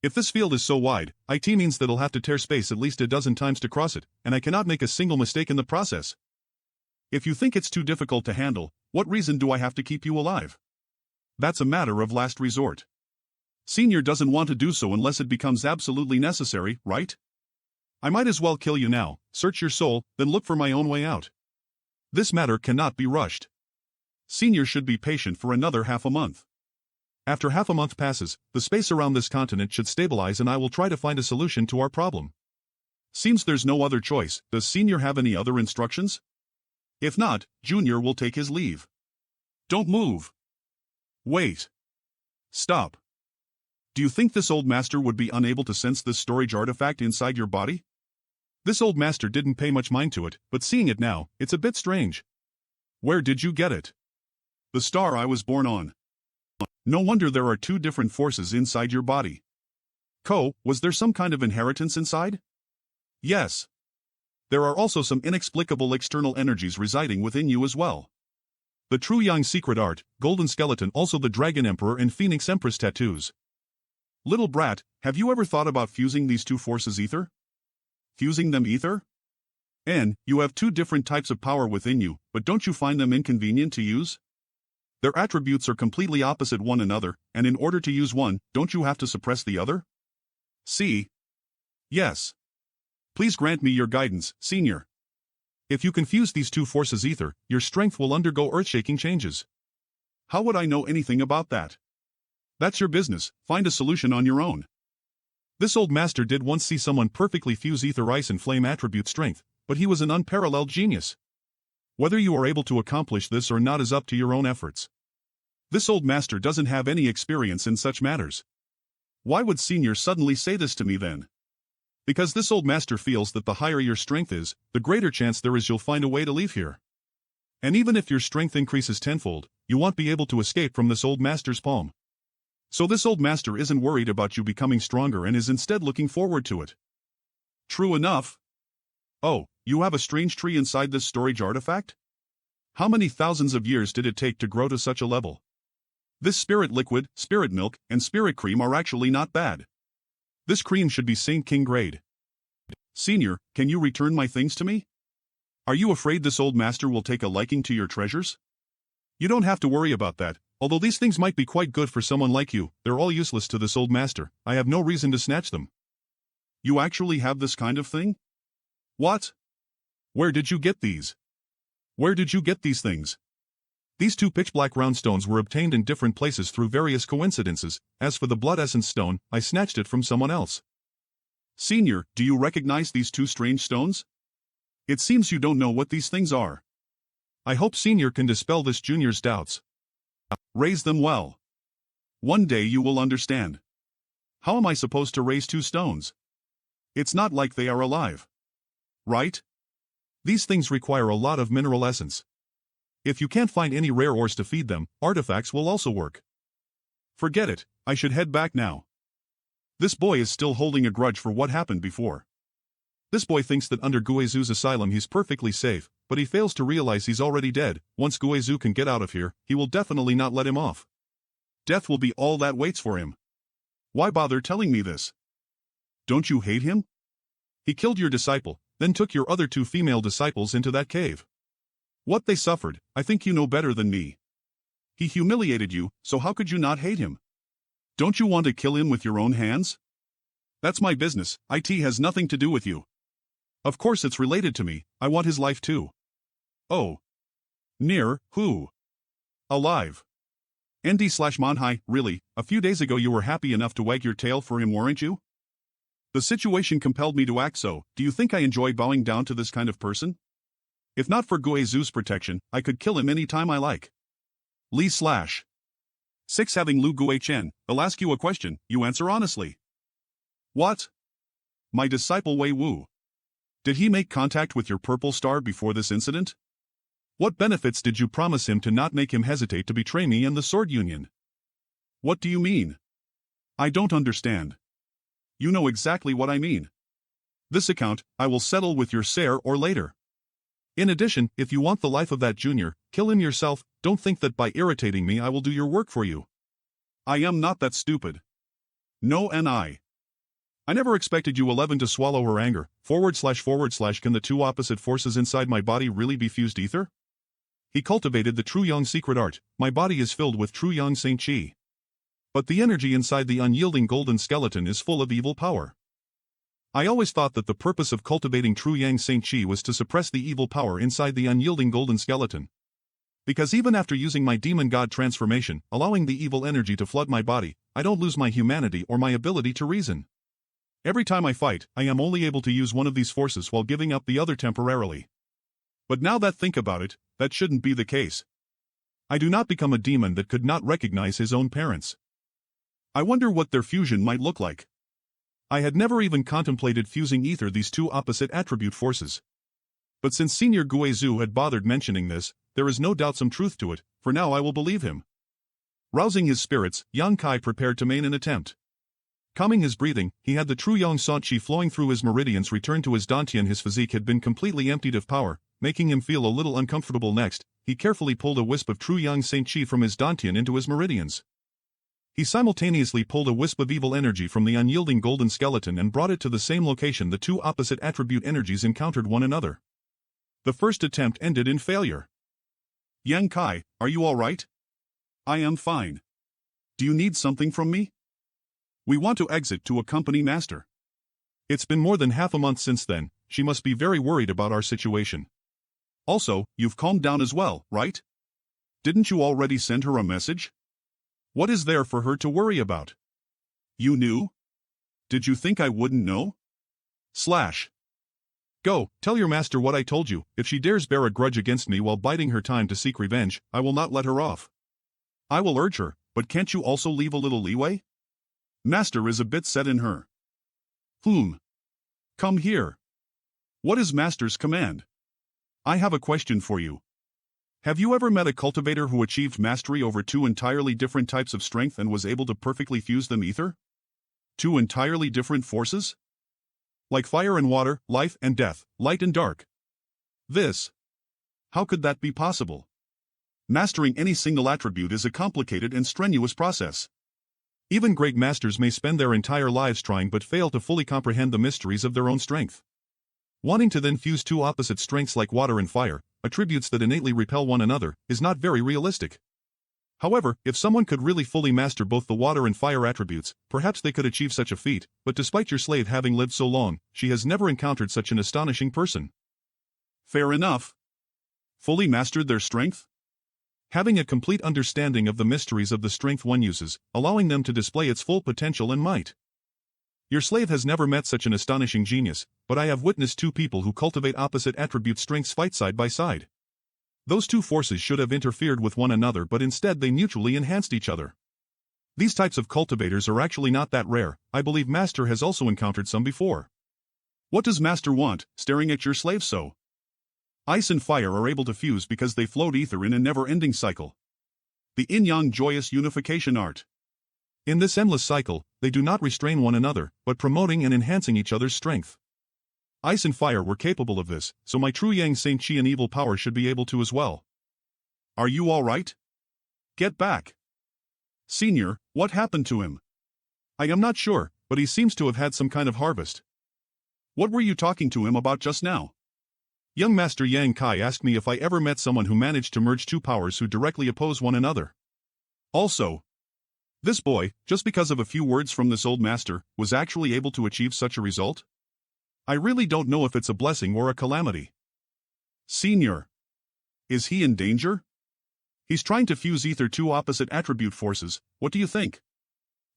If this field is so wide, it means that I'll have to tear space at least a dozen times to cross it, and I cannot make a single mistake in the process. If you think it's too difficult to handle, what reason do I have to keep you alive? That's a matter of last resort. Senior doesn't want to do so unless it becomes absolutely necessary, right? I might as well kill you now, search your soul, then look for my own way out. This matter cannot be rushed. Senior should be patient for another half a month. After half a month passes, the space around this continent should stabilize and I will try to find a solution to our problem. Seems there's no other choice. Does Senior have any other instructions? If not, Junior will take his leave. Don't move. Wait. Stop. Do you think this old master would be unable to sense this storage artifact inside your body? This old master didn't pay much mind to it, but seeing it now, it's a bit strange. Where did you get it? The star I was born on. No wonder there are two different forces inside your body. Was there some kind of inheritance inside? Yes. There are also some inexplicable external energies residing within you as well. The True Yang secret art, Golden Skeleton, also the Dragon Emperor and Phoenix Empress tattoos. Little brat, have you ever thought about fusing these two forces ether? Fusing them ether? You have two different types of power within you, but don't you find them inconvenient to use? Their attributes are completely opposite one another, and in order to use one, don't you have to suppress the other? See? Yes. Please grant me your guidance, Senior. If you confuse these two forces ether, your strength will undergo earth-shaking changes. How would I know anything about that? That's your business, find a solution on your own. This old master did once see someone perfectly fuse ether, ice and flame attribute strength, but he was an unparalleled genius. Whether you are able to accomplish this or not is up to your own efforts. This old master doesn't have any experience in such matters. Why would Senior suddenly say this to me then? Because this old master feels that the higher your strength is, the greater chance there is you'll find a way to leave here. And even if your strength increases tenfold, you won't be able to escape from this old master's palm. So this old master isn't worried about you becoming stronger and is instead looking forward to it. True enough. Oh, you have a strange tree inside this storage artifact? How many thousands of years did it take to grow to such a level? This spirit liquid, spirit milk, and spirit cream are actually not bad. This cream should be Saint King grade. Senior, can you return my things to me? Are you afraid this old master will take a liking to your treasures? You don't have to worry about that, although these things might be quite good for someone like you, they're all useless to this old master, I have no reason to snatch them. You actually have this kind of thing? What? Where did you get these? Where did you get these things? These two pitch-black round stones were obtained in different places through various coincidences. As for the blood essence stone, I snatched it from someone else. Senior, do you recognize these two strange stones? It seems you don't know what these things are. I hope Senior can dispel this junior's doubts. Raise them well. One day you will understand. How am I supposed to raise two stones? It's not like they are alive. Right? These things require a lot of mineral essence. If you can't find any rare ores to feed them, artifacts will also work. Forget it, I should head back now. This boy is still holding a grudge for what happened before. This boy thinks that under Guizu's asylum he's perfectly safe, but he fails to realize he's already dead. Once Guizu can get out of here, he will definitely not let him off. Death will be all that waits for him. Why bother telling me this? Don't you hate him? He killed your disciple, then took your other two female disciples into that cave. What they suffered, I think you know better than me. He humiliated you, so how could you not hate him? Don't you want to kill him with your own hands? That's my business, it has nothing to do with you. Of course it's related to me, I want his life too. Oh. Near, who? Alive. ND/Manhwa, really, a few days ago you were happy enough to wag your tail for him, weren't you? The situation compelled me to act so. Do you think I enjoy bowing down to this kind of person? If not for Guizu's protection, I could kill him any time I like. Lee/6 having Lu Guichen, I'll ask you a question, you answer honestly. What? My disciple Wei Wu. Did he make contact with your purple star before this incident? What benefits did you promise him to not make him hesitate to betray me and the Sword Union? What do you mean? I don't understand. You know exactly what I mean. This account, I will settle with your sire or later. In addition, if you want the life of that junior, kill him yourself, don't think that by irritating me I will do your work for you. I am not that stupid. No and I never expected you 11 to swallow her anger, // can the two opposite forces inside my body really be fused ether? He cultivated the true young secret art, my body is filled with true young Saint Chi. But the energy inside the unyielding golden skeleton is full of evil power. I always thought that the purpose of cultivating true yang Saint Chi was to suppress the evil power inside the unyielding golden skeleton. Because even after using my demon god transformation, allowing the evil energy to flood my body, I don't lose my humanity or my ability to reason. Every time I fight, I am only able to use one of these forces while giving up the other temporarily. But now that think about it, that shouldn't be the case. I do not become a demon that could not recognize his own parents. I wonder what their fusion might look like. I had never even contemplated fusing either these two opposite attribute forces. But since Senior Guizu had bothered mentioning this, there is no doubt some truth to it, for now I will believe him. Rousing his spirits, Yang Kai prepared to make an attempt. Calming his breathing, he had the true Yang Sant Chi flowing through his meridians return to his dantian. His physique had been completely emptied of power, making him feel a little uncomfortable. Next, he carefully pulled a wisp of true Yang Saint Chi from his dantian into his meridians. He simultaneously pulled a wisp of evil energy from the unyielding golden skeleton and brought it to the same location the two opposite attribute energies encountered one another. The first attempt ended in failure. Yang Kai, are you all right? I am fine. Do you need something from me? We want to exit to accompany Master. It's been more than half a month since then, she must be very worried about our situation. Also, you've calmed down as well, right? Didn't you already send her a message? What is there for her to worry about? You knew? Did you think I wouldn't know? Go, tell your master what I told you. If she dares bear a grudge against me while biding her time to seek revenge, I will not let her off. I will urge her, but can't you also leave a little leeway? Master is a bit set in her. Come here. What is Master's command? I have a question for you. Have you ever met a cultivator who achieved mastery over two entirely different types of strength and was able to perfectly fuse them ether? Two entirely different forces? Like fire and water, life and death, light and dark. This How could that be possible? Mastering any single attribute is a complicated and strenuous process. Even great masters may spend their entire lives trying but fail to fully comprehend the mysteries of their own strength. Wanting to then fuse two opposite strengths like water and fire, attributes that innately repel one another, is not very realistic. However, if someone could really fully master both the water and fire attributes, perhaps they could achieve such a feat, but despite your slave having lived so long, she has never encountered such an astonishing person. Fair enough. Fully mastered their strength? Having a complete understanding of the mysteries of the strength one uses, allowing them to display its full potential and might. Your slave has never met such an astonishing genius, but I have witnessed two people who cultivate opposite attribute strengths fight side by side. Those two forces should have interfered with one another, but instead they mutually enhanced each other. These types of cultivators are actually not that rare. I believe Master has also encountered some before. What does Master want, staring at your slave so? Ice and fire are able to fuse because they float ether in a never-ending cycle. The yin-yang joyous unification art. In this endless cycle, they do not restrain one another, but promoting and enhancing each other's strength. Ice and fire were capable of this, so my true yang Saint Chi and evil power should be able to as well. Are you alright? Get back. Senior, what happened to him? I am not sure, but he seems to have had some kind of harvest. What were you talking to him about just now? Young Master Yang Kai asked me if I ever met someone who managed to merge two powers who directly oppose one another. Also, this boy, just because of a few words from this old master, was actually able to achieve such a result? I really don't know if it's a blessing or a calamity. Senior. Is he in danger? He's trying to fuse ether two opposite attribute forces. What do you think?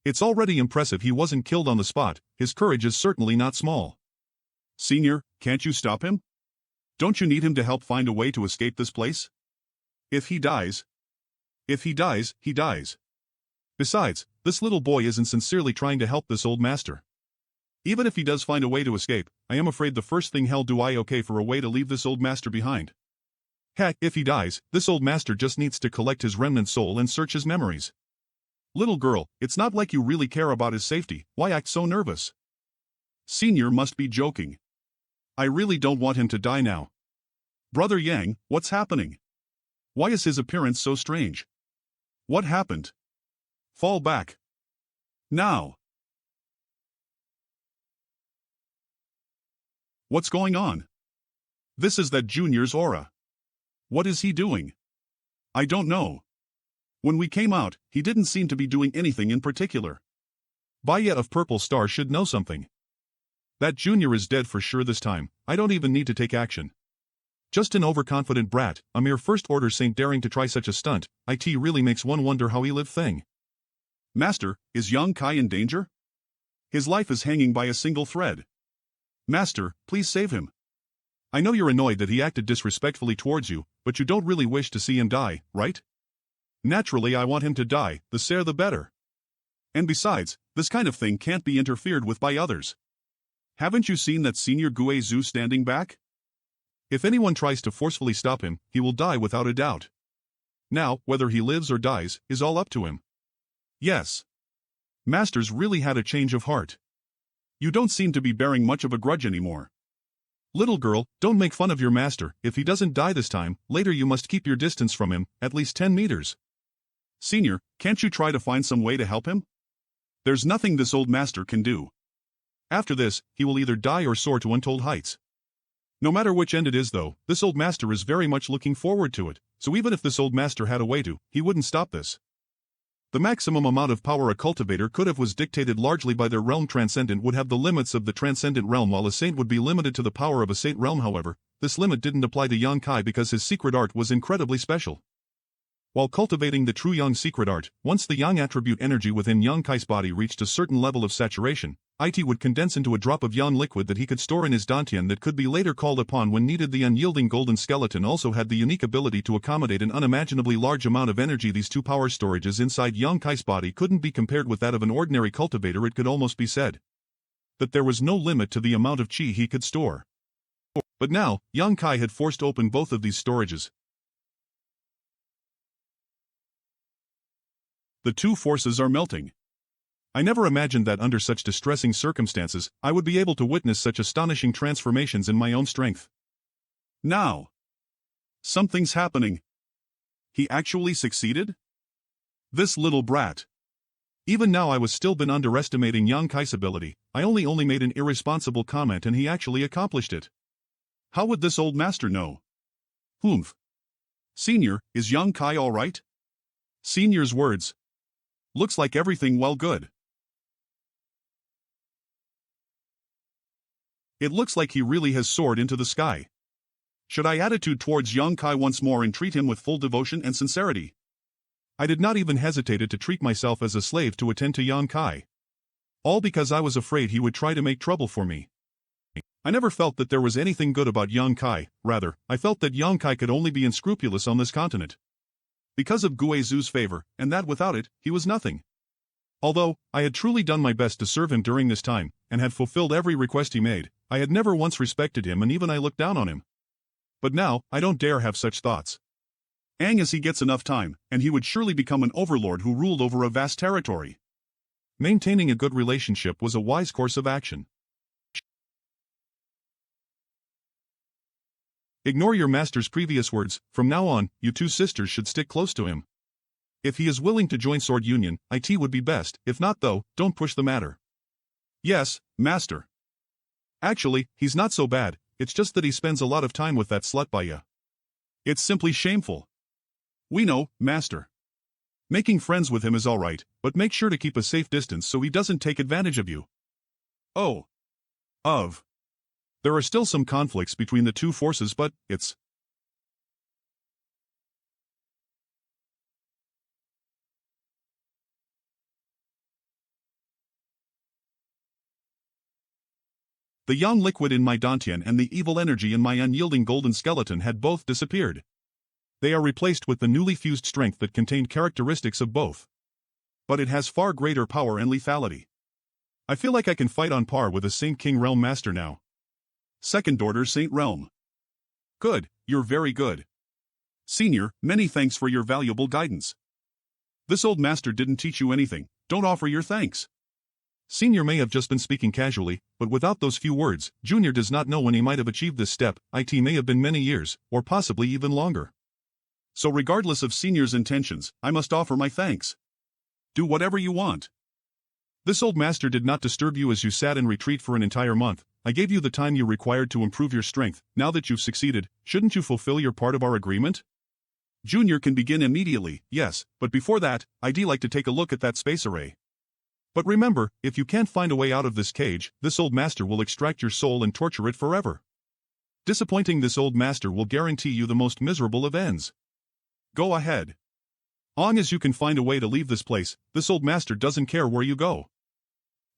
It's already impressive he wasn't killed on the spot. His courage is certainly not small. Senior, can't you stop him? Don't you need him to help find a way to escape this place? If he dies, he dies. Besides, this little boy isn't sincerely trying to help this old master. Even if he does find a way to escape, I am afraid the first thing hell do I okay for a way to leave this old master behind. Heck, if he dies, this old master just needs to collect his remnant soul and search his memories. Little girl, it's not like you really care about his safety. Why act so nervous? Senior must be joking. I really don't want him to die now. Brother Yang, what's happening? Why is his appearance so strange? What happened? Fall back. Now. What's going on? This is that Junior's aura. What is he doing? I don't know. When we came out, he didn't seem to be doing anything in particular. Baya of Purple Star should know something. That Junior is dead for sure this time. I don't even need to take action. Just an overconfident brat, a mere first-order saint daring to try such a stunt. It really makes one wonder how he lived thing. Master, is young Kai in danger? His life is hanging by a single thread. Master, please save him. I know you're annoyed that he acted disrespectfully towards you, but you don't really wish to see him die, right? Naturally I want him to die, the sooner the better. And besides, this kind of thing can't be interfered with by others. Haven't you seen that Senior Gue Zhu standing back? If anyone tries to forcefully stop him, he will die without a doubt. Now, whether he lives or dies, is all up to him. Yes. Master's really had a change of heart. You don't seem to be bearing much of a grudge anymore. Little girl, don't make fun of your master. If he doesn't die this time, later you must keep your distance from him, at least 10 meters. Senior, can't you try to find some way to help him? There's nothing this old master can do. After this, he will either die or soar to untold heights. No matter which end it is though, this old master is very much looking forward to it, so even if this old master had a way to, he wouldn't stop this. The maximum amount of power a cultivator could have was dictated largely by their realm. Transcendent would have the limits of the transcendent realm while a saint would be limited to the power of a saint realm. However, this limit didn't apply to Yang Kai because his secret art was incredibly special. While cultivating the true Yang secret art, once the Yang attribute energy within Yang Kai's body reached a certain level of saturation, it would condense into a drop of Yang liquid that he could store in his dantian that could be later called upon when needed. The unyielding golden skeleton also had the unique ability to accommodate an unimaginably large amount of energy. These two power storages inside Yang Kai's body couldn't be compared with that of an ordinary cultivator. It could almost be said that there was no limit to the amount of chi he could store. But now, Yang Kai had forced open both of these storages. The two forces are melting. I never imagined that under such distressing circumstances, I would be able to witness such astonishing transformations in my own strength. Now, Something's happening. He actually succeeded? This little brat. Even now I was still been underestimating Yang Kai's ability. I only made an irresponsible comment and he actually accomplished it. How would this old master know? Humph. Senior, is Yang Kai alright? Senior's words. Looks like everything well good. It looks like he really has soared into the sky. Should I attitude towards Yang Kai once more and treat him with full devotion and sincerity? I did not even hesitate to treat myself as a slave to attend to Yang Kai. All because I was afraid he would try to make trouble for me. I never felt that there was anything good about Yang Kai, rather, I felt that Yang Kai could only be unscrupulous on this continent. Because of Guizu's favor, and that without it, he was nothing. Although, I had truly done my best to serve him during this time, and had fulfilled every request he made, I had never once respected him and even I looked down on him. But now, I don't dare have such thoughts. As he gets enough time, and he would surely become an overlord who ruled over a vast territory. Maintaining a good relationship was a wise course of action. Ignore your master's previous words. From now on, you two sisters should stick close to him. If he is willing to join Sword Union, it would be best. If not though, don't push the matter. Yes, master. Actually, he's not so bad, it's just that he spends a lot of time with that slut Baya. It's simply shameful. We know, master. Making friends with him is alright, but make sure to keep a safe distance so he doesn't take advantage of you. Oh. There are still some conflicts between the two forces, but it's... The yang liquid in my dantian and the evil energy in my unyielding golden skeleton had both disappeared. They are replaced with the newly fused strength that contained characteristics of both. But it has far greater power and lethality. I feel like I can fight on par with a Saint King Realm Master now. Second Order Saint Realm. Good, you're very good. Senior, many thanks for your valuable guidance. This old master didn't teach you anything, don't offer your thanks. Senior may have just been speaking casually, but without those few words, Junior does not know when he might have achieved this step. It may have been many years, or possibly even longer. So regardless of Senior's intentions, I must offer my thanks. Do whatever you want. This old master did not disturb you as you sat in retreat for an entire month. I gave you the time you required to improve your strength. Now that you've succeeded, shouldn't you fulfill your part of our agreement? Junior can begin immediately, yes, but before that, I'd like to take a look at that space array. But remember, if you can't find a way out of this cage, this old master will extract your soul and torture it forever. Disappointing this old master will guarantee you the most miserable of ends. Go ahead. Long as you can find a way to leave this place, this old master doesn't care where you go.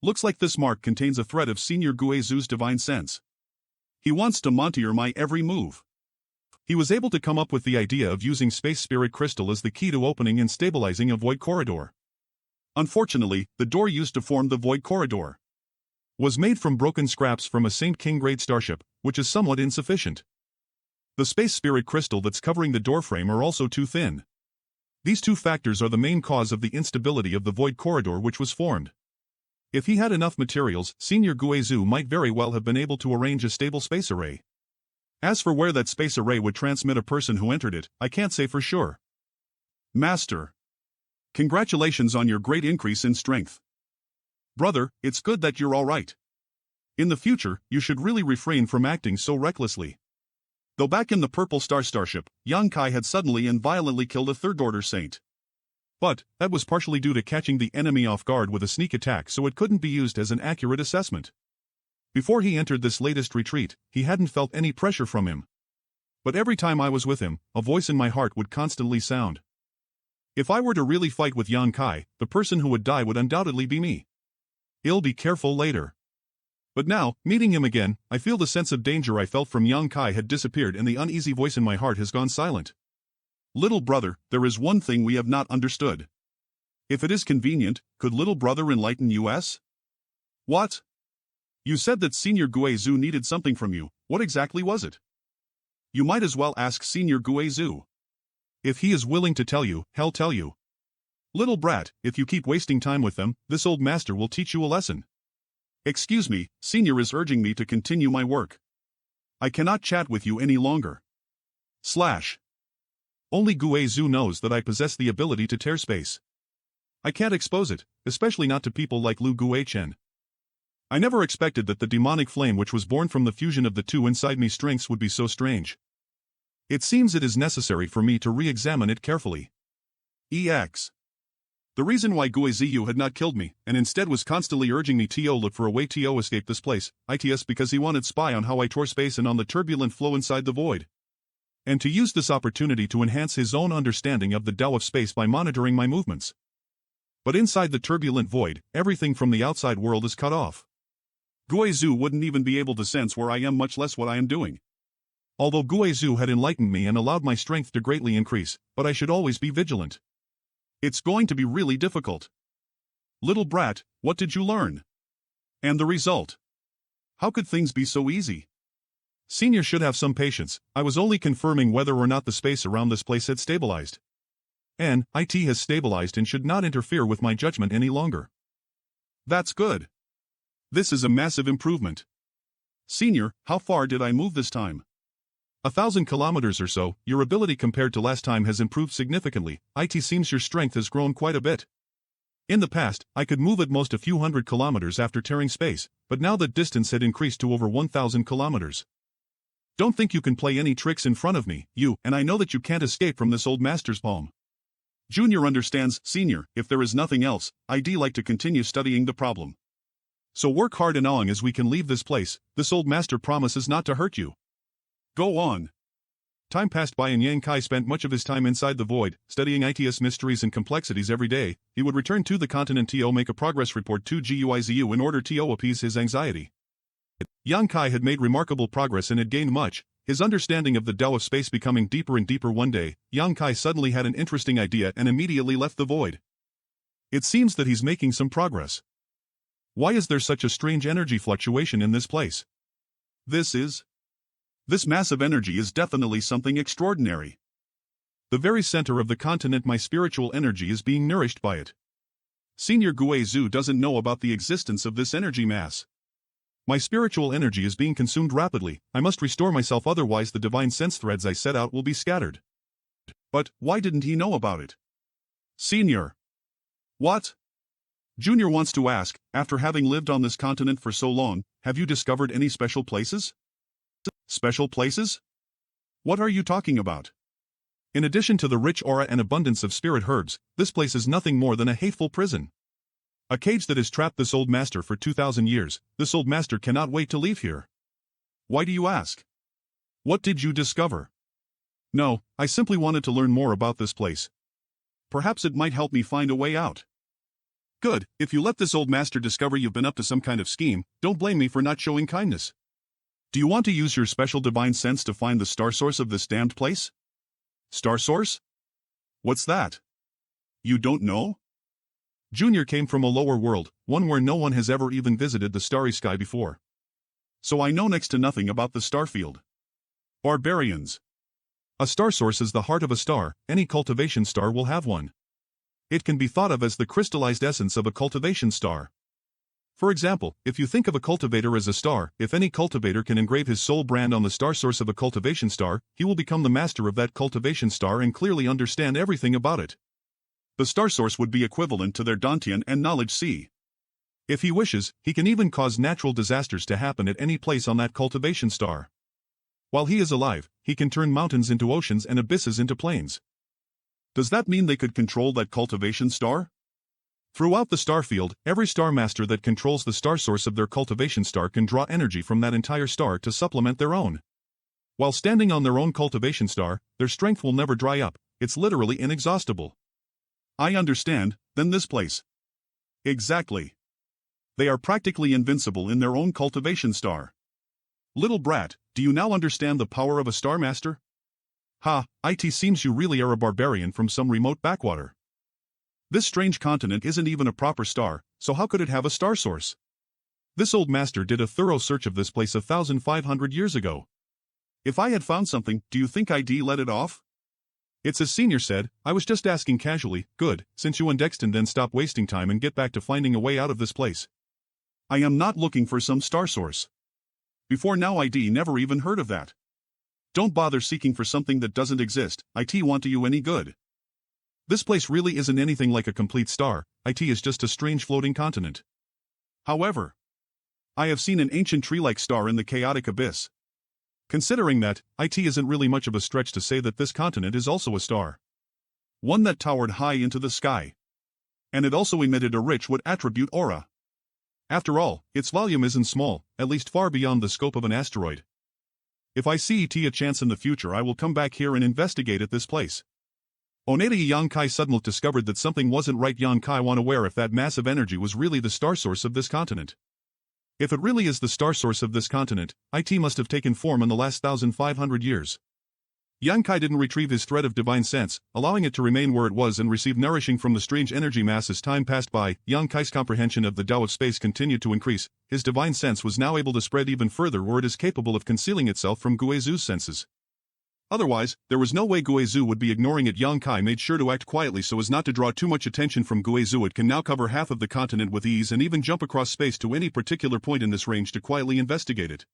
Looks like this mark contains a thread of Senior Guizu's divine sense. He wants to monitor my every move. He was able to come up with the idea of using Space Spirit Crystal as the key to opening and stabilizing a void corridor. Unfortunately, the door used to form the void corridor was made from broken scraps from a Saint King grade starship, which is somewhat insufficient. The Space Spirit Crystal that's covering the doorframe are also too thin. These two factors are the main cause of the instability of the void corridor which was formed. If he had enough materials, Senior Guizu might very well have been able to arrange a stable space array. As for where that space array would transmit a person who entered it, I can't say for sure. Master. Congratulations on your great increase in strength. Brother, it's good that you're alright. In the future, you should really refrain from acting so recklessly. Though back in the Purple Star starship, Yang Kai had suddenly and violently killed a third-order saint. But, that was partially due to catching the enemy off guard with a sneak attack, so it couldn't be used as an accurate assessment. Before he entered this latest retreat, he hadn't felt any pressure from him. But every time I was with him, a voice in my heart would constantly sound. If I were to really fight with Yang Kai, the person who would die would undoubtedly be me. I'll be careful later. But now, meeting him again, I feel the sense of danger I felt from Yang Kai had disappeared and the uneasy voice in my heart has gone silent. Little brother, there is one thing we have not understood. If it is convenient, could little brother enlighten us? What? You said that Senior Guizu needed something from you, what exactly was it? You might as well ask Senior Guizu. If he is willing to tell you, he'll tell you. Little brat, if you keep wasting time with them, this old master will teach you a lesson. Excuse me, Senior is urging me to continue my work. I cannot chat with you any longer. Slash. Only Guizhu knows that I possess the ability to tear space. I can't expose it, especially not to people like Lu Guichen. I never expected that the demonic flame which was born from the fusion of the two inside me strengths would be so strange. It seems it is necessary for me to re-examine it carefully. EX. The reason why Guizhu had not killed me, and instead was constantly urging me to look for a way to escape this place, it's because he wanted spy on how I tore space and on the turbulent flow inside the void. And to use this opportunity to enhance his own understanding of the Tao of space by monitoring my movements. But inside the turbulent void, everything from the outside world is cut off. Guizhu wouldn't even be able to sense where I am, much less what I am doing. Although Guizhu had enlightened me and allowed my strength to greatly increase, but I should always be vigilant. It's going to be really difficult. Little brat, what did you learn? And the result? How could things be so easy? Senior should have some patience. I was only confirming whether or not the space around this place had stabilized. And it has stabilized and should not interfere with my judgment any longer. That's good. This is a massive improvement. Senior, how far did I move this time? 1,000 kilometers or so. Your ability compared to last time has improved significantly. It seems your strength has grown quite a bit. In the past, I could move at most a few hundred kilometers after tearing space, but now that distance had increased to over 1,000 kilometers. Don't think you can play any tricks in front of me, and I know that you can't escape from this old master's palm. Junior understands, Senior, if there is nothing else, I'd like to continue studying the problem. So work hard and long as we can leave this place. This old master promises not to hurt you. Go on. Time passed by and Yang Kai spent much of his time inside the void, studying IT's mysteries and complexities every day. He would return to the continent to make a progress report to Guizhu in order to appease his anxiety. Yang Kai had made remarkable progress and had gained much, his understanding of the Tao of space becoming deeper and deeper. One day, Yang Kai suddenly had an interesting idea and immediately left the void. It seems that he's making some progress. Why is there such a strange energy fluctuation in this place? This massive energy is definitely something extraordinary. The very center of the continent, my spiritual energy is being nourished by it. Senior Guizhu doesn't know about the existence of this energy mass. My spiritual energy is being consumed rapidly. I must restore myself, otherwise the divine sense threads I set out will be scattered. But why didn't he know about it? Senior. What? Junior wants to ask, after having lived on this continent for so long, have you discovered any special places? Special places? What are you talking about? In addition to the rich aura and abundance of spirit herbs, this place is nothing more than a hateful prison. A cage that has trapped this old master for 2,000 years. This old master cannot wait to leave here. Why do you ask? What did you discover? No, I simply wanted to learn more about this place. Perhaps it might help me find a way out. Good, if you let this old master discover you've been up to some kind of scheme, don't blame me for not showing kindness. Do you want to use your special divine sense to find the star source of this damned place? Star source? What's that? You don't know? Junior came from a lower world, one where no one has ever even visited the starry sky before. So I know next to nothing about the star field. Barbarians. A star source is the heart of a star. Any cultivation star will have one. It can be thought of as the crystallized essence of a cultivation star. For example, if you think of a cultivator as a star, if any cultivator can engrave his soul brand on the star source of a cultivation star, he will become the master of that cultivation star and clearly understand everything about it. The star source would be equivalent to their Dantian and knowledge sea. If he wishes, he can even cause natural disasters to happen at any place on that cultivation star. While he is alive, he can turn mountains into oceans and abysses into plains. Does that mean they could control that cultivation star? Throughout the star field, every star master that controls the star source of their cultivation star can draw energy from that entire star to supplement their own. While standing on their own cultivation star, their strength will never dry up. It's literally inexhaustible. I understand, then this place. Exactly. They are practically invincible in their own cultivation star. Little brat, do you now understand the power of a star master? Ha, it seems you really are a barbarian from some remote backwater. This strange continent isn't even a proper star, so how could it have a star source? This old master did a thorough search of this place 1,500 years ago. If I had found something, do you think I'd let it off? It's as Senior said, I was just asking casually. Good, since you and Dexton then stop wasting time and get back to finding a way out of this place. I am not looking for some star source. Before now I'd never even heard of that. Don't bother seeking for something that doesn't exist, it won't do you any good. This place really isn't anything like a complete star, it is just a strange floating continent. However, I have seen an ancient tree-like star in the chaotic abyss. Considering that, it isn't really much of a stretch to say that this continent is also a star. One that towered high into the sky. And it also emitted a rich wood attribute aura. After all, its volume isn't small, at least far beyond the scope of an asteroid. If I see a chance in the future, I will come back here and investigate at this place. Onedi Yonkai suddenly discovered that something wasn't right. Yonkai was aware if that massive energy was really the star source of this continent. If it really is the star source of this continent, it must have taken form in the last 1,500 years. Yonkai didn't retrieve his thread of divine sense, allowing it to remain where it was and receive nourishing from the strange energy mass as time passed by. Yonkai's comprehension of the Tao of space continued to increase. His divine sense was now able to spread even further where it is capable of concealing itself from Guizu's senses. Otherwise, there was no way Guizu would be ignoring it. Yonkai made sure to act quietly so as not to draw too much attention from Guizu. It can now cover half of the continent with ease and even jump across space to any particular point in this range to quietly investigate it.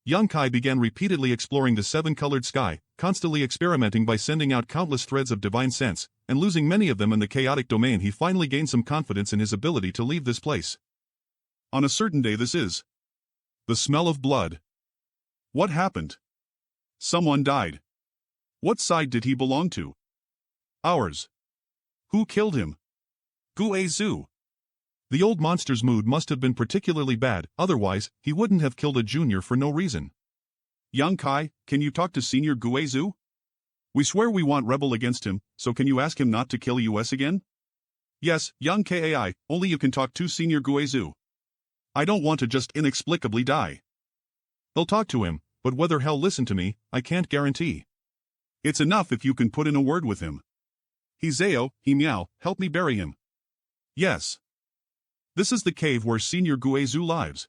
Yonkai began repeatedly exploring the seven-colored sky, constantly experimenting by sending out countless threads of divine sense, and losing many of them in the chaotic domain. He finally gained some confidence in his ability to leave this place. On a certain day, this is the smell of blood. What happened? Someone died. What side did he belong to? Ours. Who killed him? Guizu. The old monster's mood must have been particularly bad, otherwise, he wouldn't have killed a junior for no reason. Yonkai, can you talk to Senior Guizu? We swear we won't rebel against him, so can you ask him not to kill us again? Yes, Yonkai, only you can talk to Senior Guizu. I don't want to just inexplicably die. They'll talk to him, but whether he'll listen to me, I can't guarantee. It's enough if you can put in a word with him. Hizeo, he meow, help me bury him. Yes. This is the cave where Senior Guizu lives.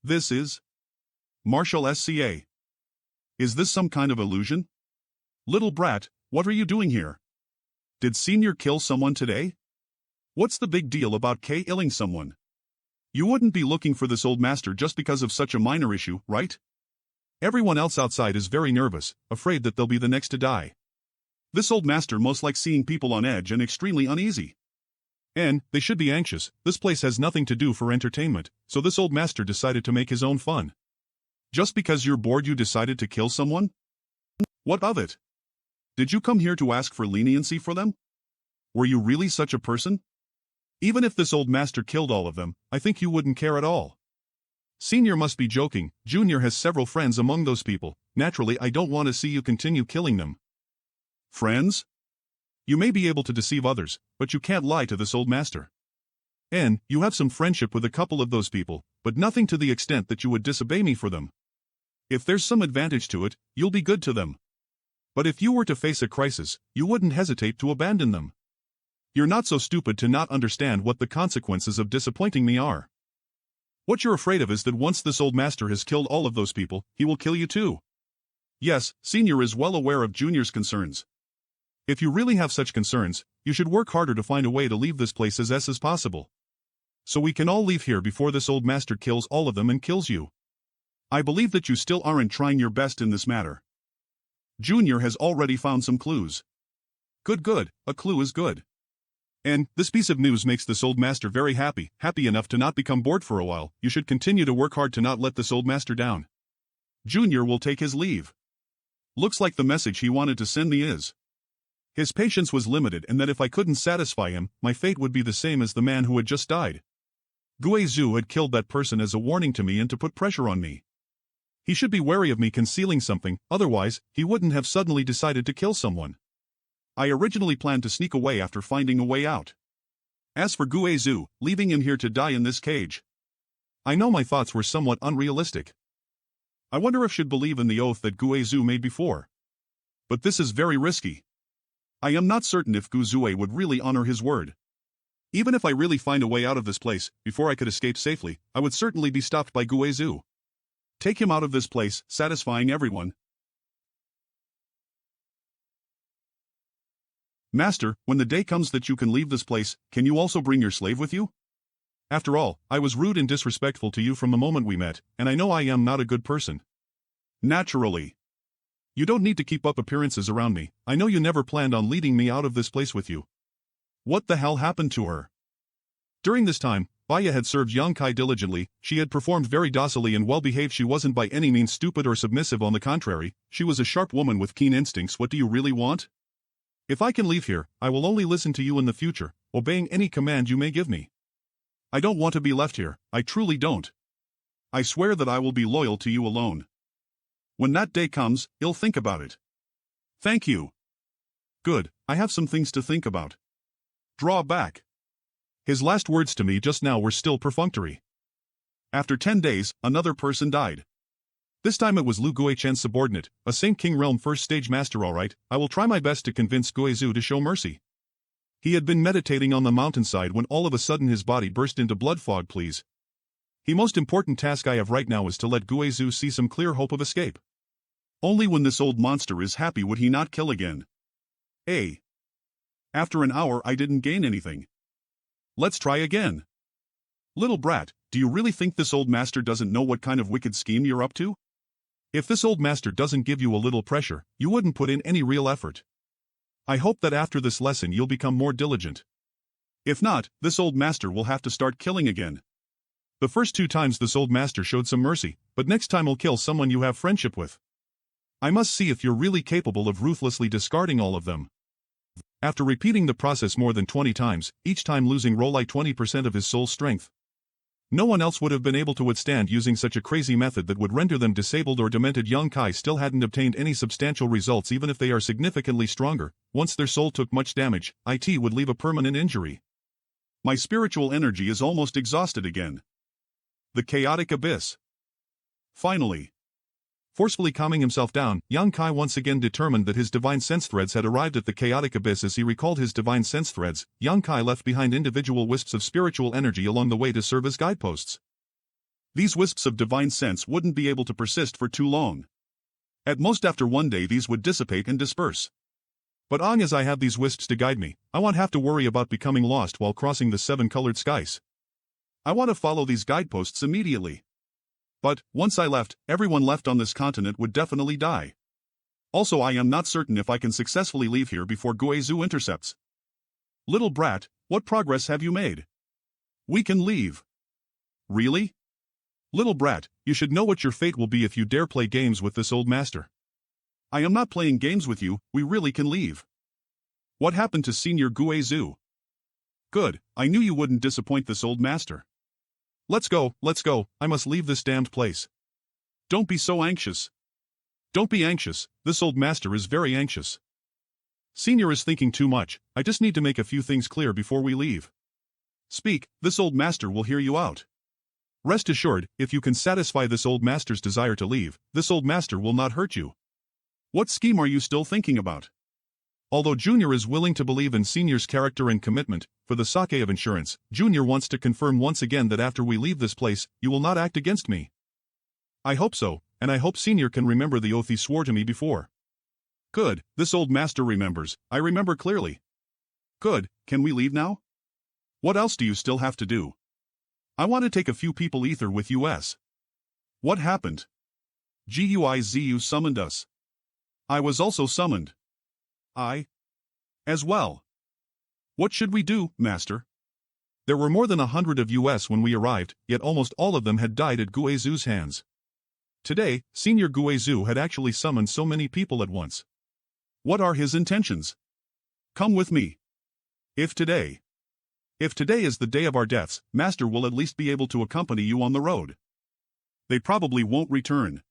This is Marshall SCA. Is this some kind of illusion? Little brat, what are you doing here? Did Senior kill someone today? What's the big deal about killing someone? You wouldn't be looking for this old master just because of such a minor issue, right? Everyone else outside is very nervous, afraid that they'll be the next to die. This old master most likes seeing people on edge and extremely uneasy. And they should be anxious. This place has nothing to do for entertainment, so this old master decided to make his own fun. Just because you're bored you decided to kill someone? What of it? Did you come here to ask for leniency for them? Were you really such a person? Even if this old master killed all of them, I think you wouldn't care at all. Senior must be joking. Junior has several friends among those people. Naturally, I don't want to see you continue killing them. Friends? You may be able to deceive others, but you can't lie to this old master. And you have some friendship with a couple of those people, but nothing to the extent that you would disobey me for them. If there's some advantage to it, you'll be good to them. But if you were to face a crisis, you wouldn't hesitate to abandon them. You're not so stupid to not understand what the consequences of disappointing me are. What you're afraid of is that once this old master has killed all of those people, he will kill you too. Yes, Senior is well aware of Junior's concerns. If you really have such concerns, you should work harder to find a way to leave this place as possible. So we can all leave here before this old master kills all of them and kills you. I believe that you still aren't trying your best in this matter. Junior has already found some clues. Good, a clue is good. And this piece of news makes this old master very happy enough to not become bored for a while. You should continue to work hard to not let this old master down. Junior will take his leave. Looks like the message he wanted to send me is his patience was limited and that if I couldn't satisfy him, my fate would be the same as the man who had just died. Guizu had killed that person as a warning to me and to put pressure on me. He should be wary of me concealing something, otherwise, he wouldn't have suddenly decided to kill someone. I originally planned to sneak away after finding a way out. As for Guizu, leaving him here to die in this cage. I know my thoughts were somewhat unrealistic. I wonder if I should believe in the oath that Guizu made before. But this is very risky. I am not certain if Guizu would really honor his word. Even if I really find a way out of this place, before I could escape safely, I would certainly be stopped by Guizu. Take him out of this place, satisfying everyone. Master, when the day comes that you can leave this place, can you also bring your slave with you? After all, I was rude and disrespectful to you from the moment we met, and I know I am not a good person. Naturally. You don't need to keep up appearances around me. I know you never planned on leading me out of this place with you. What the hell happened to her? During this time, Baya had served young Kai diligently. She had performed very docilely and well behaved. She wasn't by any means stupid or submissive. On the contrary, she was a sharp woman with keen instincts. What do you really want? If I can leave here, I will only listen to you in the future, obeying any command you may give me. I don't want to be left here, I truly don't. I swear that I will be loyal to you alone. When that day comes, you'll think about it. Thank you. Good, I have some things to think about. Draw back. His last words to me just now were still perfunctory. After 10 days, another person died. This time it was Lu Guichen's subordinate, a Saint King Realm first stage master. Alright, I will try my best to convince Guizhu to show mercy. He had been meditating on the mountainside when all of a sudden his body burst into blood fog. Please. The most important task I have right now is to let Guizhu see some clear hope of escape. Only when this old monster is happy would he not kill again. After an hour I didn't gain anything. Let's try again. Little brat, do you really think this old master doesn't know what kind of wicked scheme you're up to? If this old master doesn't give you a little pressure, you wouldn't put in any real effort. I hope that after this lesson you'll become more diligent. If not, this old master will have to start killing again. The first 2 times this old master showed some mercy, but next time he'll kill someone you have friendship with. I must see if you're really capable of ruthlessly discarding all of them. After repeating the process more than 20 times, each time losing Rolai 20% of his soul strength. No one else would have been able to withstand using such a crazy method that would render them disabled or demented. Young Kai still hadn't obtained any substantial results. Even if they are significantly stronger, once their soul took much damage, it would leave a permanent injury. My spiritual energy is almost exhausted again. The chaotic abyss. Finally. Forcefully calming himself down, young Kai once again determined that his divine sense threads had arrived at the chaotic abyss. As he recalled his divine sense threads, young Kai left behind individual wisps of spiritual energy along the way to serve as guideposts. These wisps of divine sense wouldn't be able to persist for too long. At most after one day these would dissipate and disperse. But long as I have these wisps to guide me, I won't have to worry about becoming lost while crossing the 7-colored skies. I want to follow these guideposts immediately. But, once I left, everyone left on this continent would definitely die. Also, I am not certain if I can successfully leave here before Guizhu intercepts. Little brat, what progress have you made? We can leave. Really? Little brat, you should know what your fate will be if you dare play games with this old master. I am not playing games with you, we really can leave. What happened to Senior Guizhu? Good, I knew you wouldn't disappoint this old master. Let's go, I must leave this damned place. Don't be so anxious. Don't be anxious, this old master is very anxious. Senior is thinking too much, I just need to make a few things clear before we leave. Speak, this old master will hear you out. Rest assured, if you can satisfy this old master's desire to leave, this old master will not hurt you. What scheme are you still thinking about? Although Junior is willing to believe in Senior's character and commitment, for the sake of insurance, Junior wants to confirm once again that after we leave this place, you will not act against me. I hope so, and I hope Senior can remember the oath he swore to me before. Good, this old master remembers, I remember clearly. Good, can we leave now? What else do you still have to do? I want to take a few people ether with us. What happened? Guizhu summoned us. I was also summoned. As well. What should we do, master? There were more than 100 of us when we arrived, yet almost all of them had died at Guizhu's hands. Today, Senior Guizhu had actually summoned so many people at once. What are his intentions? Come with me. If today is the day of our deaths, Master will at least be able to accompany you on the road. They probably won't return.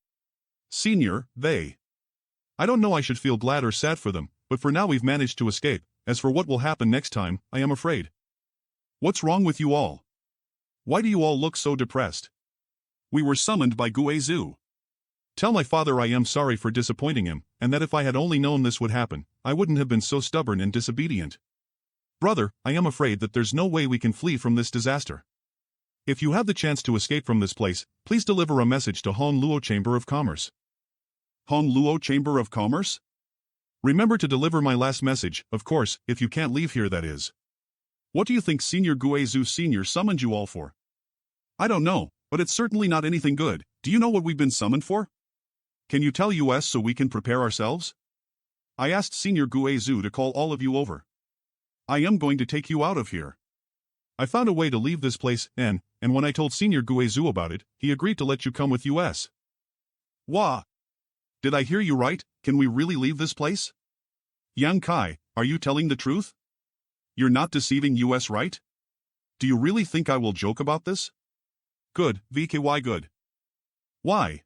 Senior, I don't know I should feel glad or sad for them, but for now we've managed to escape. As for what will happen next time, I am afraid. What's wrong with you all? Why do you all look so depressed? We were summoned by Guizhu. Tell my father I am sorry for disappointing him, and that if I had only known this would happen, I wouldn't have been so stubborn and disobedient. Brother, I am afraid that there's no way we can flee from this disaster. If you have the chance to escape from this place, please deliver a message to Honluo Chamber of Commerce. Honluo Chamber of Commerce? Remember to deliver my last message, of course, if you can't leave here that is. What do you think Senior Guizhu Senior summoned you all for? I don't know, but it's certainly not anything good. Do you know what we've been summoned for? Can you tell us so we can prepare ourselves? I asked Senior Guizhu to call all of you over. I am going to take you out of here. I found a way to leave this place, and when I told Senior Guizhu about it, he agreed to let you come with us. Wah! Did I hear you right? Can we really leave this place? Yang Kai, are you telling the truth? You're not deceiving us, right? Do you really think I will joke about this? Good, VKY good. Why?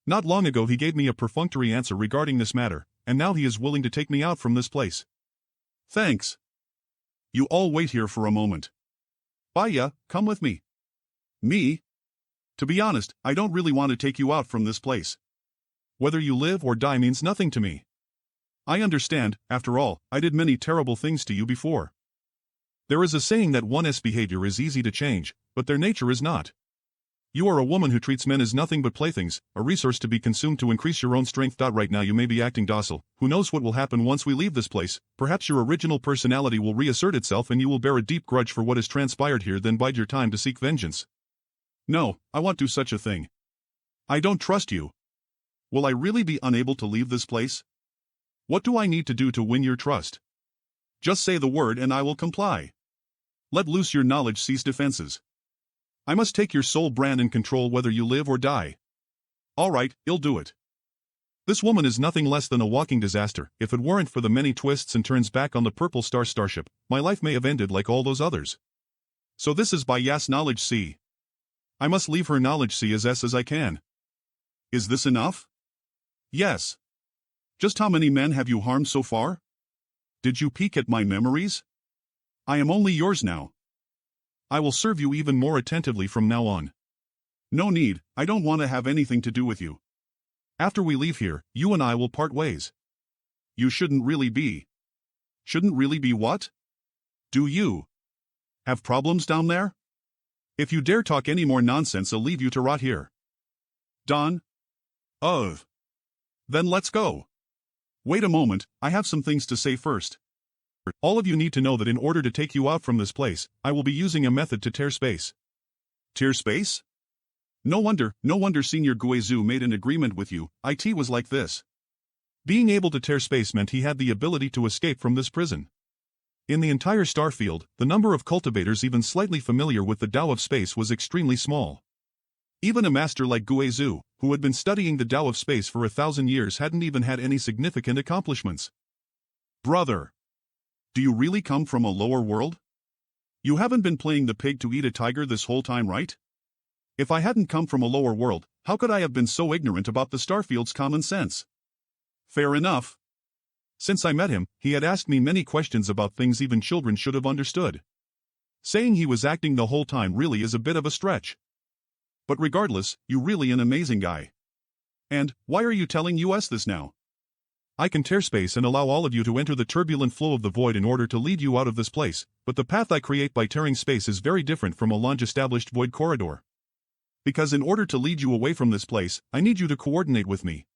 Not long ago he gave me a perfunctory answer regarding this matter, and now he is willing to take me out from this place. Thanks. You all wait here for a moment. Baya, come with me. Me? To be honest, I don't really want to take you out from this place. Whether you live or die means nothing to me. I understand, after all, I did many terrible things to you before. There is a saying that one's behavior is easy to change, but their nature is not. You are a woman who treats men as nothing but playthings, a resource to be consumed to increase your own strength. Right now you may be acting docile, who knows what will happen once we leave this place, perhaps your original personality will reassert itself and you will bear a deep grudge for what has transpired here, then bide your time to seek vengeance. No, I won't do such a thing. I don't trust you. Will I really be unable to leave this place? What do I need to do to win your trust? Just say the word and I will comply. Let loose your knowledge, cease defenses. I must take your soul brand and control whether you live or die. Alright, I'll do it. This woman is nothing less than a walking disaster. If it weren't for the many twists and turns back on the Purple Star starship, my life may have ended like all those others. So this is by Yas knowledge C. I must leave her knowledge C as I can. Is this enough? Yes. Just how many men have you harmed so far? Did you peek at my memories? I am only yours now. I will serve you even more attentively from now on. No need, I don't want to have anything to do with you. After we leave here, you and I will part ways. You shouldn't really be. Shouldn't really be what? Do you have problems down there? If you dare talk any more nonsense, I'll leave you to rot here. Done? Then let's go. Wait a moment, I have some things to say first. All of you need to know that in order to take you out from this place, I will be using a method to tear space. Tear space? No wonder Senior Guizhu made an agreement with you. It was like this. Being able to tear space meant he had the ability to escape from this prison. In the entire star field, the number of cultivators even slightly familiar with the Tao of space was extremely small. Even a master like Guizhu, who had been studying the Tao of space for 1,000 years, hadn't even had any significant accomplishments. Brother! Do you really come from a lower world? You haven't been playing the pig to eat a tiger this whole time, right? If I hadn't come from a lower world, how could I have been so ignorant about the Starfield's common sense? Fair enough. Since I met him, he had asked me many questions about things even children should have understood. Saying he was acting the whole time really is a bit of a stretch. But regardless, you're really an amazing guy. And, why are you telling us this now? I can tear space and allow all of you to enter the turbulent flow of the void in order to lead you out of this place, but the path I create by tearing space is very different from a long-established void corridor. Because in order to lead you away from this place, I need you to coordinate with me.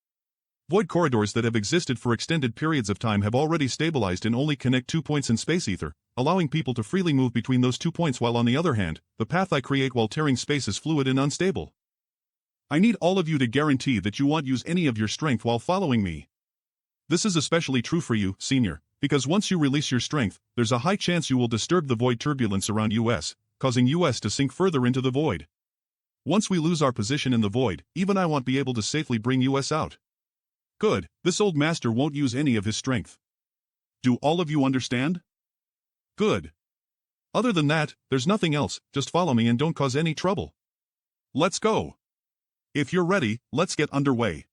Void corridors that have existed for extended periods of time have already stabilized and only connect 2 points in space ether, allowing people to freely move between those 2 points, while on the other hand, the path I create while tearing space is fluid and unstable. I need all of you to guarantee that you won't use any of your strength while following me. This is especially true for you, Senior, because once you release your strength, there's a high chance you will disturb the void turbulence around us, causing us to sink further into the void. Once we lose our position in the void, even I won't be able to safely bring us out. Good, this old master won't use any of his strength. Do all of you understand? Good. Other than that, there's nothing else, just follow me and don't cause any trouble. Let's go. If you're ready, let's get underway.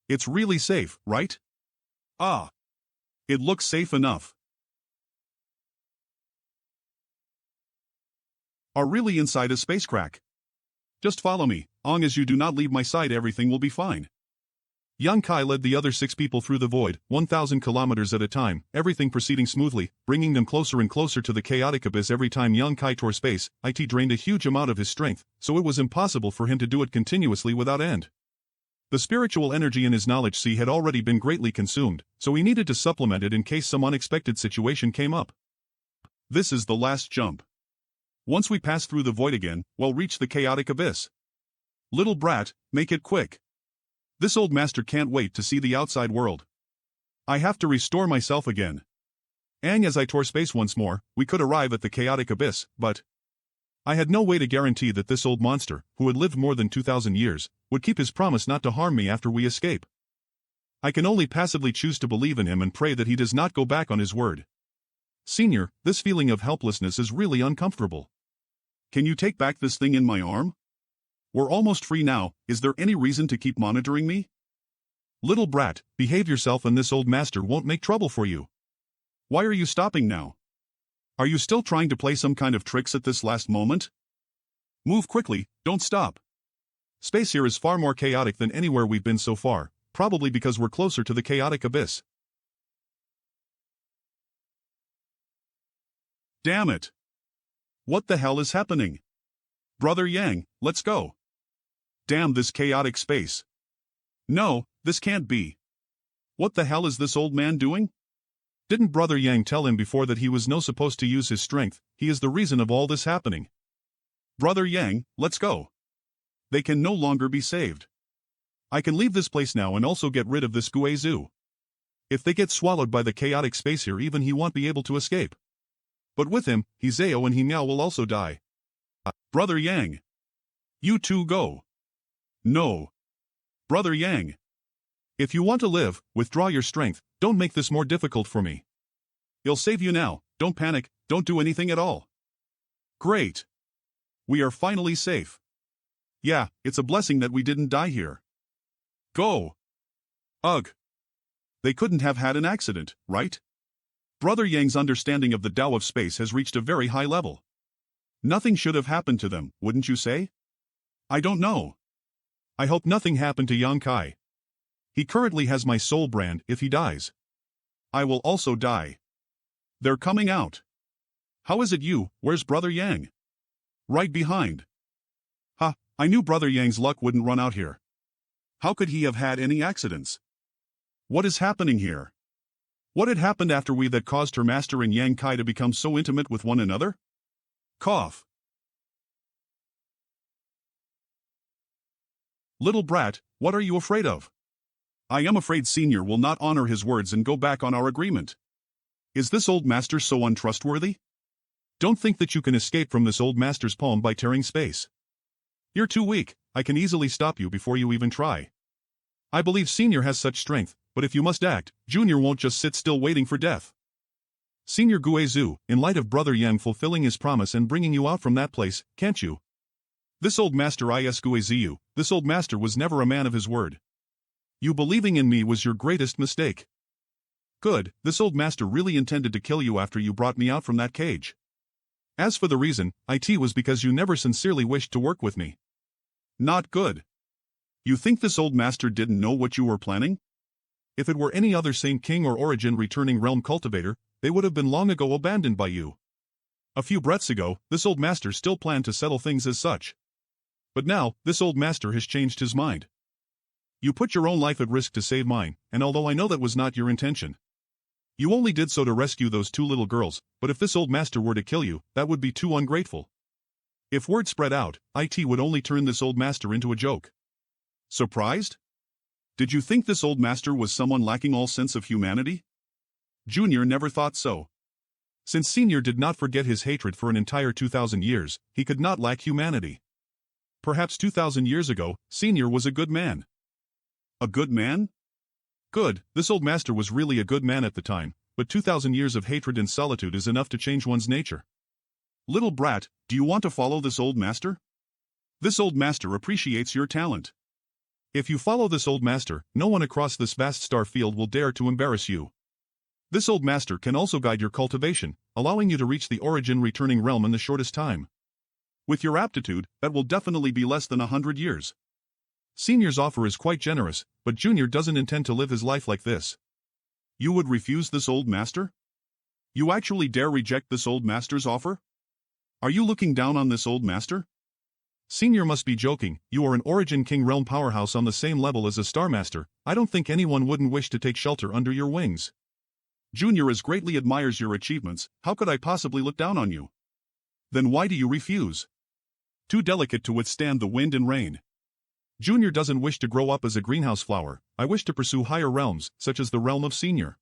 It's really safe, right? Ah. It looks safe enough. Are really inside a space crack. Just follow me, long as you do not leave my side, everything will be fine. Yang Kai led the other 6 people through the void, 1,000 kilometers at a time, everything proceeding smoothly, bringing them closer and closer to the chaotic abyss. Every time Yang Kai tore space, it drained a huge amount of his strength, so it was impossible for him to do it continuously without end. The spiritual energy in his knowledge sea had already been greatly consumed, so he needed to supplement it in case some unexpected situation came up. This is the last jump. Once we pass through the void again, we'll reach the chaotic abyss. Little brat, make it quick. This old master can't wait to see the outside world. I have to restore myself again. And as I tore space once more, we could arrive at the chaotic abyss, but I had no way to guarantee that this old monster, who had lived more than 2,000 years, would keep his promise not to harm me after we escape. I can only passively choose to believe in him and pray that he does not go back on his word. Senior, this feeling of helplessness is really uncomfortable. Can you take back this thing in my arm? We're almost free now, is there any reason to keep monitoring me? Little brat, behave yourself and this old master won't make trouble for you. Why are you stopping now? Are you still trying to play some kind of tricks at this last moment? Move quickly, don't stop. Space here is far more chaotic than anywhere we've been so far, probably because we're closer to the chaotic abyss. Damn it! What the hell is happening? Brother Yang, let's go. Damn this chaotic space. No, this can't be. What the hell is this old man doing? Didn't Brother Yang tell him before that he was no supposed to use his strength? He is the reason of all this happening. Brother Yang, let's go. They can no longer be saved. I can leave this place now and also get rid of this Guizhu. If they get swallowed by the chaotic space here, even he won't be able to escape. But with him, Hizeo and Himiao will also die. Brother Yang. You two go. No. Brother Yang. If you want to live, withdraw your strength, don't make this more difficult for me. He'll save you now, don't panic, don't do anything at all. Great. We are finally safe. Yeah, it's a blessing that we didn't die here. Go. Ugh. They couldn't have had an accident, right? Brother Yang's understanding of the Tao of space has reached a very high level. Nothing should have happened to them, wouldn't you say? I don't know. I hope nothing happened to Yang Kai. He currently has my soul brand. If he dies, I will also die. They're coming out. How is it you? Where's Brother Yang? Right behind. Ha, I knew Brother Yang's luck wouldn't run out here. How could he have had any accidents? What is happening here? What had happened after we that caused her master and Yang Kai to become so intimate with one another? Cough. Little brat, what are you afraid of? I am afraid Senior will not honor his words and go back on our agreement. Is this old master so untrustworthy? Don't think that you can escape from this old master's palm by tearing space. You're too weak, I can easily stop you before you even try. I believe Senior has such strength, but if you must act, Junior won't just sit still waiting for death. Senior Guizhu, in light of Brother Yang fulfilling his promise and bringing you out from that place, can't you? This old master is Guizhu, this old master was never a man of his word. You believing in me was your greatest mistake. Good, this old master really intended to kill you after you brought me out from that cage. As for the reason, it was because you never sincerely wished to work with me. Not good. You think this old master didn't know what you were planning? If it were any other same king or origin returning realm cultivator, they would have been long ago abandoned by you. A few breaths ago, this old master still planned to settle things as such. But now, this old master has changed his mind. You put your own life at risk to save mine, and although I know that was not your intention, you only did so to rescue those two little girls, but if this old master were to kill you, that would be too ungrateful. If word spread out, it would only turn this old master into a joke. Surprised? Did you think this old master was someone lacking all sense of humanity? Junior never thought so. Since Senior did not forget his hatred for an entire 2,000 years, he could not lack humanity. Perhaps 2,000 years ago, Senior was a good man. A good man? Good, this old master was really a good man at the time, but 2,000 years of hatred and solitude is enough to change one's nature. Little brat, do you want to follow this old master? This old master appreciates your talent. If you follow this old master, no one across this vast star field will dare to embarrass you. This old master can also guide your cultivation, allowing you to reach the origin returning realm in the shortest time. With your aptitude, that will definitely be less than 100 years. Senior's offer is quite generous, but Junior doesn't intend to live his life like this. You would refuse this old master? You actually dare reject this old master's offer? Are you looking down on this old master? Senior must be joking, you are an Origin King Realm powerhouse on the same level as a Star Master, I don't think anyone wouldn't wish to take shelter under your wings. Junior as greatly admires your achievements, how could I possibly look down on you? Then why do you refuse? Too delicate to withstand the wind and rain. Junior doesn't wish to grow up as a greenhouse flower. I wish to pursue higher realms, such as the realm of Senior.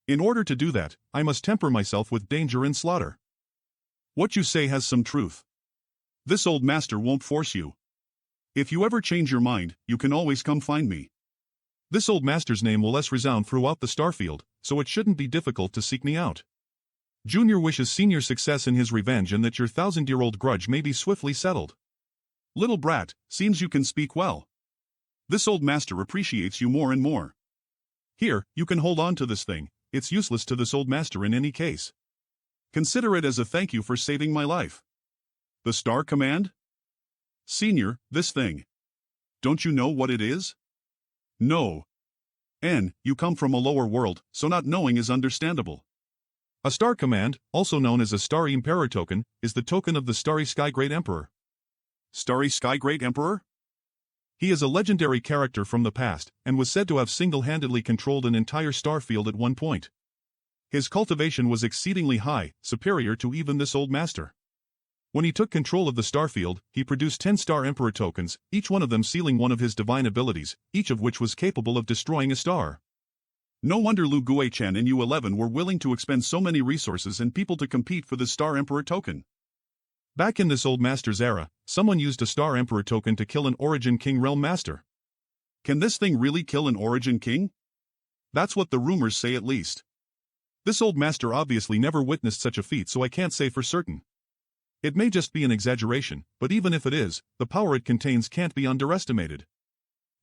In order to do that, I must temper myself with danger and slaughter. What you say has some truth. This old master won't force you. If you ever change your mind, you can always come find me. This old master's name will less resound throughout the starfield, so it shouldn't be difficult to seek me out. Junior wishes Senior success in his revenge and that your 1,000-year-old grudge may be swiftly settled. Little brat, seems you can speak well. This old master appreciates you more and more. Here, you can hold on to this thing. It's useless to this old master in any case. Consider it as a thank you for saving my life. The Star Command? Senior, this thing. Don't you know what it is? No. You come from a lower world, so not knowing is understandable. A Star Command, also known as a Starry Emperor token, is the token of the Starry Sky Great Emperor. Starry Sky Great Emperor? He is a legendary character from the past, and was said to have single-handedly controlled an entire starfield at one point. His cultivation was exceedingly high, superior to even this old master. When he took control of the starfield, he produced 10 Star Emperor tokens, each one of them sealing one of his divine abilities, each of which was capable of destroying a star. No wonder Lu Guichan and U11 were willing to expend so many resources and people to compete for the Star Emperor token. Back in this old master's era, someone used a Star Emperor token to kill an Origin King Realm Master. Can this thing really kill an Origin King? That's what the rumors say at least. This old master obviously never witnessed such a feat, so I can't say for certain. It may just be an exaggeration, but even if it is, the power it contains can't be underestimated.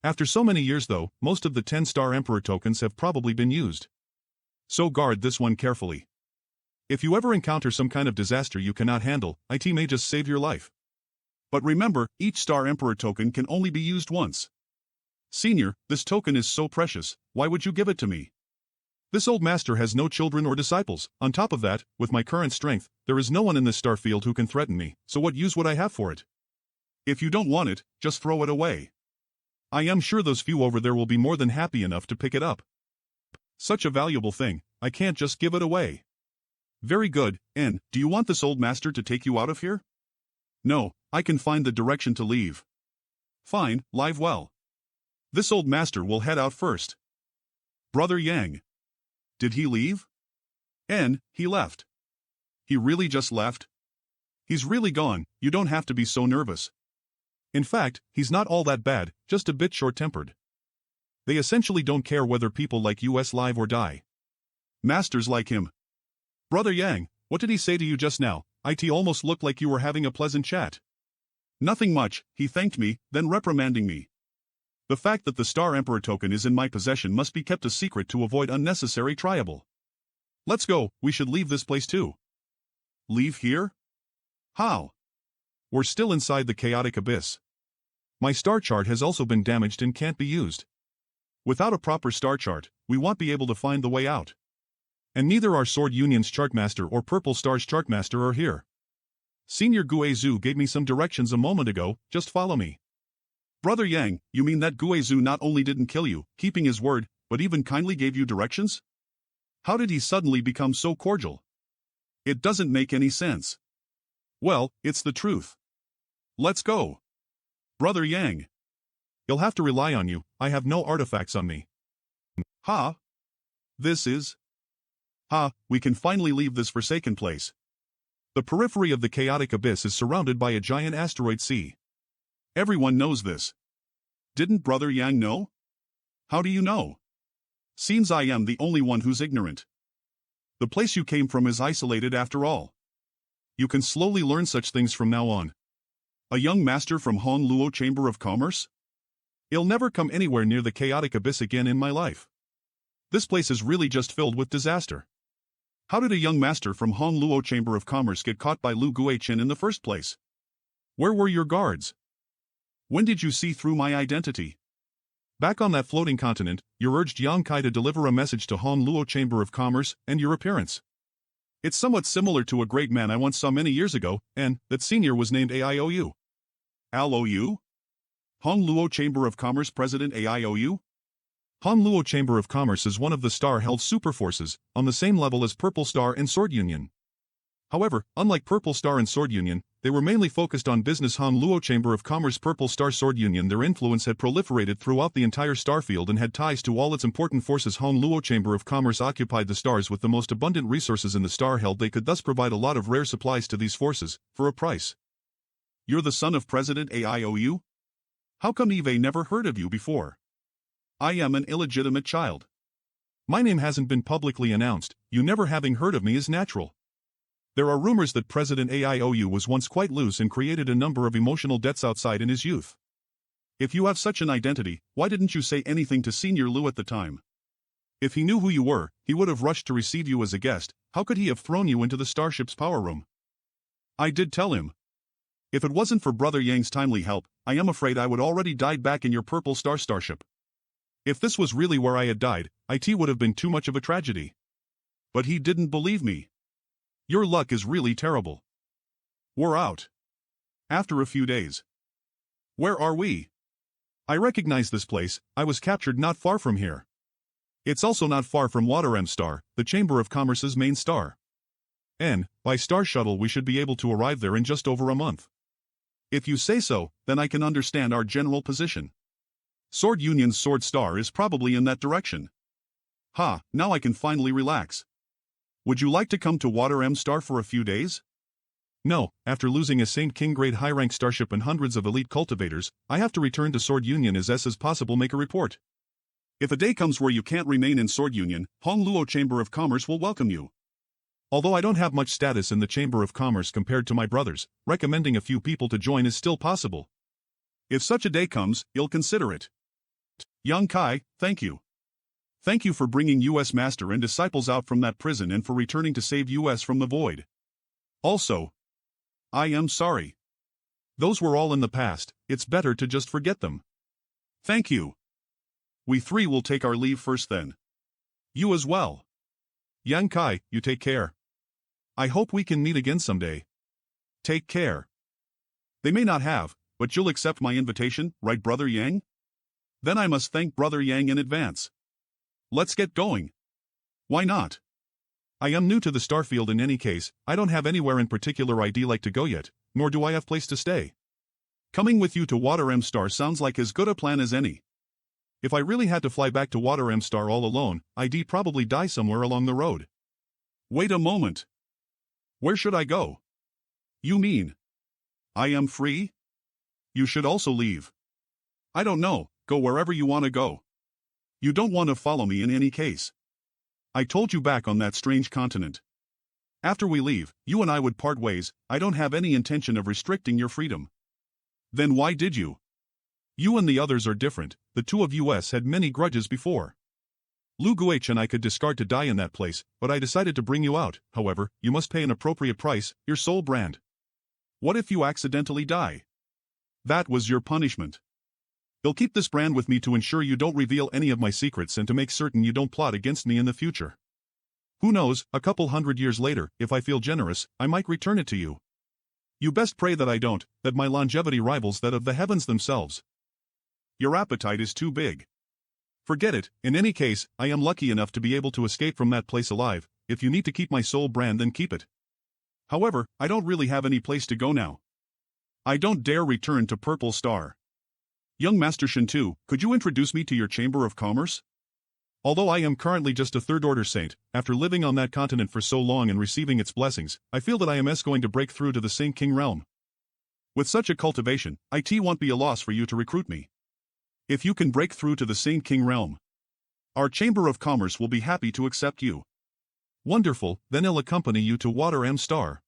After so many years though, most of the 10 Star Emperor tokens have probably been used. So guard this one carefully. If you ever encounter some kind of disaster you cannot handle, it may just save your life. But remember, each Star Emperor token can only be used once. Senior, this token is so precious, why would you give it to me? This old master has no children or disciples. On top of that, with my current strength, there is no one in this starfield who can threaten me, so what use would I have for it? If you don't want it, just throw it away. I am sure those few over there will be more than happy enough to pick it up. Such a valuable thing, I can't just give it away. Very good, do you want this old master to take you out of here? No, I can find the direction to leave. Fine, live well. This old master will head out first. Brother Yang. Did he leave? He left. He really just left? He's really gone, you don't have to be so nervous. In fact, he's not all that bad, just a bit short-tempered. They essentially don't care whether people like us live or die. Masters like him. Brother Yang, what did he say to you just now? It almost looked like you were having a pleasant chat. Nothing much, he thanked me, then reprimanding me. The fact that the Star Emperor token is in my possession must be kept a secret to avoid unnecessary trial. Let's go, we should leave this place too. Leave here? How? We're still inside the chaotic abyss. My star chart has also been damaged and can't be used. Without a proper star chart, we won't be able to find the way out. And neither our Sword Union's Chartmaster or Purple Star's Chartmaster are here. Senior Guizhu gave me some directions a moment ago, just follow me. Brother Yang, you mean that Guizhu not only didn't kill you, keeping his word, but even kindly gave you directions? How did he suddenly become so cordial? It doesn't make any sense. Well, it's the truth. Let's go. Brother Yang. You'll have to rely on you, I have no artifacts on me. Ha? This is? Ha, we can finally leave this forsaken place. The periphery of the chaotic abyss is surrounded by a giant asteroid sea. Everyone knows this. Didn't Brother Yang know? How do you know? Seems I am the only one who's ignorant. The place you came from is isolated after all. You can slowly learn such things from now on. A young master from Honluo Chamber of Commerce? He'll never come anywhere near the chaotic abyss again in my life. This place is really just filled with disaster. How did a young master from Honluo Chamber of Commerce get caught by Lu Guichan in the first place? Where were your guards? When did you see through my identity? Back on that floating continent, you urged Yang Kai to deliver a message to Honluo Chamber of Commerce, and your appearance. It's somewhat similar to a great man I once saw many years ago, and that senior was named AIOU. ALOU? Honluo Chamber of Commerce President AIOU? Honluo Chamber of Commerce is one of the star-held superforces, on the same level as Purple Star and Sword Union. However, unlike Purple Star and Sword Union, they were mainly focused on business. Hong Luo Chamber of Commerce Purple Star Sword Union. Their influence had proliferated throughout the entire starfield and had ties to all its important forces. Hong Luo Chamber of Commerce occupied the stars with the most abundant resources in the star held. They could thus provide a lot of rare supplies to these forces, for a price. You're the son of President AIOU? How come Eve never heard of you before? I am an illegitimate child. My name hasn't been publicly announced, you never having heard of me is natural. There are rumors that President AIOU was once quite loose and created a number of emotional debts outside in his youth. If you have such an identity, why didn't you say anything to Senior Liu at the time? If he knew who you were, he would have rushed to receive you as a guest. How could he have thrown you into the starship's power room? I did tell him. If it wasn't for Brother Yang's timely help, I am afraid I would already died back in your purple starship. If this was really where I had died, it would have been too much of a tragedy. But he didn't believe me. Your luck is really terrible. We're out. After a few days. Where are we? I recognize this place. I was captured not far from here. It's also not far from Water M Star, the Chamber of Commerce's main star. And, by star shuttle we should be able to arrive there in just over a month. If you say so, then I can understand our general position. Sword Union's Sword Star is probably in that direction. Ha, now I can finally relax. Would you like to come to Water M Star for a few days? No, after losing a Saint King grade high-rank starship and hundreds of elite cultivators, I have to return to Sword Union as possible. Make a report. If a day comes where you can't remain in Sword Union, Hong Luo Chamber of Commerce will welcome you. Although I don't have much status in the Chamber of Commerce compared to my brothers, recommending a few people to join is still possible. If such a day comes, you'll consider it. Yang Kai, thank you. Thank you for bringing US Master and disciples out from that prison and for returning to save US from the void. Also, I am sorry. Those were all in the past, it's better to just forget them. Thank you. We three will take our leave first then. You as well. Yang Kai, you take care. I hope we can meet again someday. Take care. They may not have, but you'll accept my invitation, right, Brother Yang? Then I must thank Brother Yang in advance. Let's get going. Why not? I am new to the starfield in any case, I don't have anywhere in particular I'd like to go yet, nor do I have place to stay. Coming with you to Water M Star sounds like as good a plan as any. If I really had to fly back to Water M Star all alone, I'd probably die somewhere along the road. Wait a moment. Where should I go? You mean I am free? You should also leave. I don't know, go wherever you want to go. You don't want to follow me in any case. I told you back on that strange continent. After we leave, you and I would part ways. I don't have any intention of restricting your freedom. Then why did you? You and the others are different, the two of us had many grudges before. Lu Guich and I could discard to die in that place, but I decided to bring you out. However, you must pay an appropriate price, your soul brand. What if you accidentally die? That was your punishment. You'll keep this brand with me to ensure you don't reveal any of my secrets and to make certain you don't plot against me in the future. Who knows, a couple hundred years later, if I feel generous, I might return it to you. You best pray that I don't, that my longevity rivals that of the heavens themselves. Your appetite is too big. Forget it, in any case, I am lucky enough to be able to escape from that place alive. If you need to keep my soul brand then keep it. However, I don't really have any place to go now. I don't dare return to Purple Star. Young Master Shintu, could you introduce me to your Chamber of Commerce? Although I am currently just a third-order saint, after living on that continent for so long and receiving its blessings, I feel that I am going to break through to the Saint King realm. With such a cultivation, it won't be a loss for you to recruit me. If you can break through to the Saint King realm, our Chamber of Commerce will be happy to accept you. Wonderful, then I'll accompany you to Water M Star.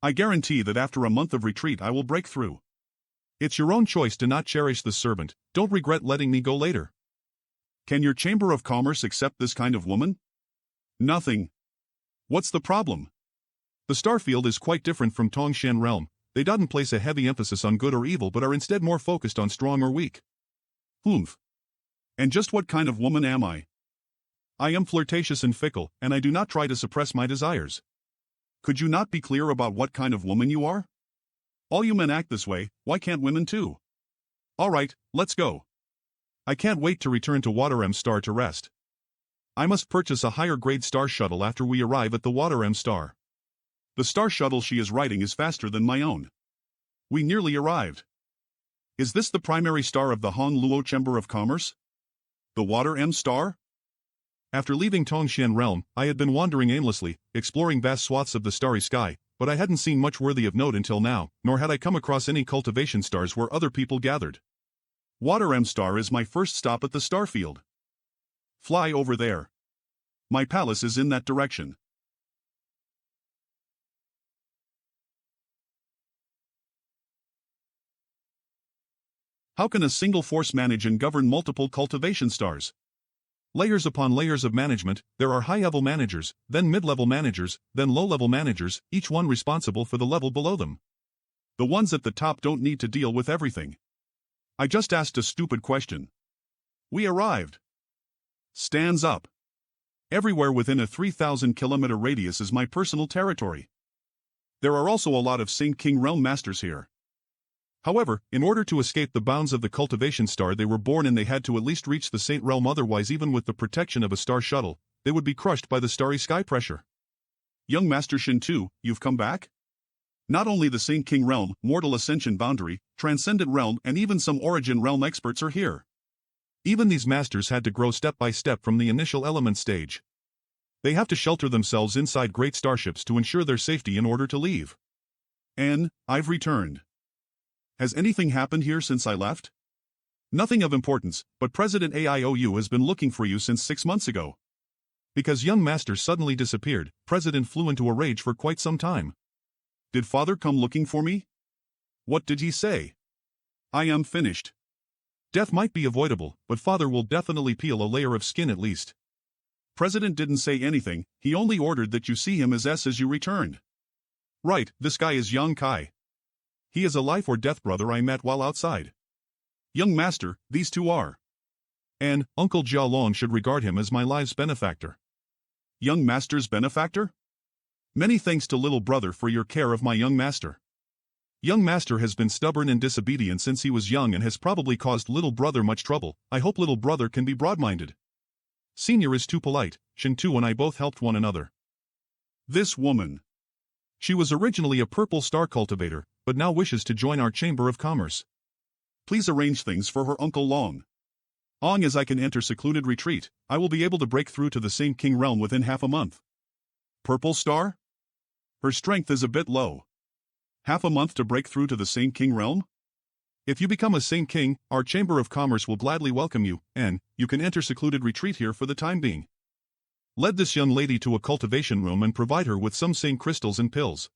I guarantee that after a month of retreat I will break through. It's your own choice to not cherish the servant, don't regret letting me go later. Can your Chamber of Commerce accept this kind of woman? Nothing. What's the problem? The Starfield is quite different from Tongshan realm, they don't place a heavy emphasis on good or evil but are instead more focused on strong or weak. Humph. And just what kind of woman am I? I am flirtatious and fickle, and I do not try to suppress my desires. Could you not be clear about what kind of woman you are? All you men act this way, why can't women too? Alright, let's go. I can't wait to return to Water M Star to rest. I must purchase a higher grade star shuttle after we arrive at the Water M Star. The star shuttle she is riding is faster than my own. We nearly arrived. Is this the primary star of the Hong Luo Chamber of Commerce? The Water M star? After leaving Tongshan Realm, I had been wandering aimlessly, exploring vast swaths of the starry sky, but I hadn't seen much worthy of note until now, nor had I come across any cultivation stars where other people gathered. Water M star is my first stop at the starfield. Fly over there. My palace is in that direction. How can a single force manage and govern multiple cultivation stars? Layers upon layers of management, there are high-level managers, then mid-level managers, then low-level managers, each one responsible for the level below them. The ones at the top don't need to deal with everything. I just asked a stupid question. We arrived. Stands up. Everywhere within a 3,000-kilometer radius is my personal territory. There are also a lot of Saint King Realm masters here. However, in order to escape the bounds of the cultivation star they were born in, they had to at least reach the Saint Realm, otherwise even with the protection of a star shuttle, they would be crushed by the starry sky pressure. Young Master Shin-Tu, you've come back? Not only the Saint King Realm, Mortal Ascension Boundary, Transcendent Realm, and even some Origin Realm experts are here. Even these masters had to grow step by step from the initial element stage. They have to shelter themselves inside great starships to ensure their safety in order to leave. And I've returned. Has anything happened here since I left? Nothing of importance, but President AIOU has been looking for you since 6 months ago. Because young master suddenly disappeared, President flew into a rage for quite some time. Did father come looking for me? What did he say? I am finished. Death might be avoidable, but father will definitely peel a layer of skin at least. President didn't say anything, he only ordered that you see him as you returned. Right, this guy is Yang Kai. He is a life or death brother I met while outside. Young master, these two are. And Uncle Jia Long should regard him as my life's benefactor. Young master's benefactor? Many thanks to little brother for your care of my young master. Young master has been stubborn and disobedient since he was young and has probably caused little brother much trouble. I hope little brother can be broad-minded. Senior is too polite, Shin-Tu and I both helped one another. This woman. She was originally a purple star cultivator, but now wishes to join our Chamber of Commerce. Please arrange things for her Uncle Long. Long as I can enter secluded retreat, I will be able to break through to the Saint King Realm within half a month. Purple star? Her strength is a bit low. Half a month to break through to the Saint King Realm? If you become a Saint King, our Chamber of Commerce will gladly welcome you, and you can enter secluded retreat here for the time being. Lead this young lady to a cultivation room and provide her with some Saint crystals and pills.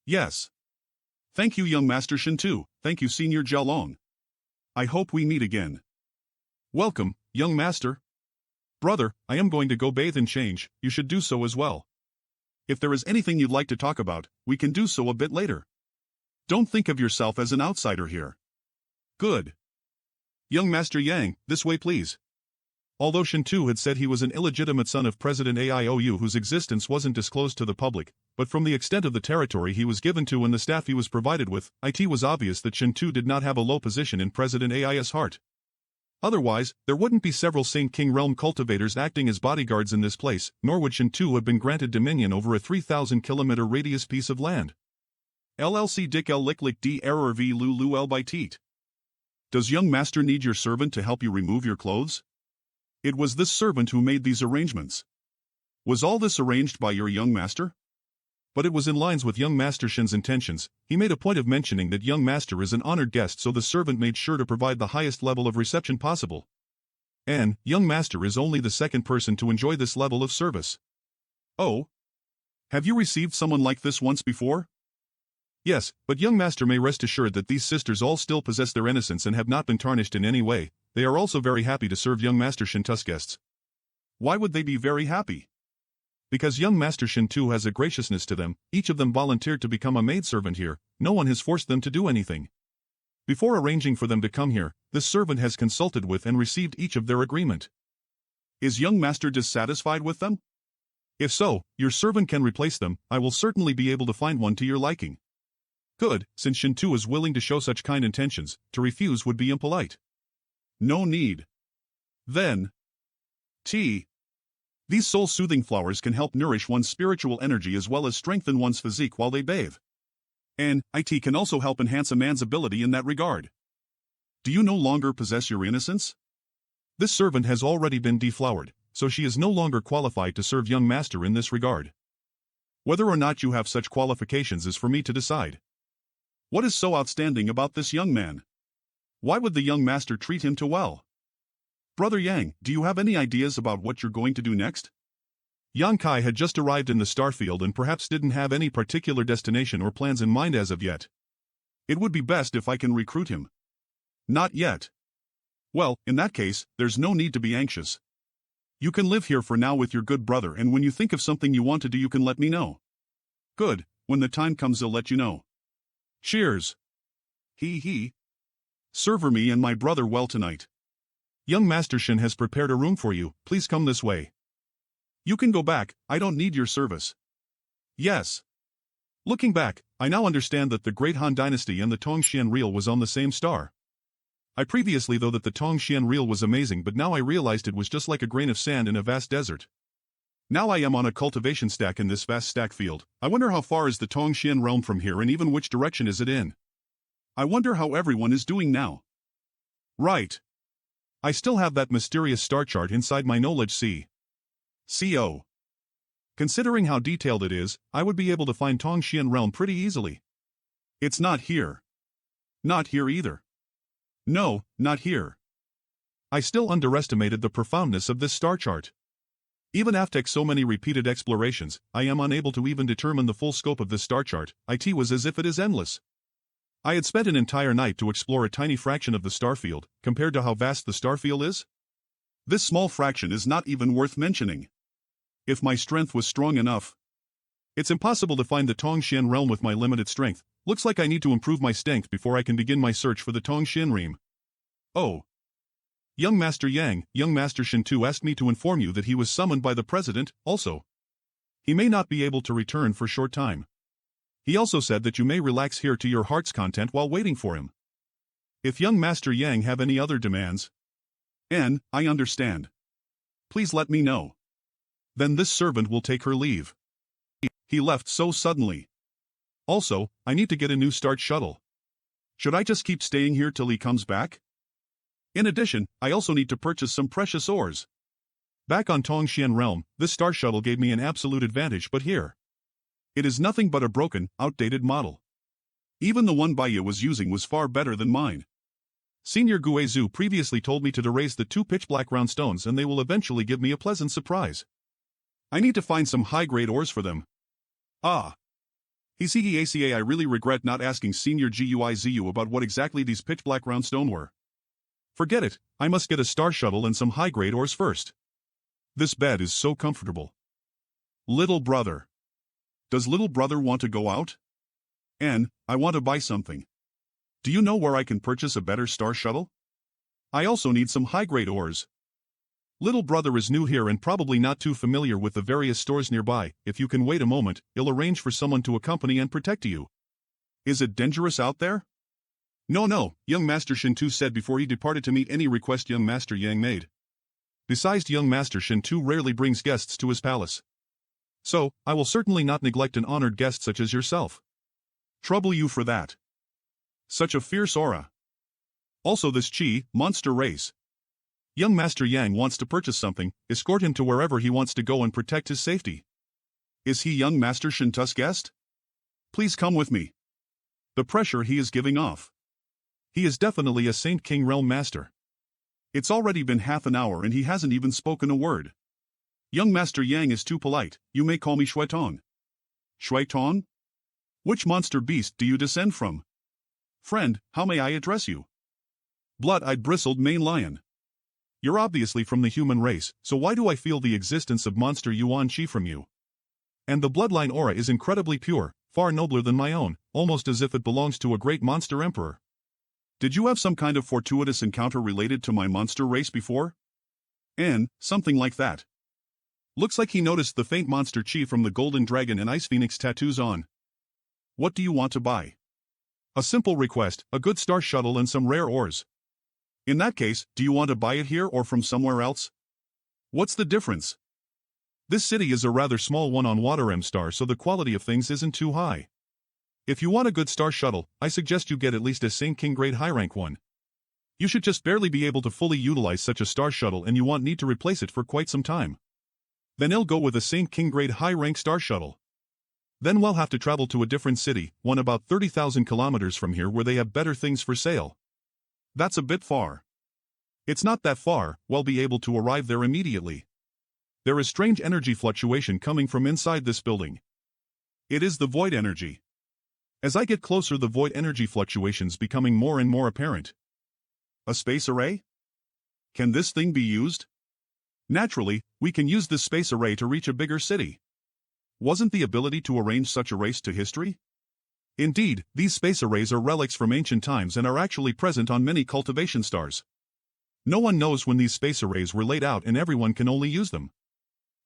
Yes. Thank you, young Master Shin-Tu. Thank you, Senior Jia Long. I hope we meet again. Welcome, young master. Brother, I am going to go bathe and change, you should do so as well. If there is anything you'd like to talk about, we can do so a bit later. Don't think of yourself as an outsider here. Good. Young Master Yang, this way please. Although Shin-Tu had said he was an illegitimate son of President AIOU whose existence wasn't disclosed to the public, but from the extent of the territory he was given to and the staff he was provided with, it was obvious that Shin-Tu did not have a low position in President AI's heart. Otherwise, there wouldn't be several Saint King Realm cultivators acting as bodyguards in this place, nor would Shin-Tu have been granted dominion over a 3,000-kilometer radius piece of land. LLC Dick L Lick Lick D Error V Lulu L by Teat. Does young master need your servant to help you remove your clothes? It was this servant who made these arrangements. Was all this arranged by your young master? But it was in lines with young Master Shin's intentions. He made a point of mentioning that young master is an honored guest, so the servant made sure to provide the highest level of reception possible. And young master is only the second person to enjoy this level of service. Oh? Have you received someone like this once before? Yes, but young master may rest assured that these sisters all still possess their innocence and have not been tarnished in any way. They are also very happy to serve young Master Shin-Tu's guests. Why would they be very happy? Because young Master Shin-Tu has a graciousness to them, each of them volunteered to become a maidservant here, no one has forced them to do anything. Before arranging for them to come here, this servant has consulted with and received each of their agreement. Is young master dissatisfied with them? If so, your servant can replace them. I will certainly be able to find one to your liking. Good, since Shin-Tu is willing to show such kind intentions, to refuse would be impolite. No need. Then. These These soul-soothing flowers can help nourish one's spiritual energy as well as strengthen one's physique while they bathe. And it can also help enhance a man's ability in that regard. Do you no longer possess your innocence? This servant has already been deflowered, so she is no longer qualified to serve young master in this regard. Whether or not you have such qualifications is for me to decide. What is so outstanding about this young man? Why would the young master treat him too well? Brother Yang, do you have any ideas about what you're going to do next? Yang Kai had just arrived in the starfield and perhaps didn't have any particular destination or plans in mind as of yet. It would be best if I can recruit him. Not yet. Well, in that case, there's no need to be anxious. You can live here for now with your good brother, and when you think of something you want to do you can let me know. Good, when the time comes I'll let you know. Cheers. He. Serve me and my brother well tonight. Young Master Shin has prepared a room for you, please come this way. You can go back, I don't need your service. Yes. Looking back, I now understand that the Great Han Dynasty and the Tongxian Reel was on the same star. I previously thought that the Tongxian Reel was amazing, but now I realized it was just like a grain of sand in a vast desert. Now I am on a cultivation stack in this vast stack field. I wonder how far is the Tongxian realm from here and even which direction is it in. I wonder how everyone is doing now. Right. I still have that mysterious star chart inside my knowledge CO. Considering how detailed it is, I would be able to find Tongxian realm pretty easily. It's not here. Not here either. No, not here. I still underestimated the profoundness of this star chart. Even after so many repeated explorations, I am unable to even determine the full scope of this star chart. It was as if it is endless. I had spent an entire night to explore a tiny fraction of the starfield, compared to how vast the starfield is. This small fraction is not even worth mentioning. If my strength was strong enough. It's impossible to find the Tongxian realm with my limited strength. Looks like I need to improve my strength before I can begin my search for the Tongxian realm. Oh. Young Master Yang, Young Master Shin too asked me to inform you that he was summoned by the president, also. He may not be able to return for a short time. He also said that you may relax here to your heart's content while waiting for him. If Young Master Yang have any other demands. I understand. Please let me know. Then this servant will take her leave. He left so suddenly. Also, I need to get a new start shuttle. Should I just keep staying here till he comes back? In addition, I also need to purchase some precious ores. Back on Tongxian realm, this star shuttle gave me an absolute advantage, but here. It is nothing but a broken, outdated model. Even the one Baiya was using was far better than mine. Senior Guizhu previously told me to erase the 2 pitch-black round stones and they will eventually give me a pleasant surprise. I need to find some high-grade ores for them. Ah. I really regret not asking Senior Guizhu about what exactly these pitch-black round stone were. Forget it, I must get a star shuttle and some high-grade ores first. This bed is so comfortable. Little brother. Does little brother want to go out? I want to buy something. Do you know where I can purchase a better star shuttle? I also need some high-grade ores. Little brother is new here and probably not too familiar with the various stores nearby. If you can wait a moment, I'll arrange for someone to accompany and protect you. Is it dangerous out there? No, Young Master Shin Tu said before he departed to meet any request Young Master Yang made. Besides, Young Master Shin Tu rarely brings guests to his palace. So, I will certainly not neglect an honored guest such as yourself. Trouble you for that. Such a fierce aura. Also this Chi, monster race. Young Master Yang wants to purchase something, escort him to wherever he wants to go and protect his safety. Is he Young Master Shin Tu's guest? Please come with me. The pressure he is giving off. He is definitely a Saint King Realm Master. It's already been half an hour and he hasn't even spoken a word. Young Master Yang is too polite, you may call me Shuitong. Shuitong? Which monster beast do you descend from? Friend, how may I address you? Blood-eyed bristled mane lion. You're obviously from the human race, so why do I feel the existence of monster Yuan Chi from you? And the bloodline aura is incredibly pure, far nobler than my own, almost as if it belongs to a great monster emperor. Did you have some kind of fortuitous encounter related to my monster race before? Something like that. Looks like he noticed the faint monster chi from the golden dragon and ice phoenix tattoos on. What do you want to buy? A simple request, a good star shuttle and some rare ores. In that case, do you want to buy it here or from somewhere else? What's the difference? This city is a rather small one on Water M star, so the quality of things isn't too high. If you want a good star shuttle, I suggest you get at least a Saint King grade high rank one. You should just barely be able to fully utilize such a star shuttle and you won't need to replace it for quite some time. Then I'll go with a Saint King grade high rank star shuttle. Then we'll have to travel to a different city, one about 30,000 kilometers from here where they have better things for sale. That's a bit far. It's not that far, we'll be able to arrive there immediately. There is strange energy fluctuation coming from inside this building. It is the void energy. As I get closer, the void energy fluctuations becoming more and more apparent. A space array? Can this thing be used? Naturally, we can use this space array to reach a bigger city. Wasn't the ability to arrange such arrays to history? Indeed, these space arrays are relics from ancient times and are actually present on many cultivation stars. No one knows when these space arrays were laid out and everyone can only use them.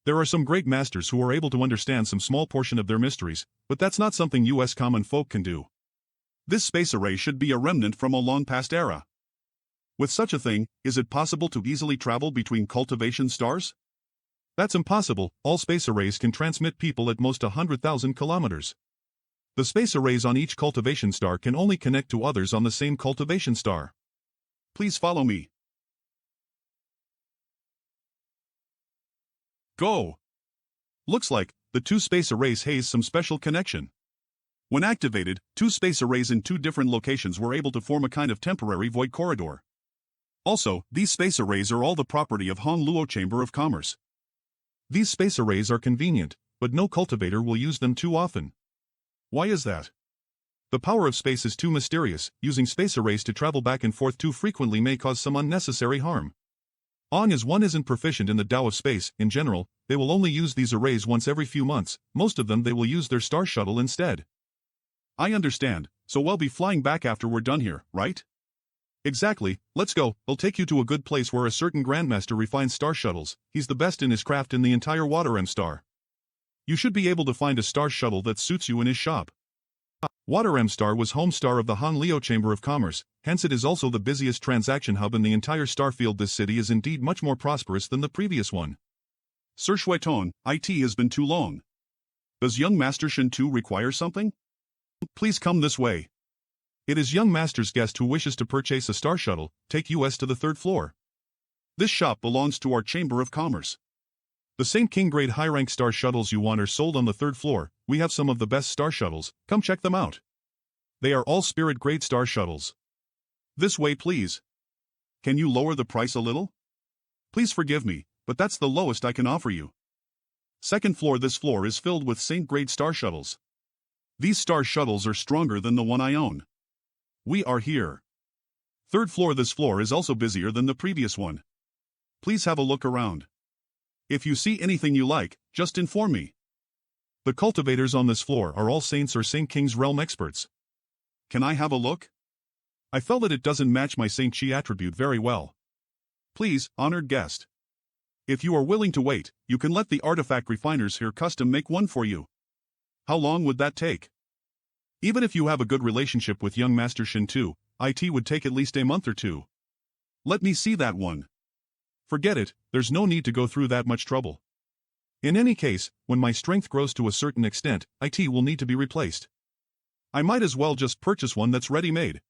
There are some great masters who are able to understand some small portion of their mysteries, but that's not something US common folk can do. This space array should be a remnant from a long past era. With such a thing, is it possible to easily travel between cultivation stars? That's impossible. All space arrays can transmit people at most 100,000 kilometers. The space arrays on each cultivation star can only connect to others on the same cultivation star. Please follow me. Go! Looks like the two space arrays has some special connection. When activated, two space arrays in two different locations were able to form a kind of temporary void corridor. Also, these space arrays are all the property of Honluo Chamber of Commerce. These space arrays are convenient, but no cultivator will use them too often. Why is that? The power of space is too mysterious. Using space arrays to travel back and forth too frequently may cause some unnecessary harm. As one isn't proficient in the Tao of space, in general, they will only use these arrays once every few months. Most of them they will use their star shuttle instead. I understand, so we'll be flying back after we're done here, right? Exactly, let's go. I'll take you to a good place where a certain grandmaster refines star shuttles. He's the best in his craft in the entire Water M star. You should be able to find a star shuttle that suits you in his shop. Water M star was home star of the Honluo Chamber of Commerce, hence it is also the busiest transaction hub in the entire star field. This city is indeed much more prosperous than the previous one. Sir Shuiton, IT has been too long. Does young Master Shin 2 require something? Please come this way. It is young master's guest who wishes to purchase a star shuttle. Take us to the third floor. This shop belongs to our Chamber of Commerce. The Saint King grade high rank star shuttles you want are sold on the third floor. We have some of the best star shuttles, come check them out. They are all spirit grade star shuttles. This way please. Can you lower the price a little? Please forgive me, but that's the lowest I can offer you. Second floor. This floor is filled with Saint grade star shuttles. These star shuttles are stronger than the one I own. We are here. Third floor. This floor is also busier than the previous one. Please have a look around. If you see anything you like, just inform me. The cultivators on this floor are all saints or Saint King's realm experts. Can I have a look? I felt that it doesn't match my Saint Chi attribute very well. Please, honored guest. If you are willing to wait, you can let the artifact refiners here custom make one for you. How long would that take? Even if you have a good relationship with young Master Shin 2, IT would take at least a month or two. Let me see that one. Forget it, there's no need to go through that much trouble. In any case, when my strength grows to a certain extent, IT will need to be replaced. I might as well just purchase one that's ready-made.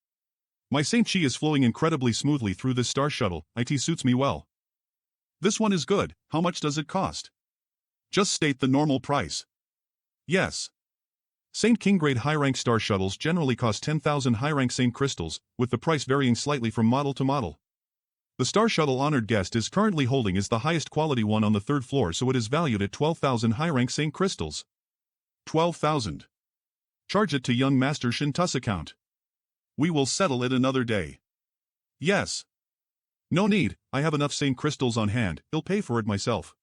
My Saint Chi is flowing incredibly smoothly through this star shuttle. IT suits me well. This one is good. How much does it cost? Just state the normal price. Yes. Saint King grade high-rank star shuttles generally cost 10,000 high-rank Saint crystals, with the price varying slightly from model to model. The star shuttle honored guest is currently holding is the highest quality one on the third floor, so it is valued at 12,000 high-rank Saint crystals. 12,000. Charge it to young Master Shin 2's account. We will settle it another day. Yes. No need, I have enough Saint crystals on hand, I'll pay for it myself.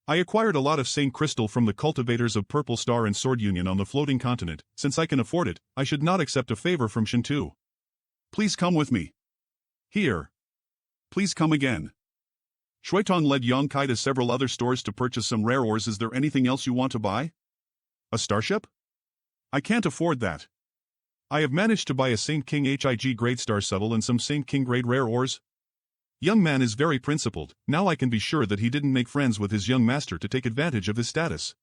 I acquired a lot of Saint crystal from the cultivators of Purple Star and Sword Union on the floating continent. Since I can afford it, I should not accept a favor from Shin 2. Please come with me. Here. Please come again. Shuiton led Yongkai to several other stores to purchase some rare ores. Is there anything else you want to buy? A starship? I can't afford that. I have managed to buy a Saint King HIG grade star shuttle and some Saint King grade rare ores. Young man is very principled, now I can be sure that he didn't make friends with his young master to take advantage of his status.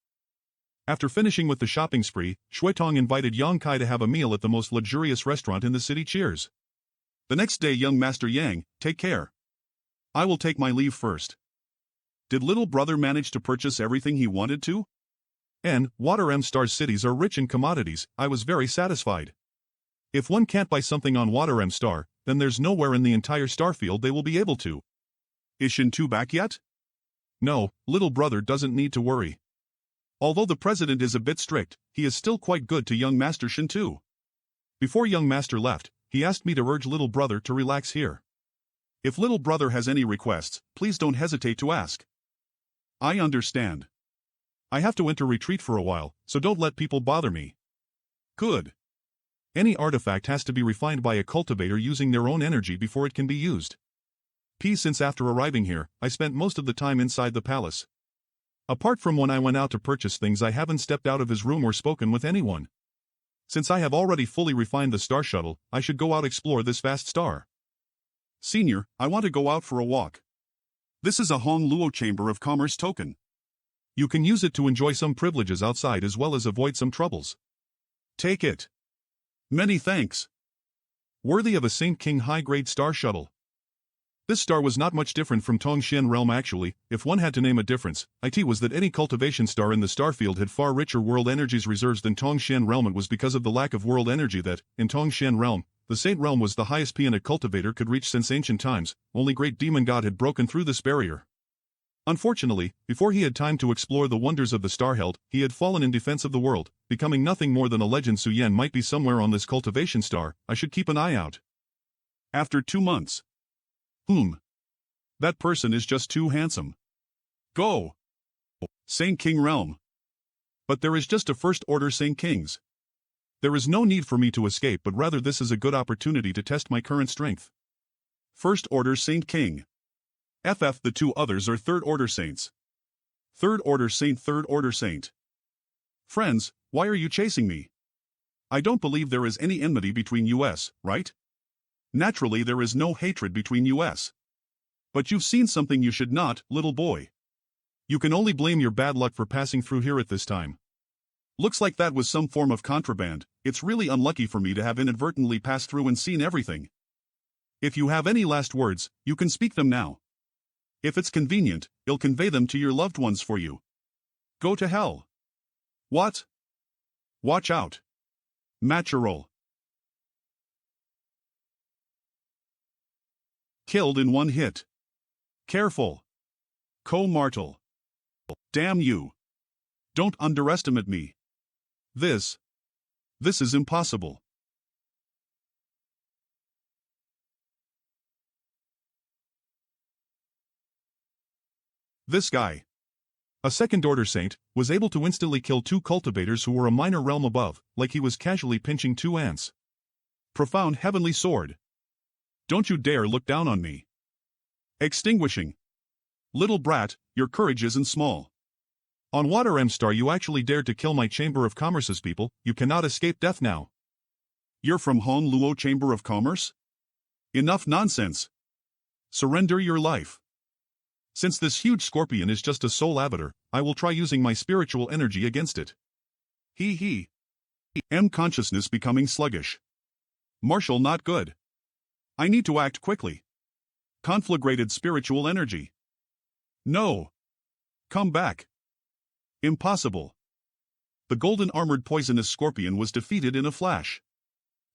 After finishing with the shopping spree, Shuitong invited Yang Kai to have a meal at the most luxurious restaurant in the city. Cheers. The next day, young Master Yang, take care. I will take my leave first. Did little brother manage to purchase everything he wanted to? Water M Star's cities are rich in commodities, I was very satisfied. If one can't buy something on Water M Star, then there's nowhere in the entire starfield they will be able to. Is Shin-2 back yet? No, little brother doesn't need to worry. Although the president is a bit strict, he is still quite good to young Master Shin-2. Before young master left, he asked me to urge little brother to relax here. If little brother has any requests, please don't hesitate to ask. I understand. I have to enter retreat for a while, so don't let people bother me. Good. Any artifact has to be refined by a cultivator using their own energy before it can be used. Since after arriving here, I spent most of the time inside the palace. Apart from when I went out to purchase things, I haven't stepped out of his room or spoken with anyone. Since I have already fully refined the star shuttle, I should go out explore this vast star. Senior, I want to go out for a walk. This is a Hong Luo Chamber of Commerce token. You can use it to enjoy some privileges outside as well as avoid some troubles. Take it. Many thanks. Worthy of a Saint King high-grade star shuttle. This star was not much different from Tongshan realm actually. If one had to name a difference, it was that any cultivation star in the starfield had far richer world energies reserves than Tongshan realm. It was because of the lack of world energy that, in Tongshan realm, the Saint realm was the highest peon a cultivator could reach since ancient times. Only great demon god had broken through this barrier. Unfortunately, before he had time to explore the wonders of the Starheld, he had fallen in defense of the world, becoming nothing more than a legend. Su Yen might be somewhere on this cultivation star, I should keep an eye out. After 2 months. That person is just too handsome. Go! Saint King realm. But there is just a first order Saint Kings. There is no need for me to escape, but rather this is a good opportunity to test my current strength. First order Saint King. The 2 others are third order saints. Third order saint, third order saint. Friends, why are you chasing me? I don't believe there is any enmity between us, right? Naturally there is no hatred between us. But you've seen something you should not, little boy. You can only blame your bad luck for passing through here at this time. Looks like that was some form of contraband. It's really unlucky for me to have inadvertently passed through and seen everything. If you have any last words, you can speak them now. If it's convenient, I'll convey them to your loved ones for you. Go to hell. What? Watch out. Natural. Killed in 1 hit. Careful. Co-martel. Damn you. Don't underestimate me. This is impossible. This guy, a second-order saint, was able to instantly kill 2 cultivators who were a minor realm above, like he was casually pinching 2 ants. Profound heavenly sword. Don't you dare look down on me. Extinguishing. Little brat, your courage isn't small. On Water M Star you actually dared to kill my Chamber of Commerce's people, you cannot escape death now. You're from Hong Luo Chamber of Commerce? Enough nonsense. Surrender your life. Since this huge scorpion is just a soul avatar, I will try using my spiritual energy against it. M consciousness becoming sluggish. Marshall not good. I need to act quickly. Conflagrated spiritual energy. No. Come back. Impossible. The golden armored poisonous scorpion was defeated in a flash.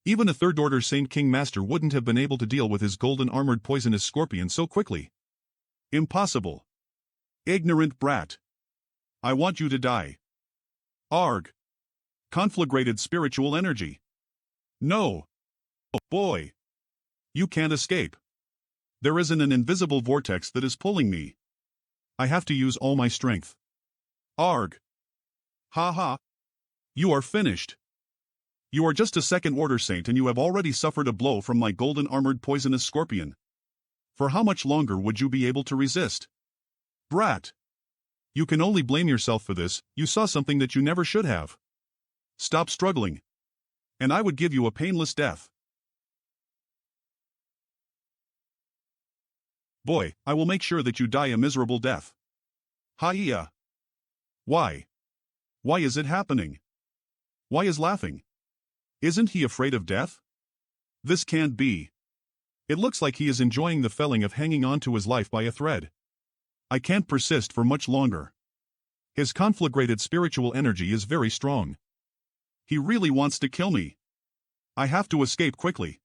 Even a third-order Saint King Master wouldn't have been able to deal with his golden armored poisonous scorpion so quickly. Impossible. Ignorant brat. I want you to die. Arg. Conflagrated spiritual energy. No. Oh boy. You can't escape. There isn't an invisible vortex that is pulling me. I have to use all my strength. Arg. Ha ha. You are finished. You are just a second-order saint and you have already suffered a blow from my golden armored poisonous scorpion. For how much longer would you be able to resist? Brat. You can only blame yourself for this, you saw something that you never should have. Stop struggling. And I would give you a painless death. Boy, I will make sure that you die a miserable death. Hiya. Why? Why is it happening? Why is laughing? Isn't he afraid of death? This can't be. It looks like he is enjoying the feeling of hanging on to his life by a thread. I can't persist for much longer. His conflagrated spiritual energy is very strong. He really wants to kill me. I have to escape quickly.